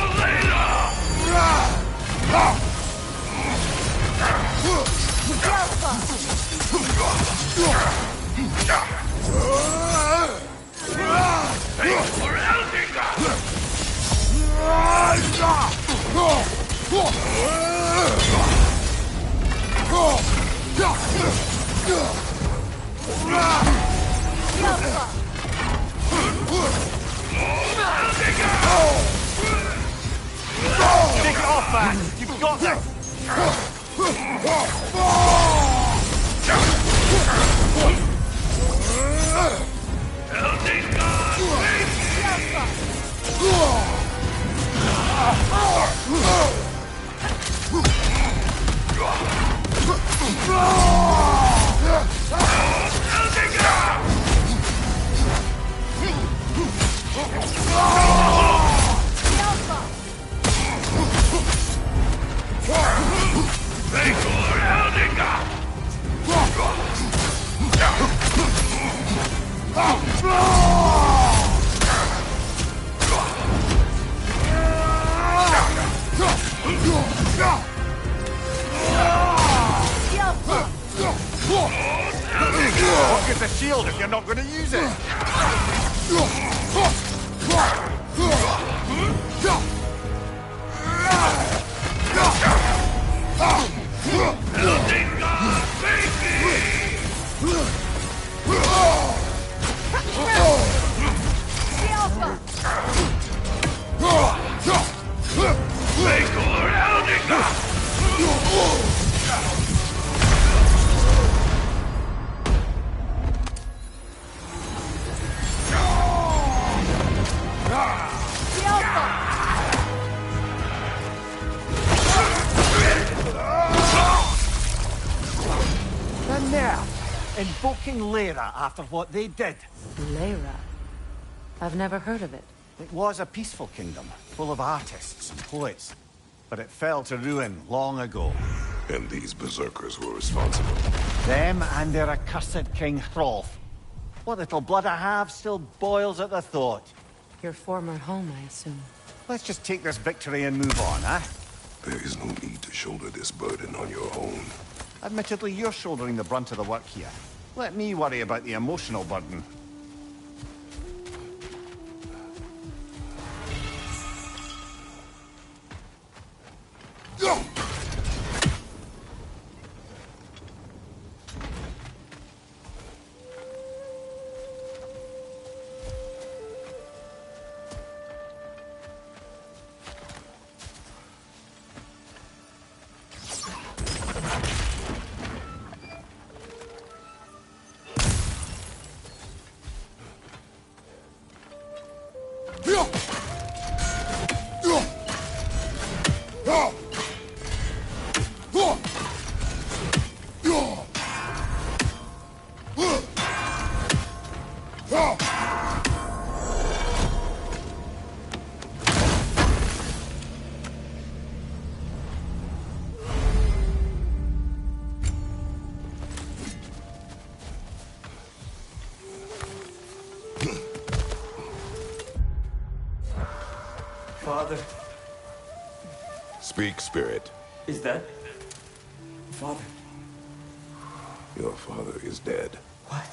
Take it off, man! You've got this! Eldingar! King Lyra after what they did. Lyra? I've never heard of it. It was a peaceful kingdom, full of artists and poets. But it fell to ruin long ago. And these berserkers were responsible. Them and their accursed King Hrolf. What little blood I have still boils at the thought. Your former home, I assume. Let's just take this victory and move on, eh? There is no need to shoulder this burden on your own. Admittedly, you're shouldering the brunt of the work here. Let me worry about the emotional burden. Father. Speak, Spirit. Is that... Father? Your father is dead. What?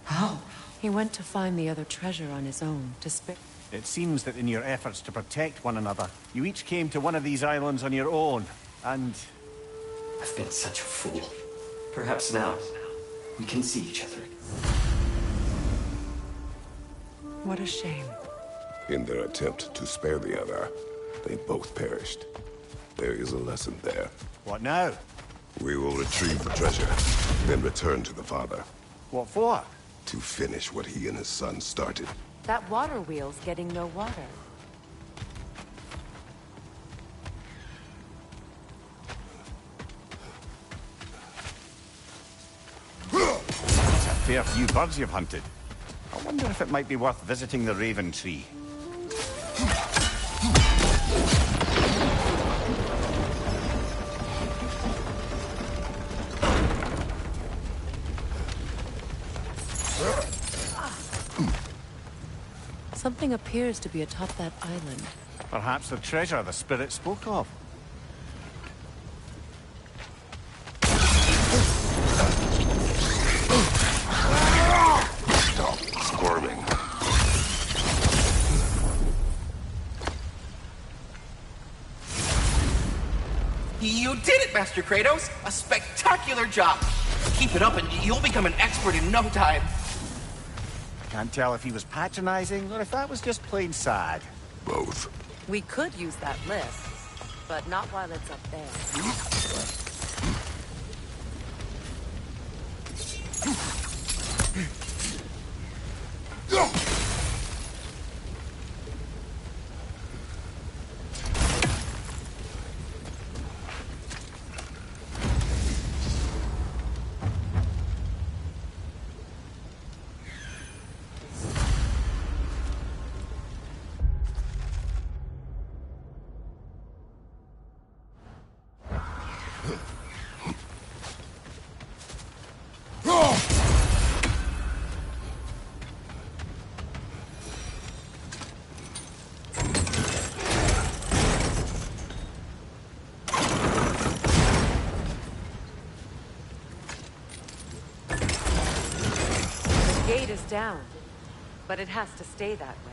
How? He went to find the other treasure on his own, to spare... It seems that in your efforts to protect one another, you each came to one of these islands on your own, and... I've been such a fool. Perhaps now, we can see each other. What a shame. In their attempt to spare the other, they both perished. There is a lesson there. What now? We will retrieve the treasure, then return to the father. What for? To finish what he and his son started. That water wheel's getting no water. It's a fair few birds you've hunted. I wonder if it might be worth visiting the Raven Tree. Something appears to be atop that island. Perhaps the treasure the spirit spoke of. Stop squirming. You did it, Master Kratos! A spectacular job! Keep it up and you'll become an expert in no time. Can't tell if he was patronizing or if that was just plain sad. Both. We could use that lift, but not while it's up there. The gate is down, but it has to stay that way.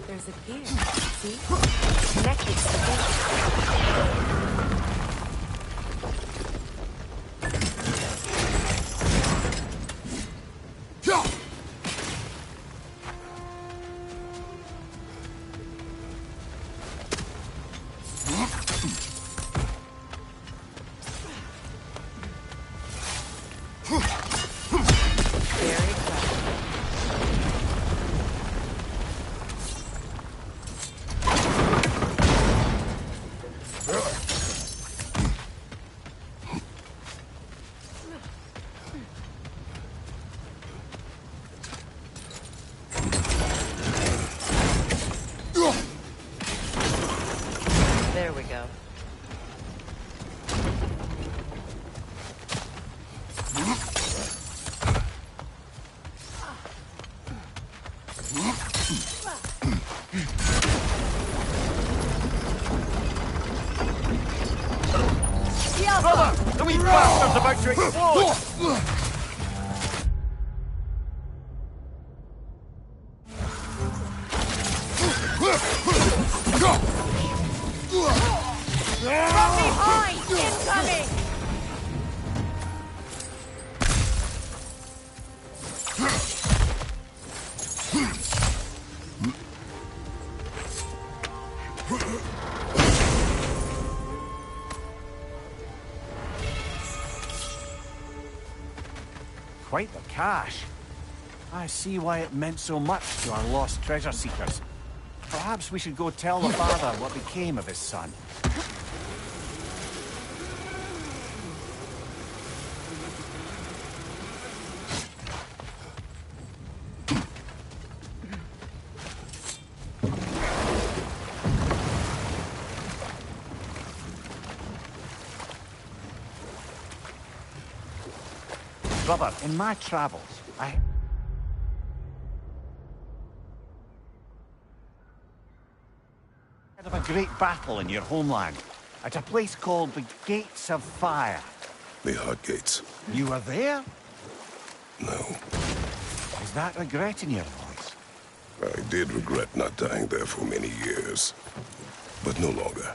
There's a gear. See? Connected to the gate. There we go. Brother! The wee bastard's about to explode! From behind! Incoming! Quite the cache. I see why it meant so much to our lost treasure seekers. Perhaps we should go tell the father what became of his son. Brother, in my travels, I heard of a great battle in your homeland, at a place called the Gates of Fire. The Hut Gates. You were there? No. Is that regret in your voice? I did regret not dying there for many years, but no longer.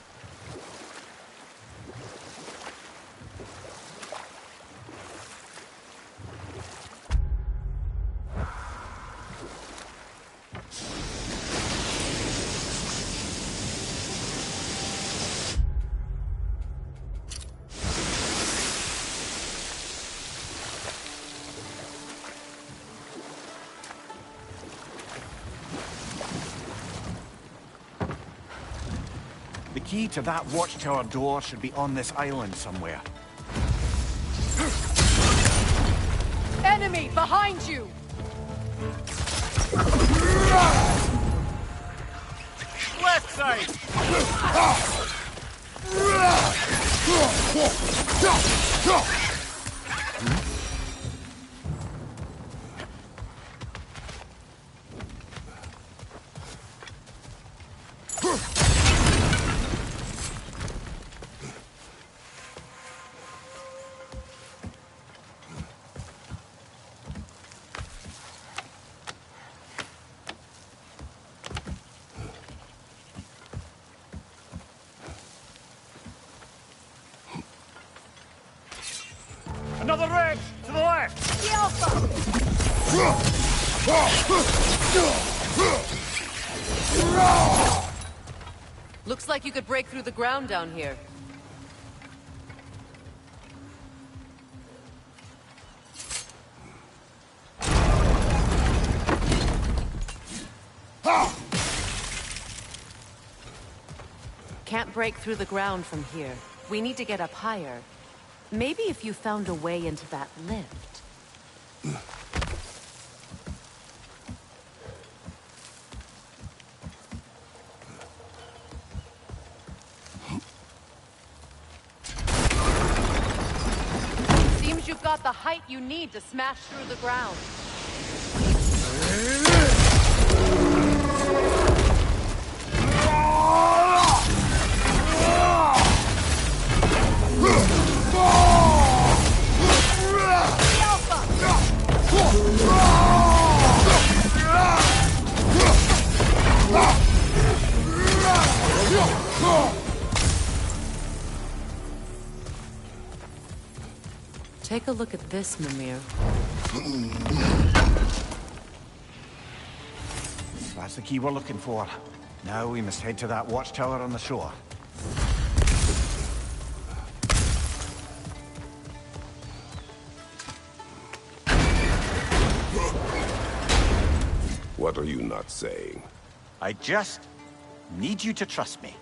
The key to that watchtower door should be on this island somewhere. Enemy behind you! Left side! Another red! To the left! The Alpha! Looks like you could break through the ground down here. Can't break through the ground from here. We need to get up higher. Maybe if you found a way into that lift. Seems you've got the height you need to smash through the ground. Take a look at this, Mimir. That's the key we're looking for. Now we must head to that watchtower on the shore. What are you not saying? I just need you to trust me.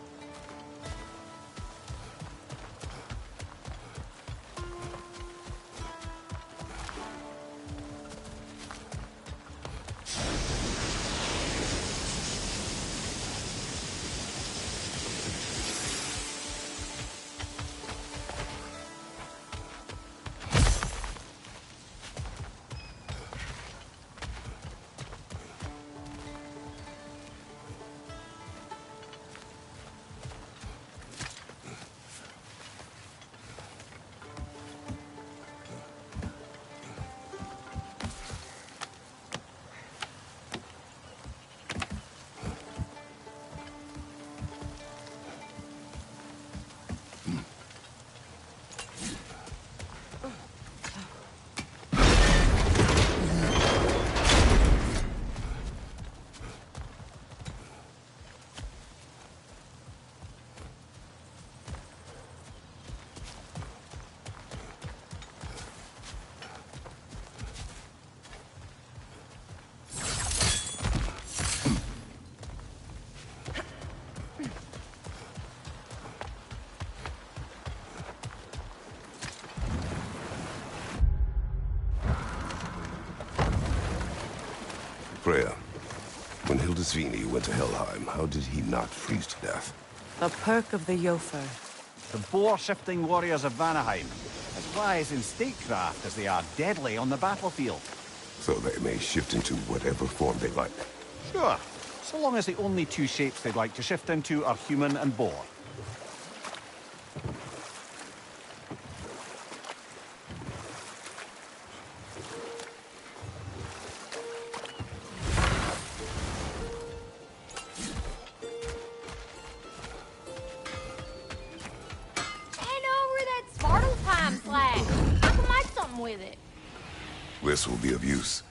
Freya, when Hildisvini went to Helheim, how did he not freeze to death? A perk of the Jofer. The boar-shifting warriors of Vanaheim, as wise in statecraft as they are deadly on the battlefield. So they may shift into whatever form they like. Sure, so long as the only two shapes they'd like to shift into are human and boar. With it. This will be of use.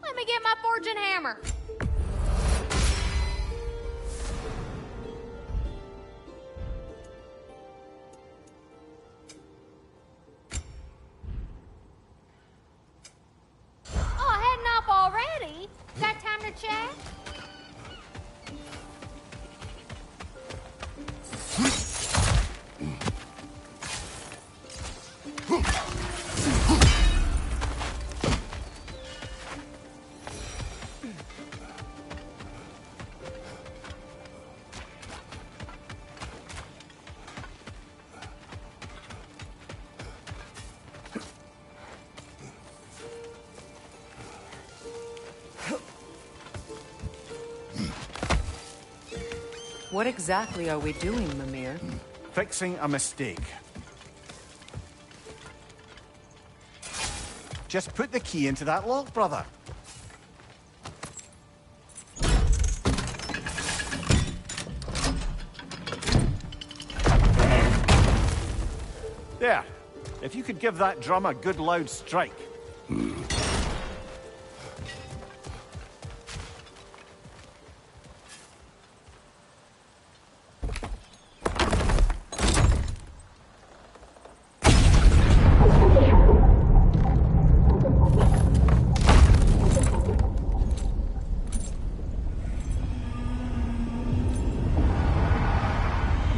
Let me get my fortune hammer. Oh, heading off already? Got time to chat? What exactly are we doing, Mimir? Fixing a mistake. Just put the key into that lock, brother. There. If you could give that drum a good loud strike.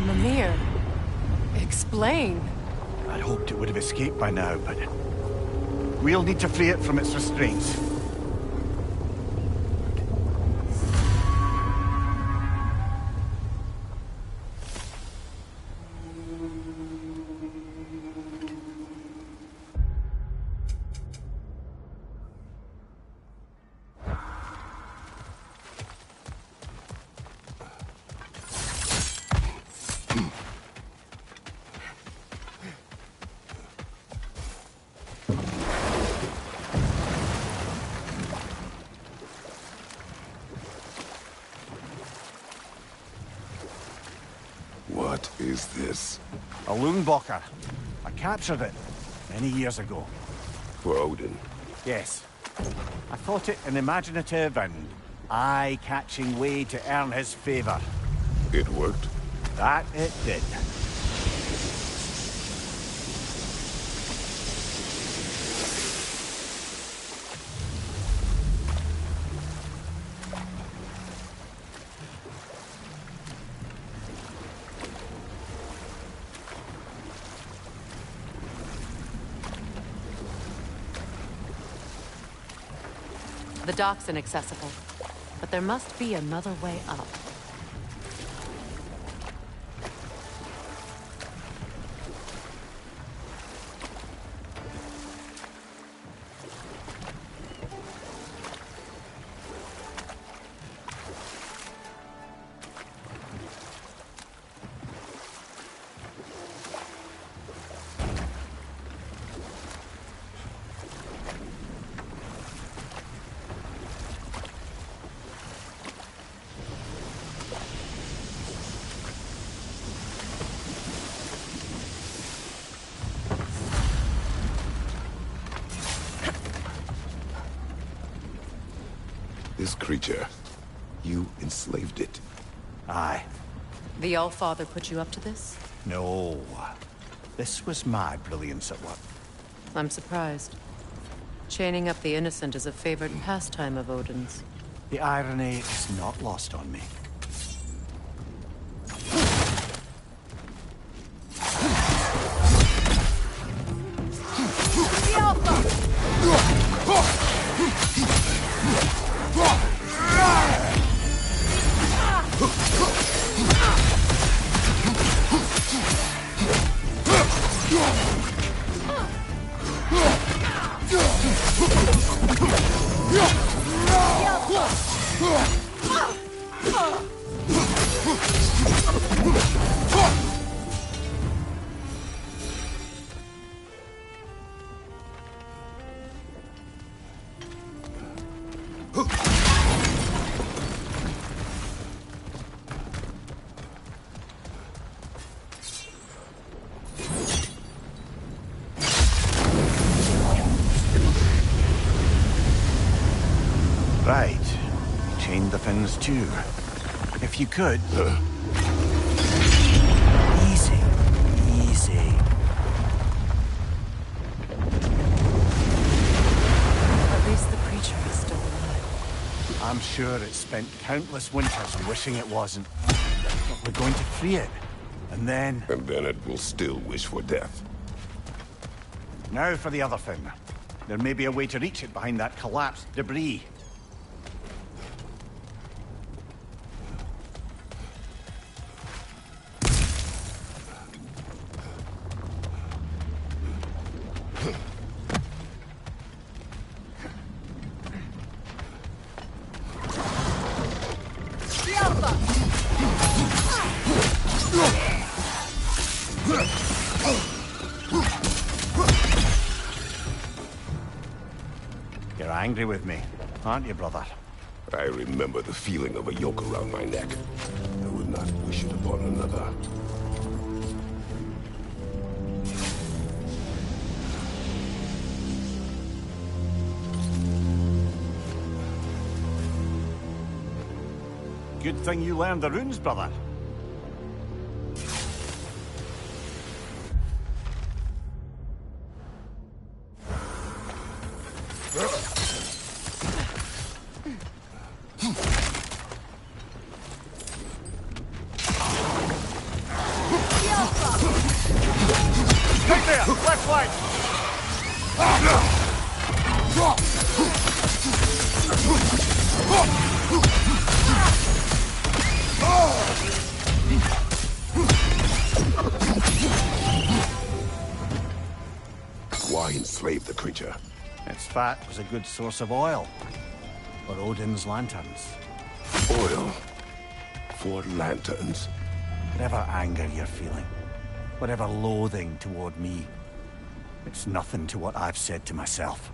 Mimir, explain. I'd hoped it would have escaped by now, but we'll need to free it from its restraints. this? A Loonbocker. I captured it many years ago. For Odin? Yes. I thought it an imaginative and eye-catching way to earn his favor. It worked? That it did. The dock's inaccessible, but there must be another way up. This creature, you enslaved it. Aye. The Allfather put you up to this? No. This was my brilliance at work. I'm surprised. Chaining up the innocent is a favored pastime of Odin's. The irony is not lost on me. Right. Chain the fins too. If you could. Easy. Easy. At least the creature is still alive. I'm sure it spent countless winters wishing it wasn't. But we're going to free it. And then... And then it will still wish for death. Now for the other fin. There may be a way to reach it behind that collapsed debris. You're angry with me, aren't you, brother? I remember the feeling of a yoke around my neck. I would not wish it upon another. Good thing you learned the runes, brother. Right there! Left flank! Why enslave the creature? Its fat was a good source of oil for Odin's lanterns. Oil? For lanterns? Whatever anger you're feeling, whatever loathing toward me, it's nothing to what I've said to myself.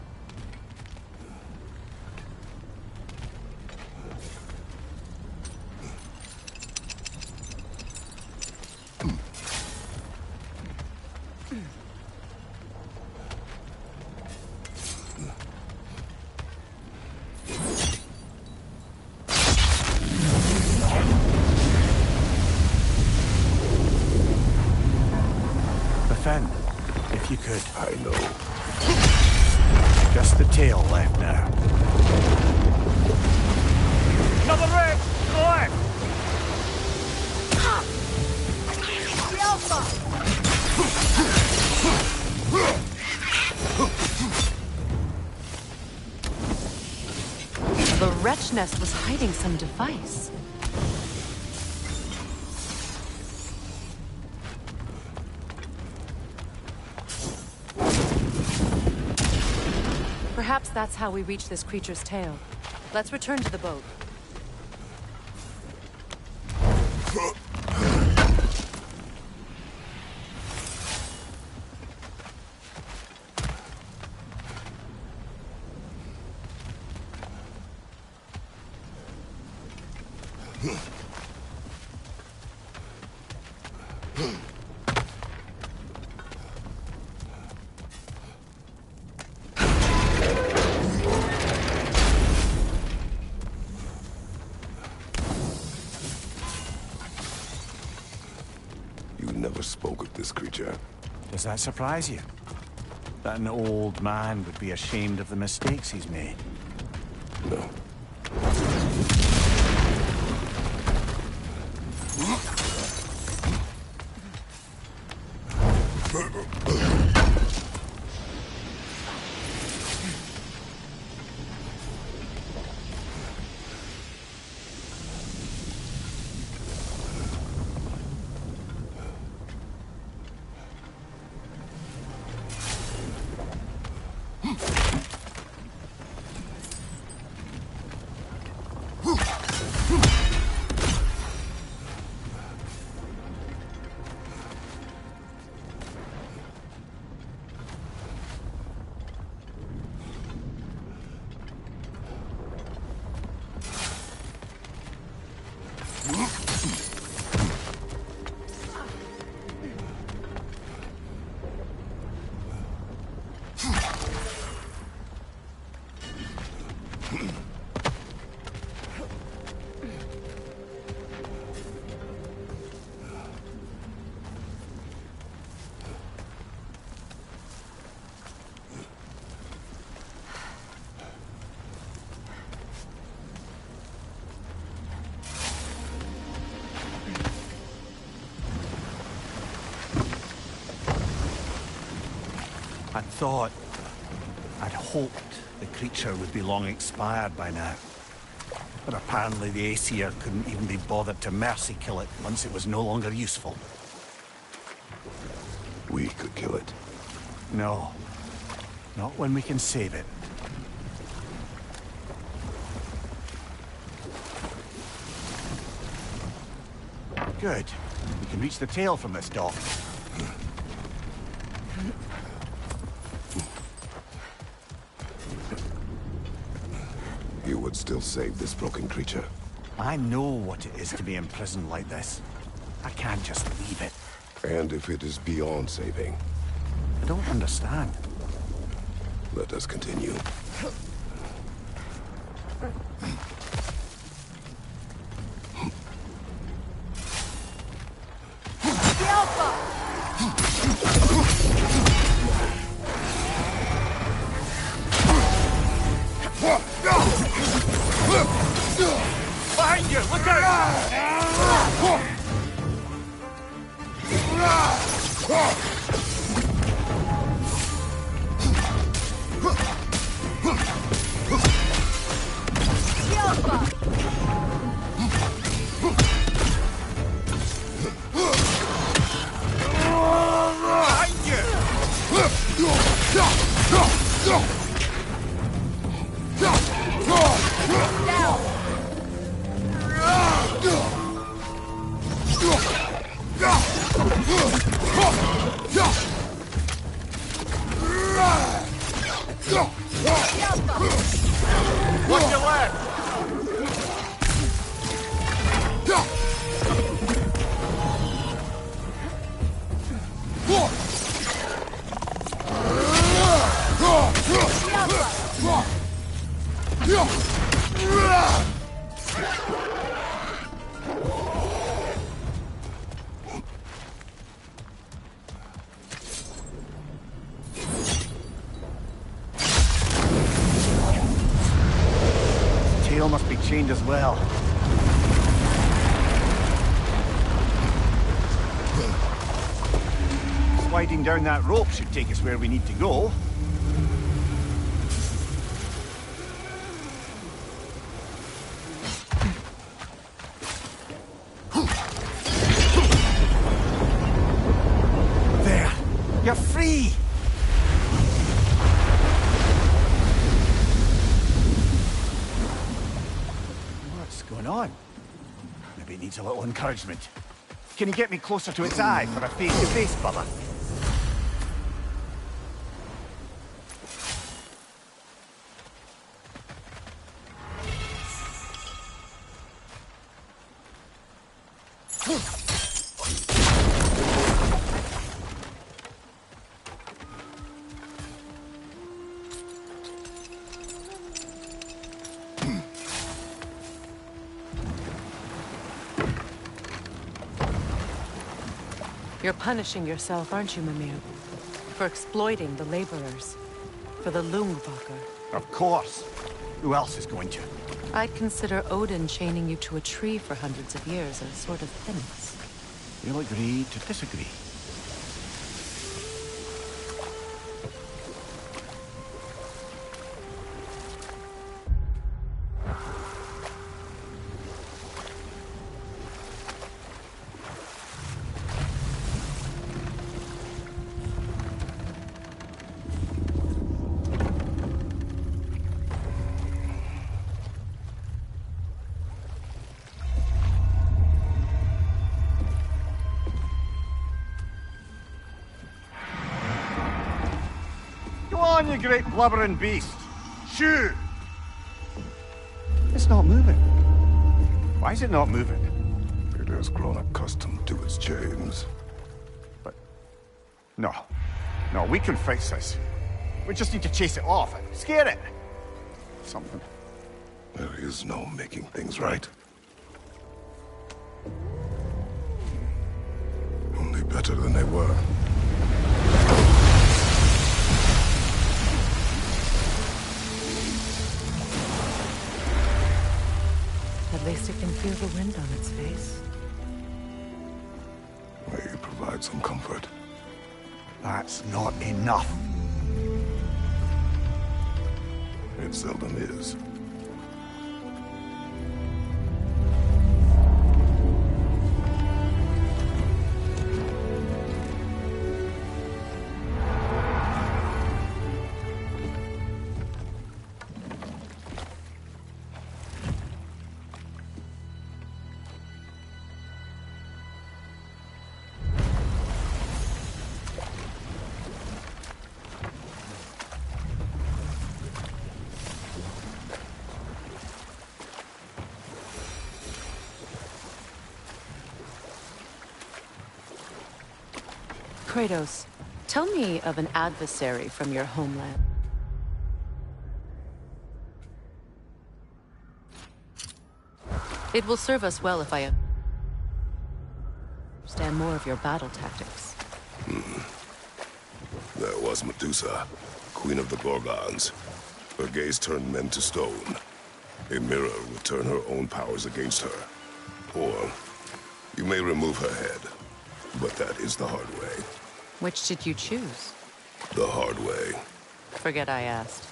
I know. Just the tail left now. Another red! To the left! The Alpha! The wretch nest was hiding some device. Perhaps that's how we reach this creature's tail. Let's return to the boat. You never spoke of this creature. Does that surprise you? That an old man would be ashamed of the mistakes he's made? No. I'd hoped the creature would be long expired by now. But apparently the Aesir couldn't even be bothered to mercy kill it once it was no longer useful. We could kill it. No. Not when we can save it. Good. We can reach the tail from this dock. You would still save this broken creature. I know what it is to be imprisoned like this. I can't just leave it. And if it is beyond saving? I don't understand. Let us continue. The Alpha! Behind you! Look out! The Alpha! Behind you! Down! Watch your left! chained as well. Sliding down that rope should take us where we need to go. There! You're free! What's going on? Maybe it needs a little encouragement. Can you get me closer to its eye for a face-to-face, brother? You're punishing yourself, aren't you, Mimir? For exploiting the laborers. For the Lungvaker. Of course. Who else is going to? I'd consider Odin chaining you to a tree for hundreds of years a sort of penance. We'll agree to disagree. Go on, you great blubbering beast! Shoo! It's not moving. Why is it not moving? It has grown accustomed to its chains. No. No, we can fix this. We just need to chase it off. Scare it. Something. There is no making things right. Only better than they were. At least it can feel the wind on its face. May provide some comfort. That's not enough. It seldom is. Kratos, tell me of an adversary from your homeland. It will serve us well if I understand more of your battle tactics. There was Medusa, queen of the Gorgons. Her gaze turned men to stone. A mirror would turn her own powers against her. Or, you may remove her head, but that is the hard way. Which did you choose? The hard way. Forget I asked.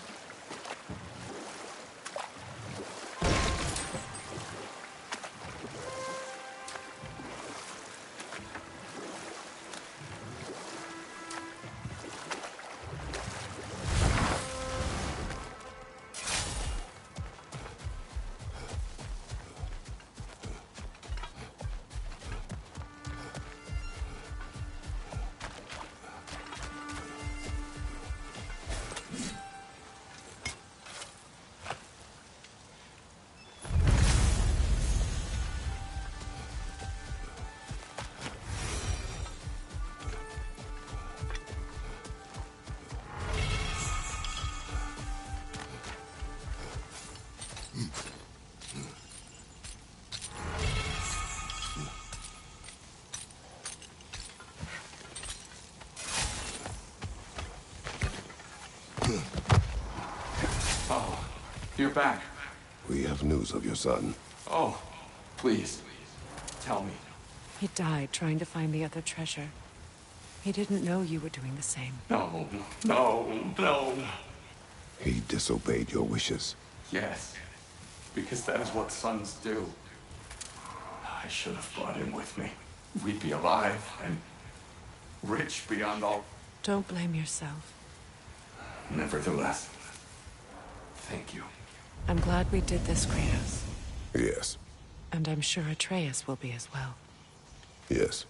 Oh, you're back. We have news of your son. Oh, please. Tell me. He died trying to find the other treasure. He didn't know you were doing the same. No, no, no. He disobeyed your wishes. Yes, because that is what sons do. I should have brought him with me. We'd be alive and rich beyond all. Don't blame yourself. Nevertheless, thank you. I'm glad we did this, Kratos. Yes. And I'm sure Atreus will be as well. Yes.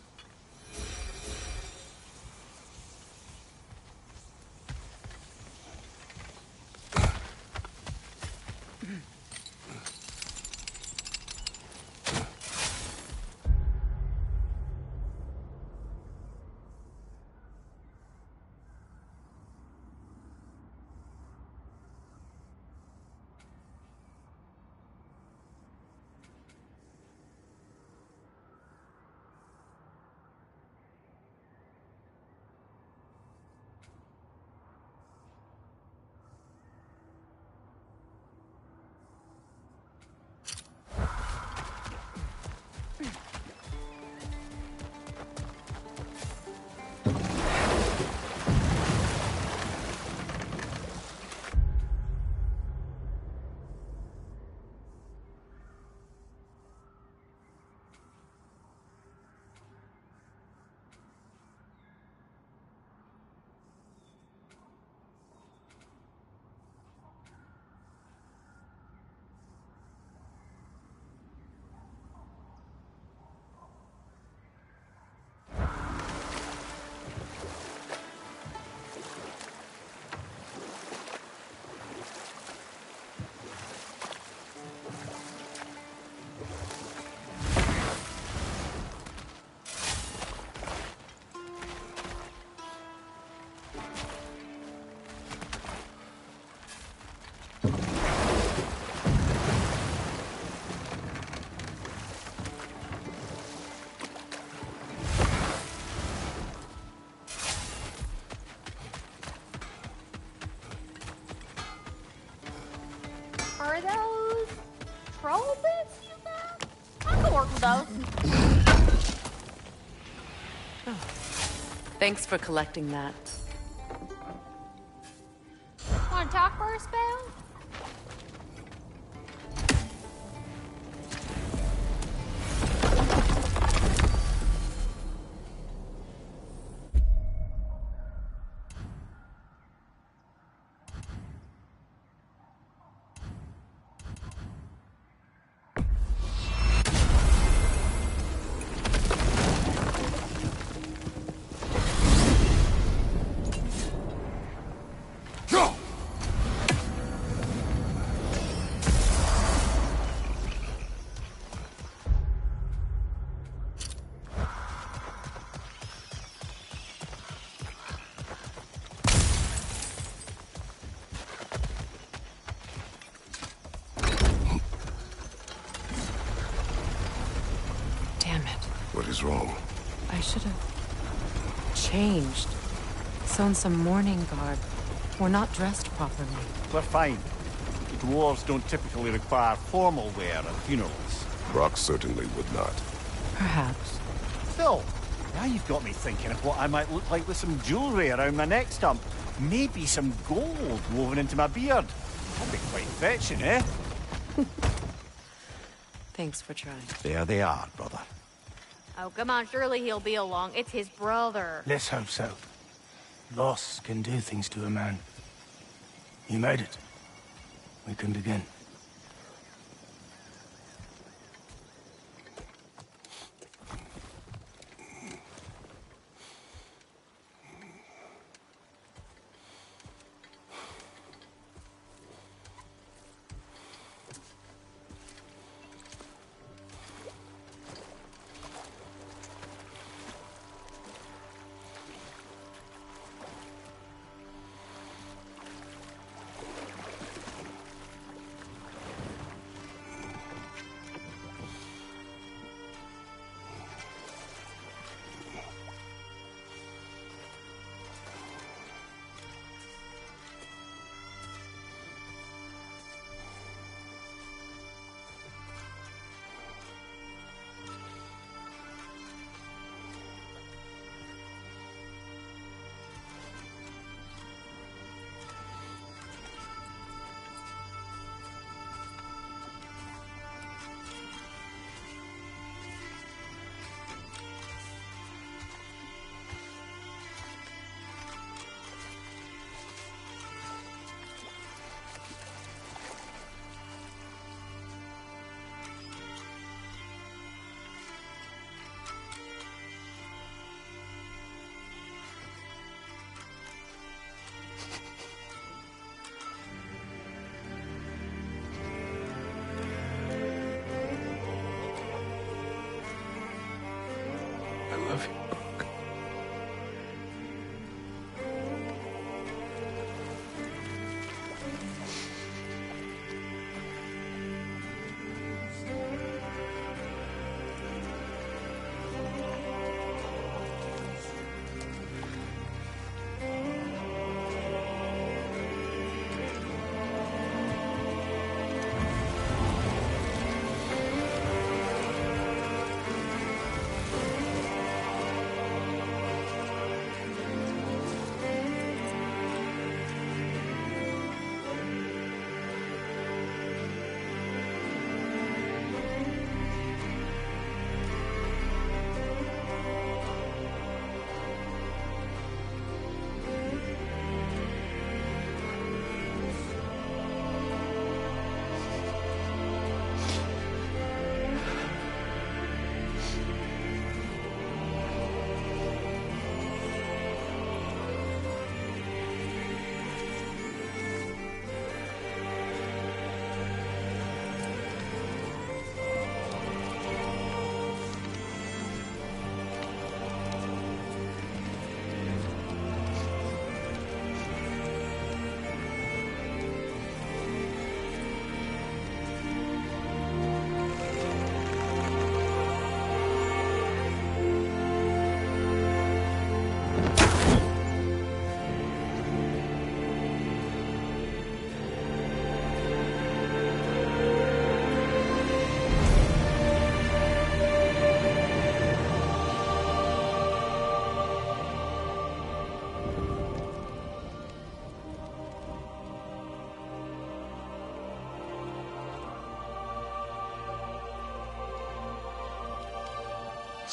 Are those troll bits you got? I can work with those. Thanks for collecting that. Want to talk for a spell? What is wrong? I should have changed. Sewn some mourning garb. We're not dressed properly. We're fine. Dwarves don't typically require formal wear at funerals. Brock certainly would not. Perhaps. Still, now you've got me thinking of what I might look like with some jewellery around my neck stump. Maybe some gold woven into my beard. That'd be quite fetching, eh? Thanks for trying. There they are, brother. Oh, come on, surely he'll be along. It's his brother. Let's hope so. Loss can do things to a man. You made it. We can begin.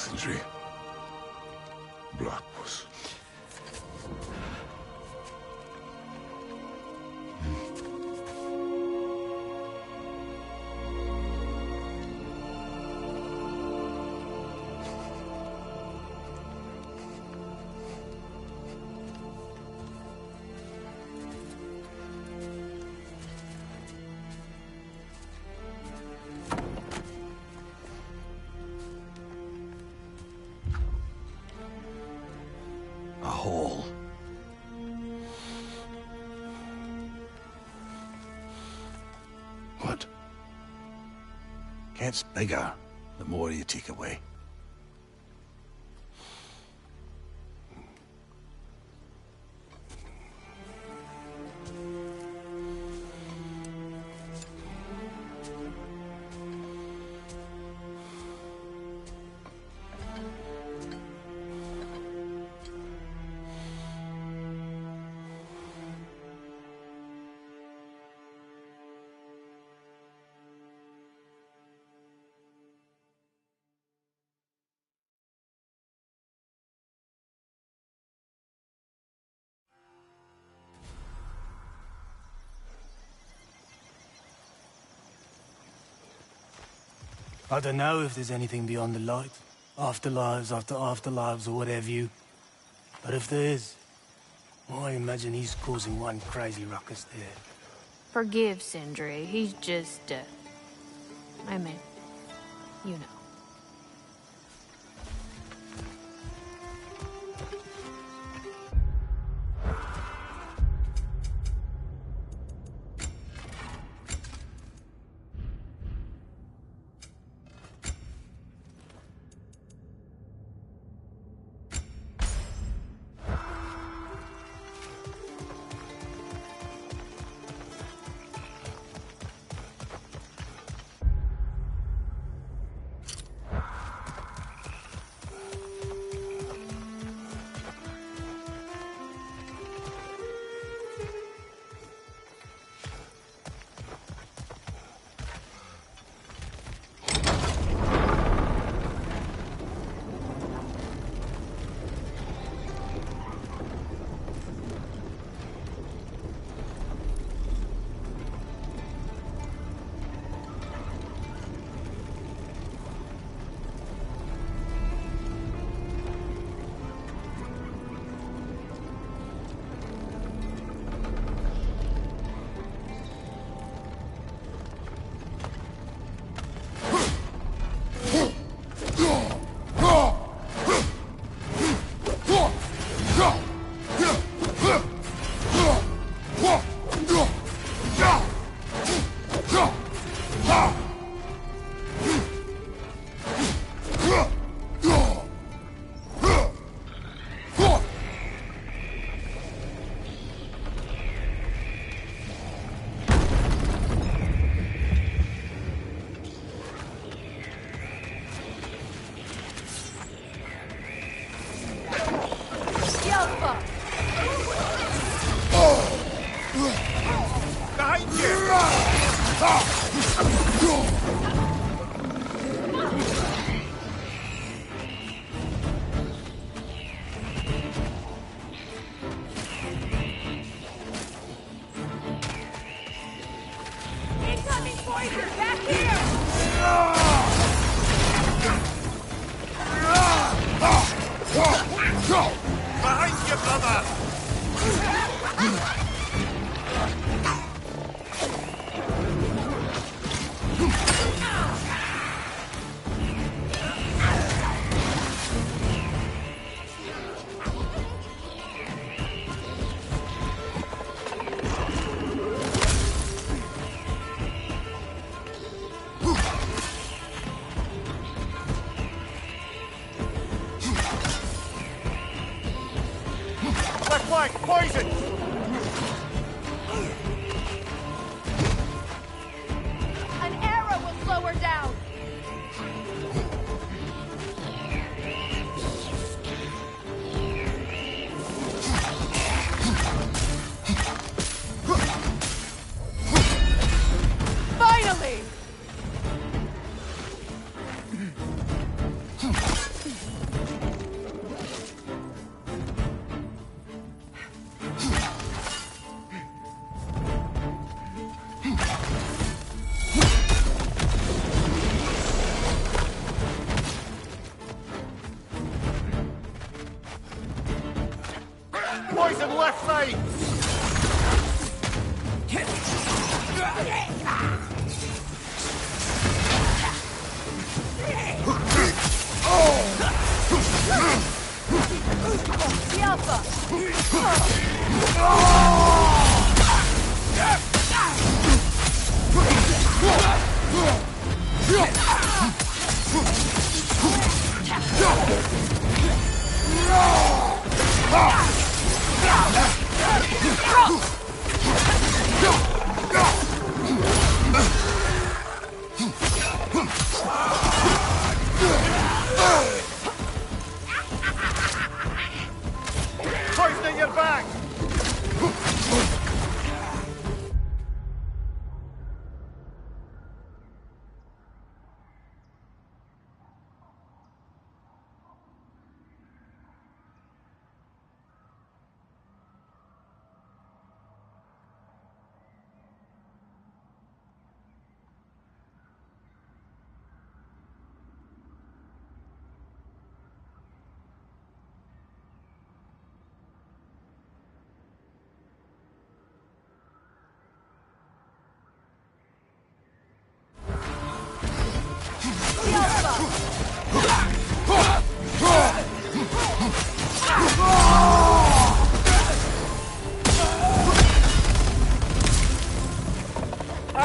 Sindri. Blackpuss. A hole. What? Gets bigger the more you take away. I don't know if there's anything beyond the light. Afterlives after afterlives or whatever you. But if there is, well, I imagine he's causing one crazy ruckus there. Forgive Sindri. He's just, I mean, you know. Behind you, brother!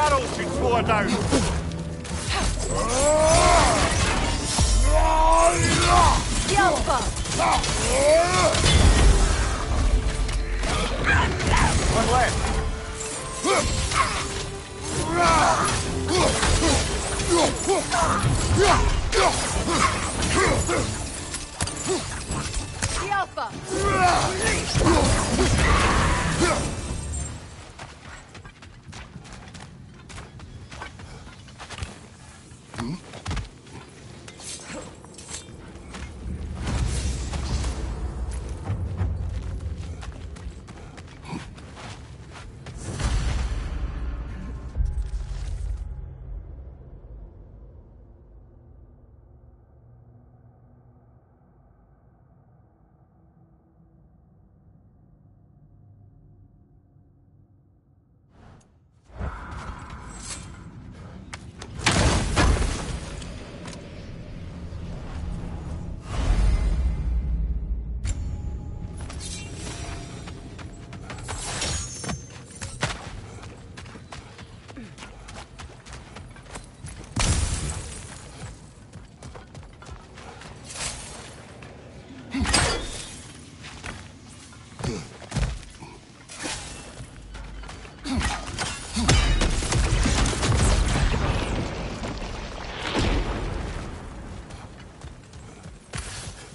arrows should pour down. Yelpa! One left. Yelpa!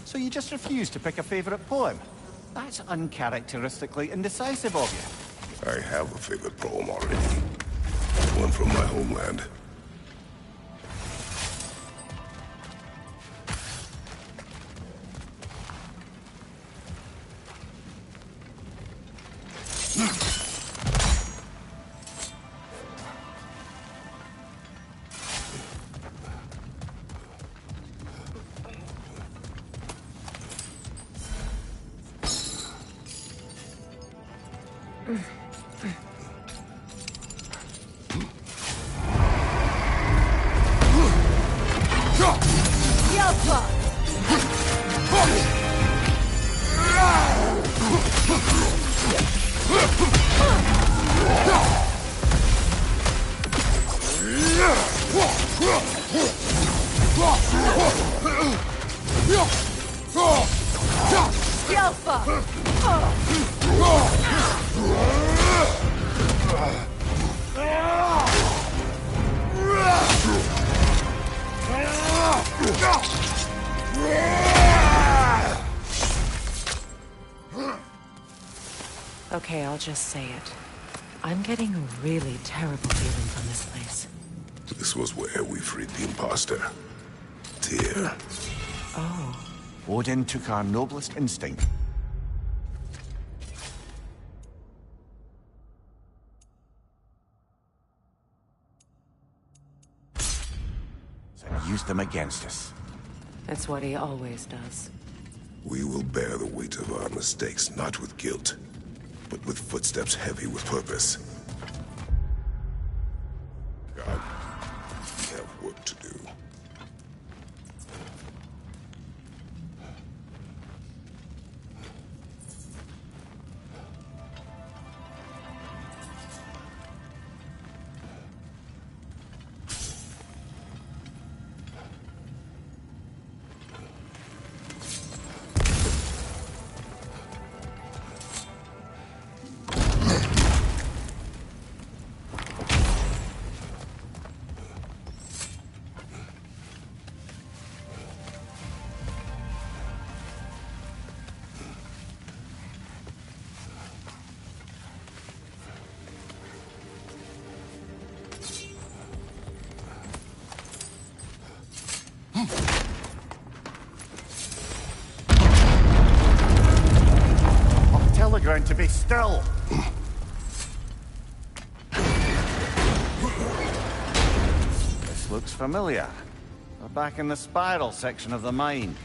So you just refuse to pick a favorite poem? That's uncharacteristically indecisive of you. I have a favorite poem already. One from my homeland. Okay, I'll just say it. I'm getting a really terrible feeling from this place. This was where we freed the imposter. Tyr. Oh. Odin took our noblest instinct. And used them against us. That's what he always does. We will bear the weight of our mistakes, not with guilt, but with footsteps heavy with purpose. God, we have work to do. Telegram to be still. This looks familiar. We're back in the spiral section of the mine.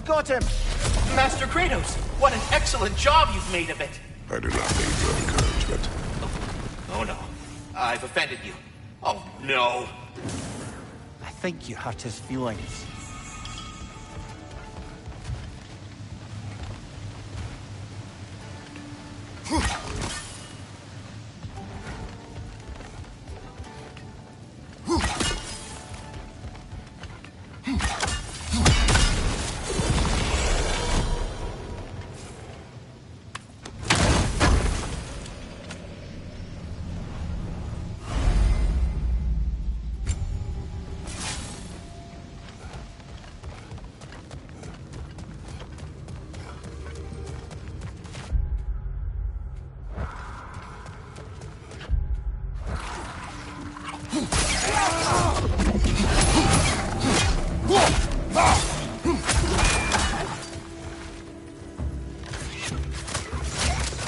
Got him! Master Kratos, what an excellent job you've made of it! I do not need your encouragement. Oh no, I've offended you. Oh no! I think you hurt his feelings.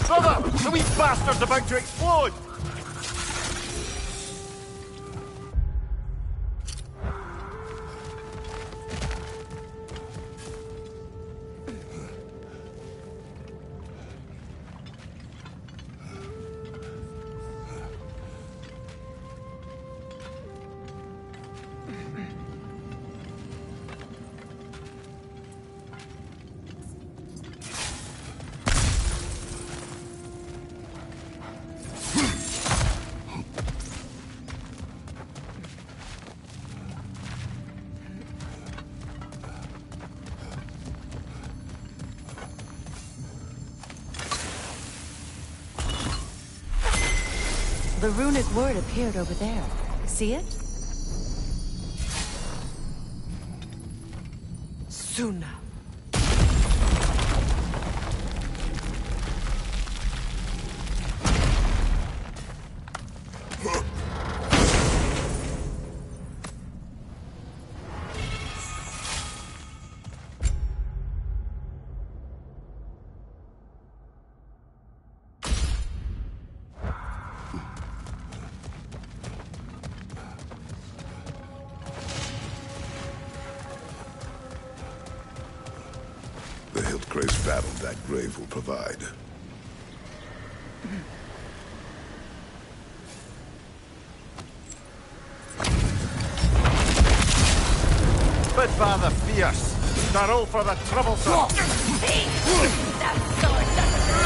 Brother! The wee bastard's about to explode! The runic word appeared over there. See it? Suna. The Hildgrave's battle that grave will provide. Bidfather fierce. They're all for the troublesome. That sword doesn't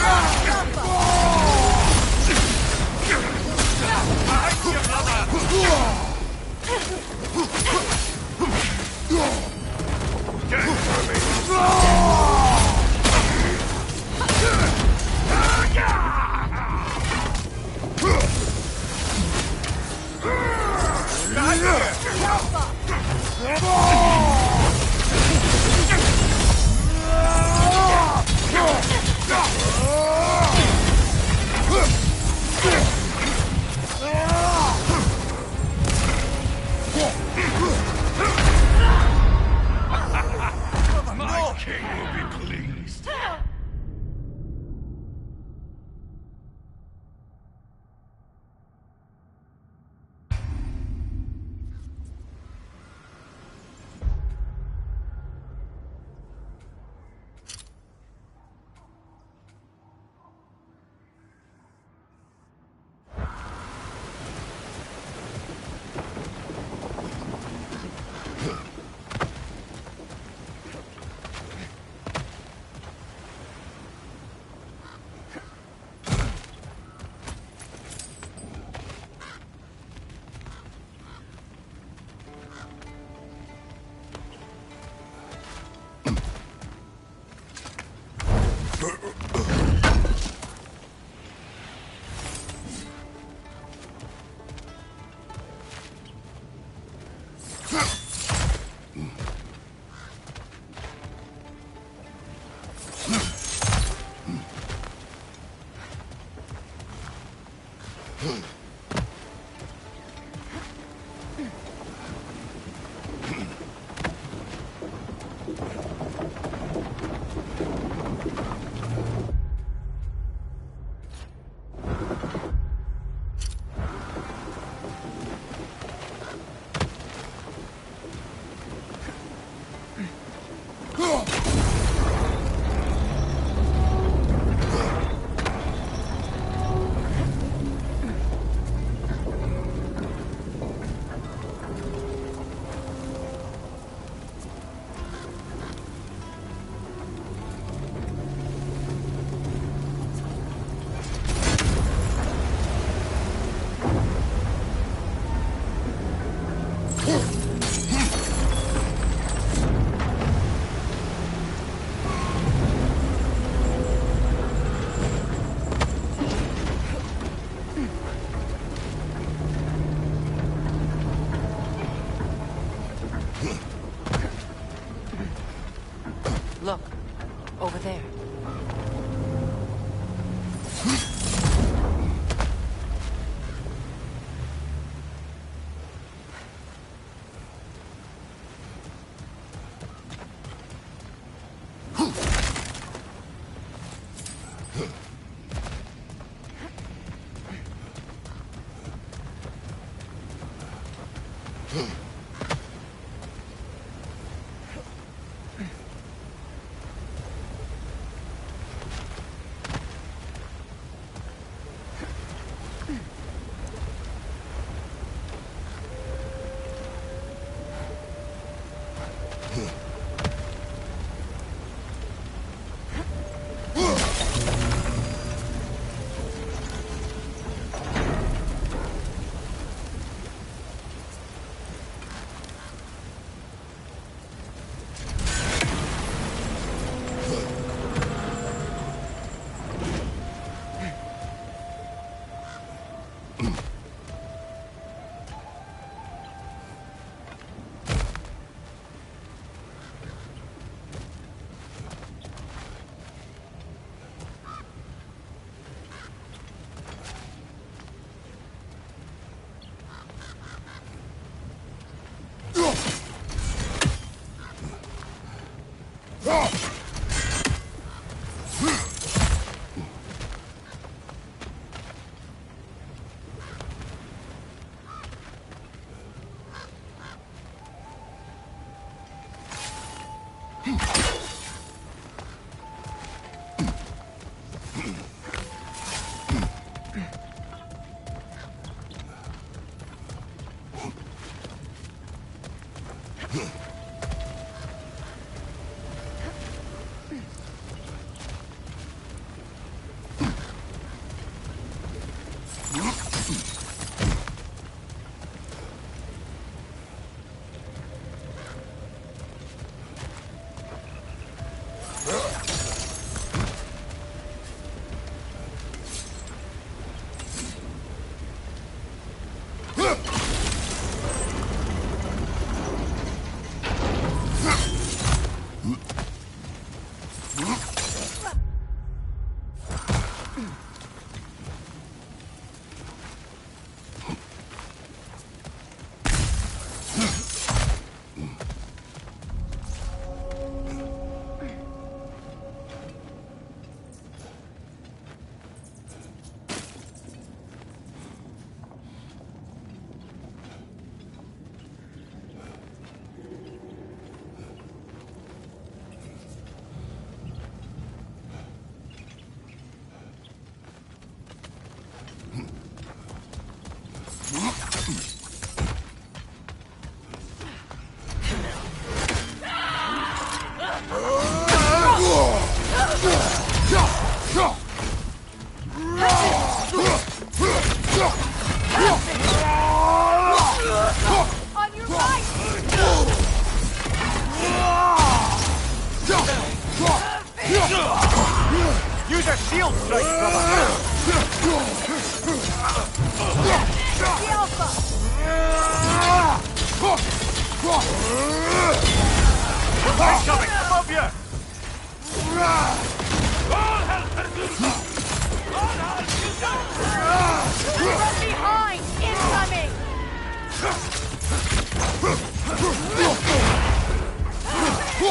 Look, over there.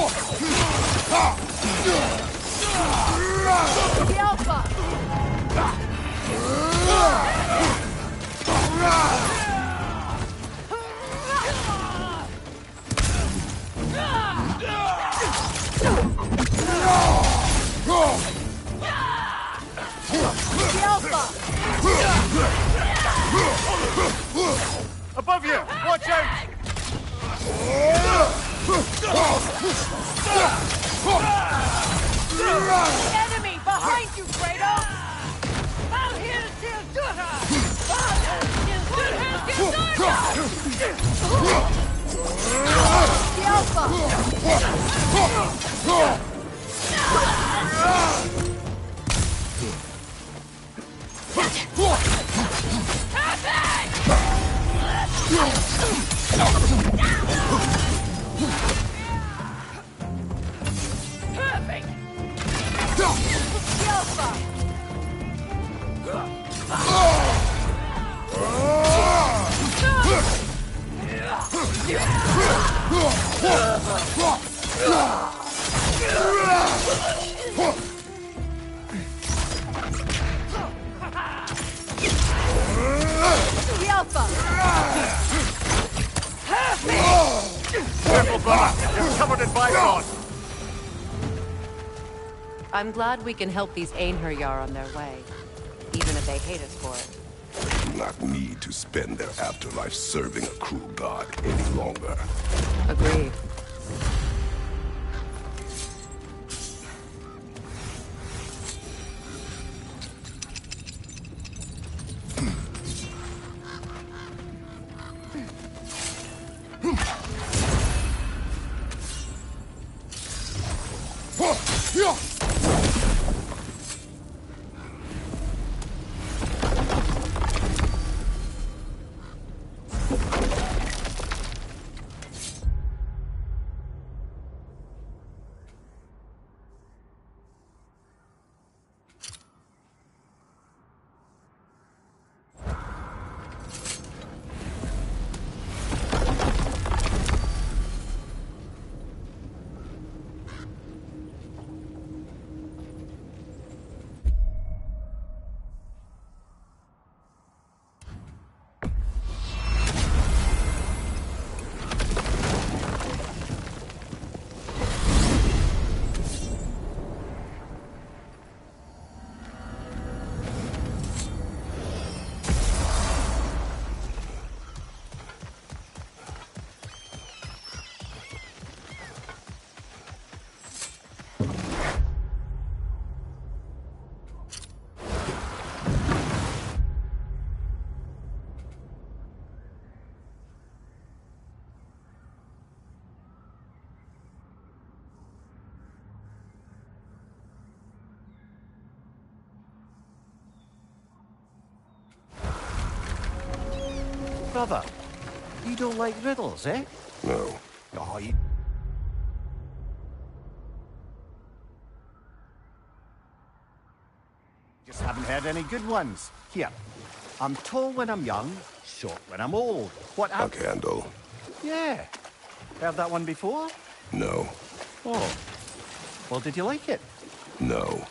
The Alpha! Above you! Watch out! Enemy behind you, Kratos! I'm here to steal Durga! The Alpha! Perfect! The Alpha! The Alpha! Careful, brother! You're covered in Bifrost! I'm glad we can help these Einherjar on their way, even if they hate us for it. Do not need to spend their afterlife serving a cruel god any longer. Agreed. Brother, you don't like riddles, eh? No. Oh, you... Just haven't heard any good ones. Here, I'm tall when I'm young, short when I'm old. What A candle. Yeah. Heard that one before? No. Oh. Well, did you like it? No.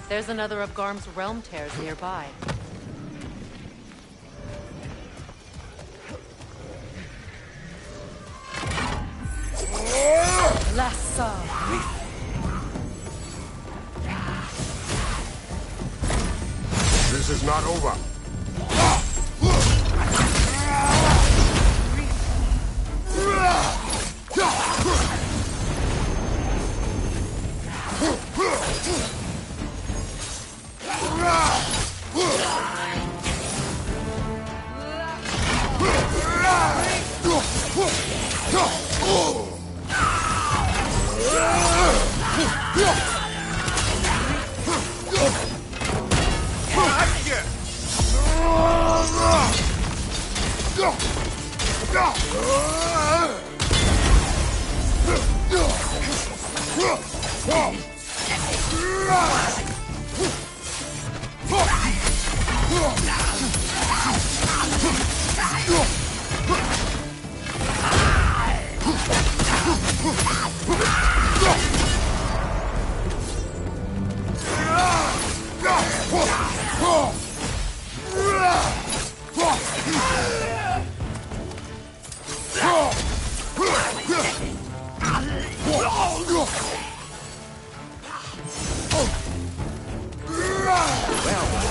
There's another of Garm's realm tears nearby. Lasso. This is not over.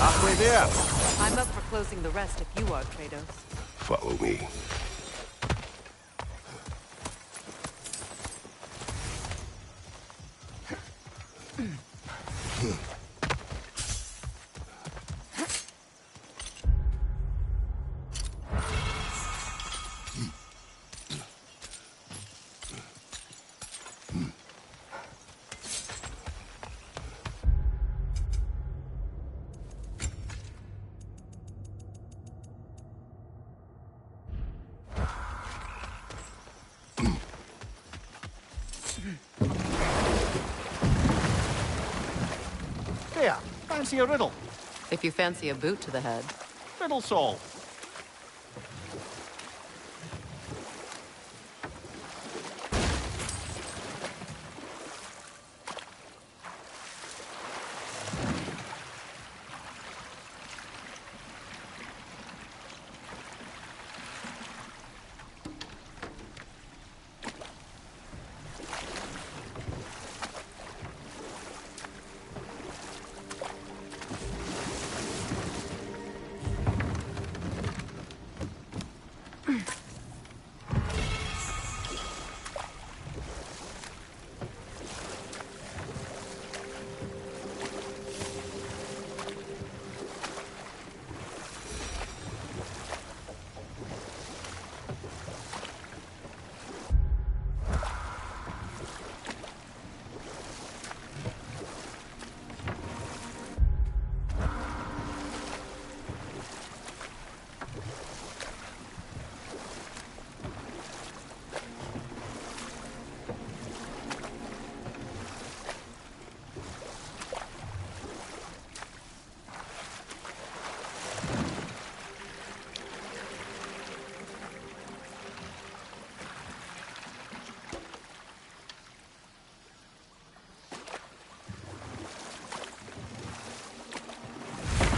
Halfway there. I'm up for closing the rest if you are, Kratos. Follow me. There, fancy a riddle. If you fancy a boot to the head. Riddle solved.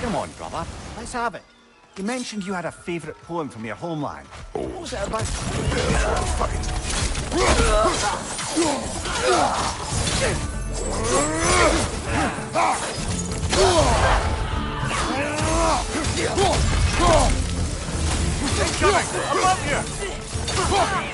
Come on, brother. Let's have it. You mentioned you had a favourite poem from your homeland. What was it about? Fuck it. Incoming! Above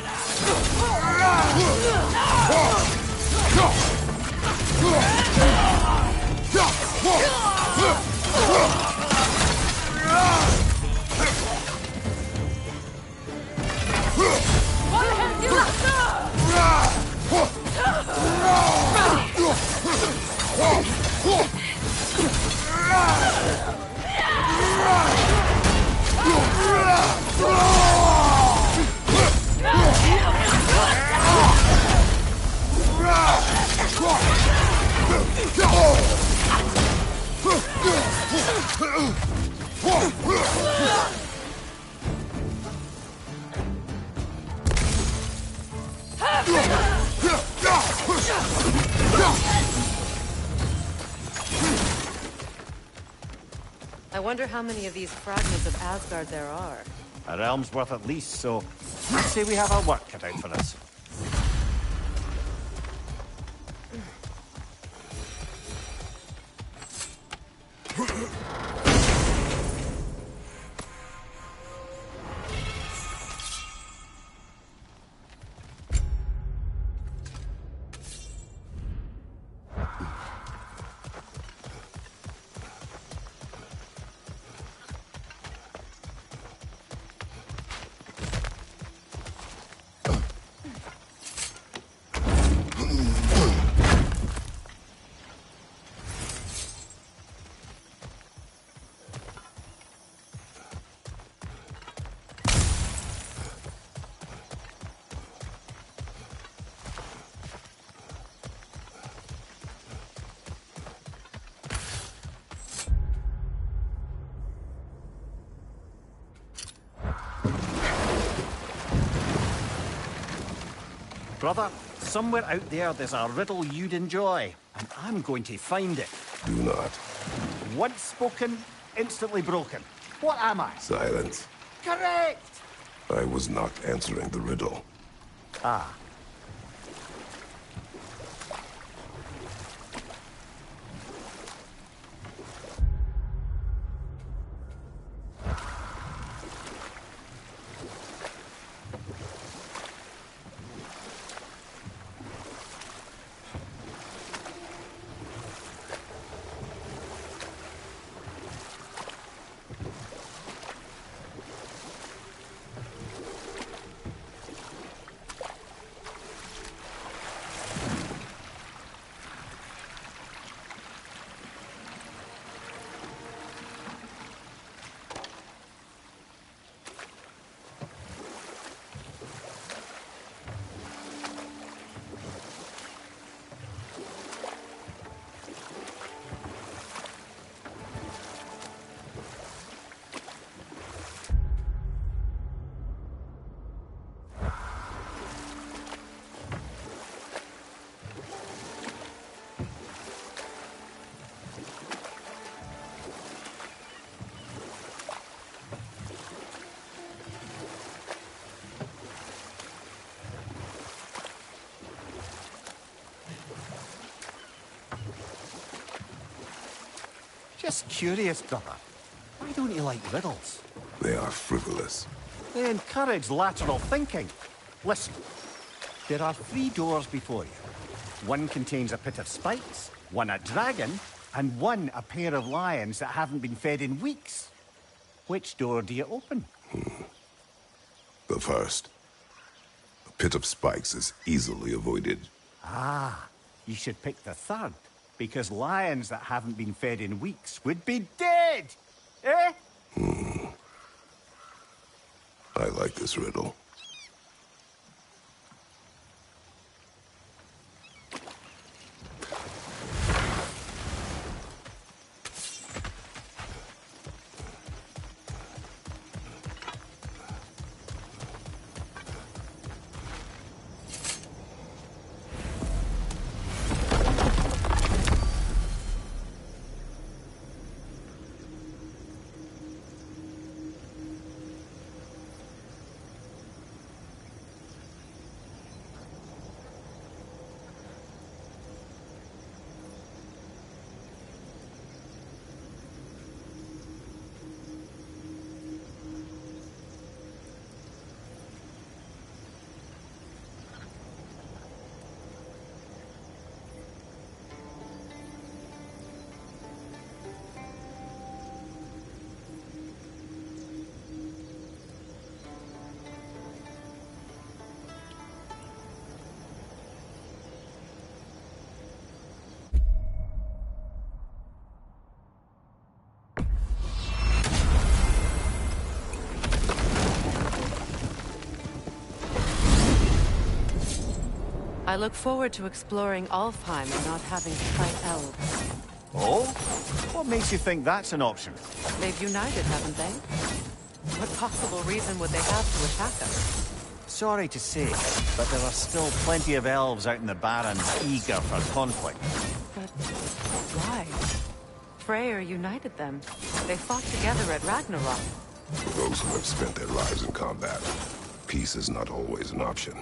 I wonder how many of these fragments of Asgard there are. A realm's worth at least, so I'd say we have our work cut out for us. Brother, somewhere out there's a riddle you'd enjoy, and I'm going to find it. Do not. Once spoken, instantly broken. What am I? Silence. Correct! I was not answering the riddle. Ah. Just curious, brother. Why don't you like riddles? They are frivolous. They encourage lateral thinking. Listen, there are 3 doors before you. One contains a pit of spikes, one a dragon, and one a pair of lions that haven't been fed in weeks. Which door do you open? The first. A pit of spikes is easily avoided. Ah, you should pick the third, because lions that haven't been fed in weeks would be dead! Eh? I like this riddle. I look forward to exploring Alfheim and not having to fight elves. Oh? What makes you think that's an option? They've united, haven't they? What possible reason would they have to attack us? Sorry to say, but there are still plenty of elves out in the Barrens eager for conflict. But why? Freyr united them. They fought together at Ragnarok. For those who have spent their lives in combat, peace is not always an option.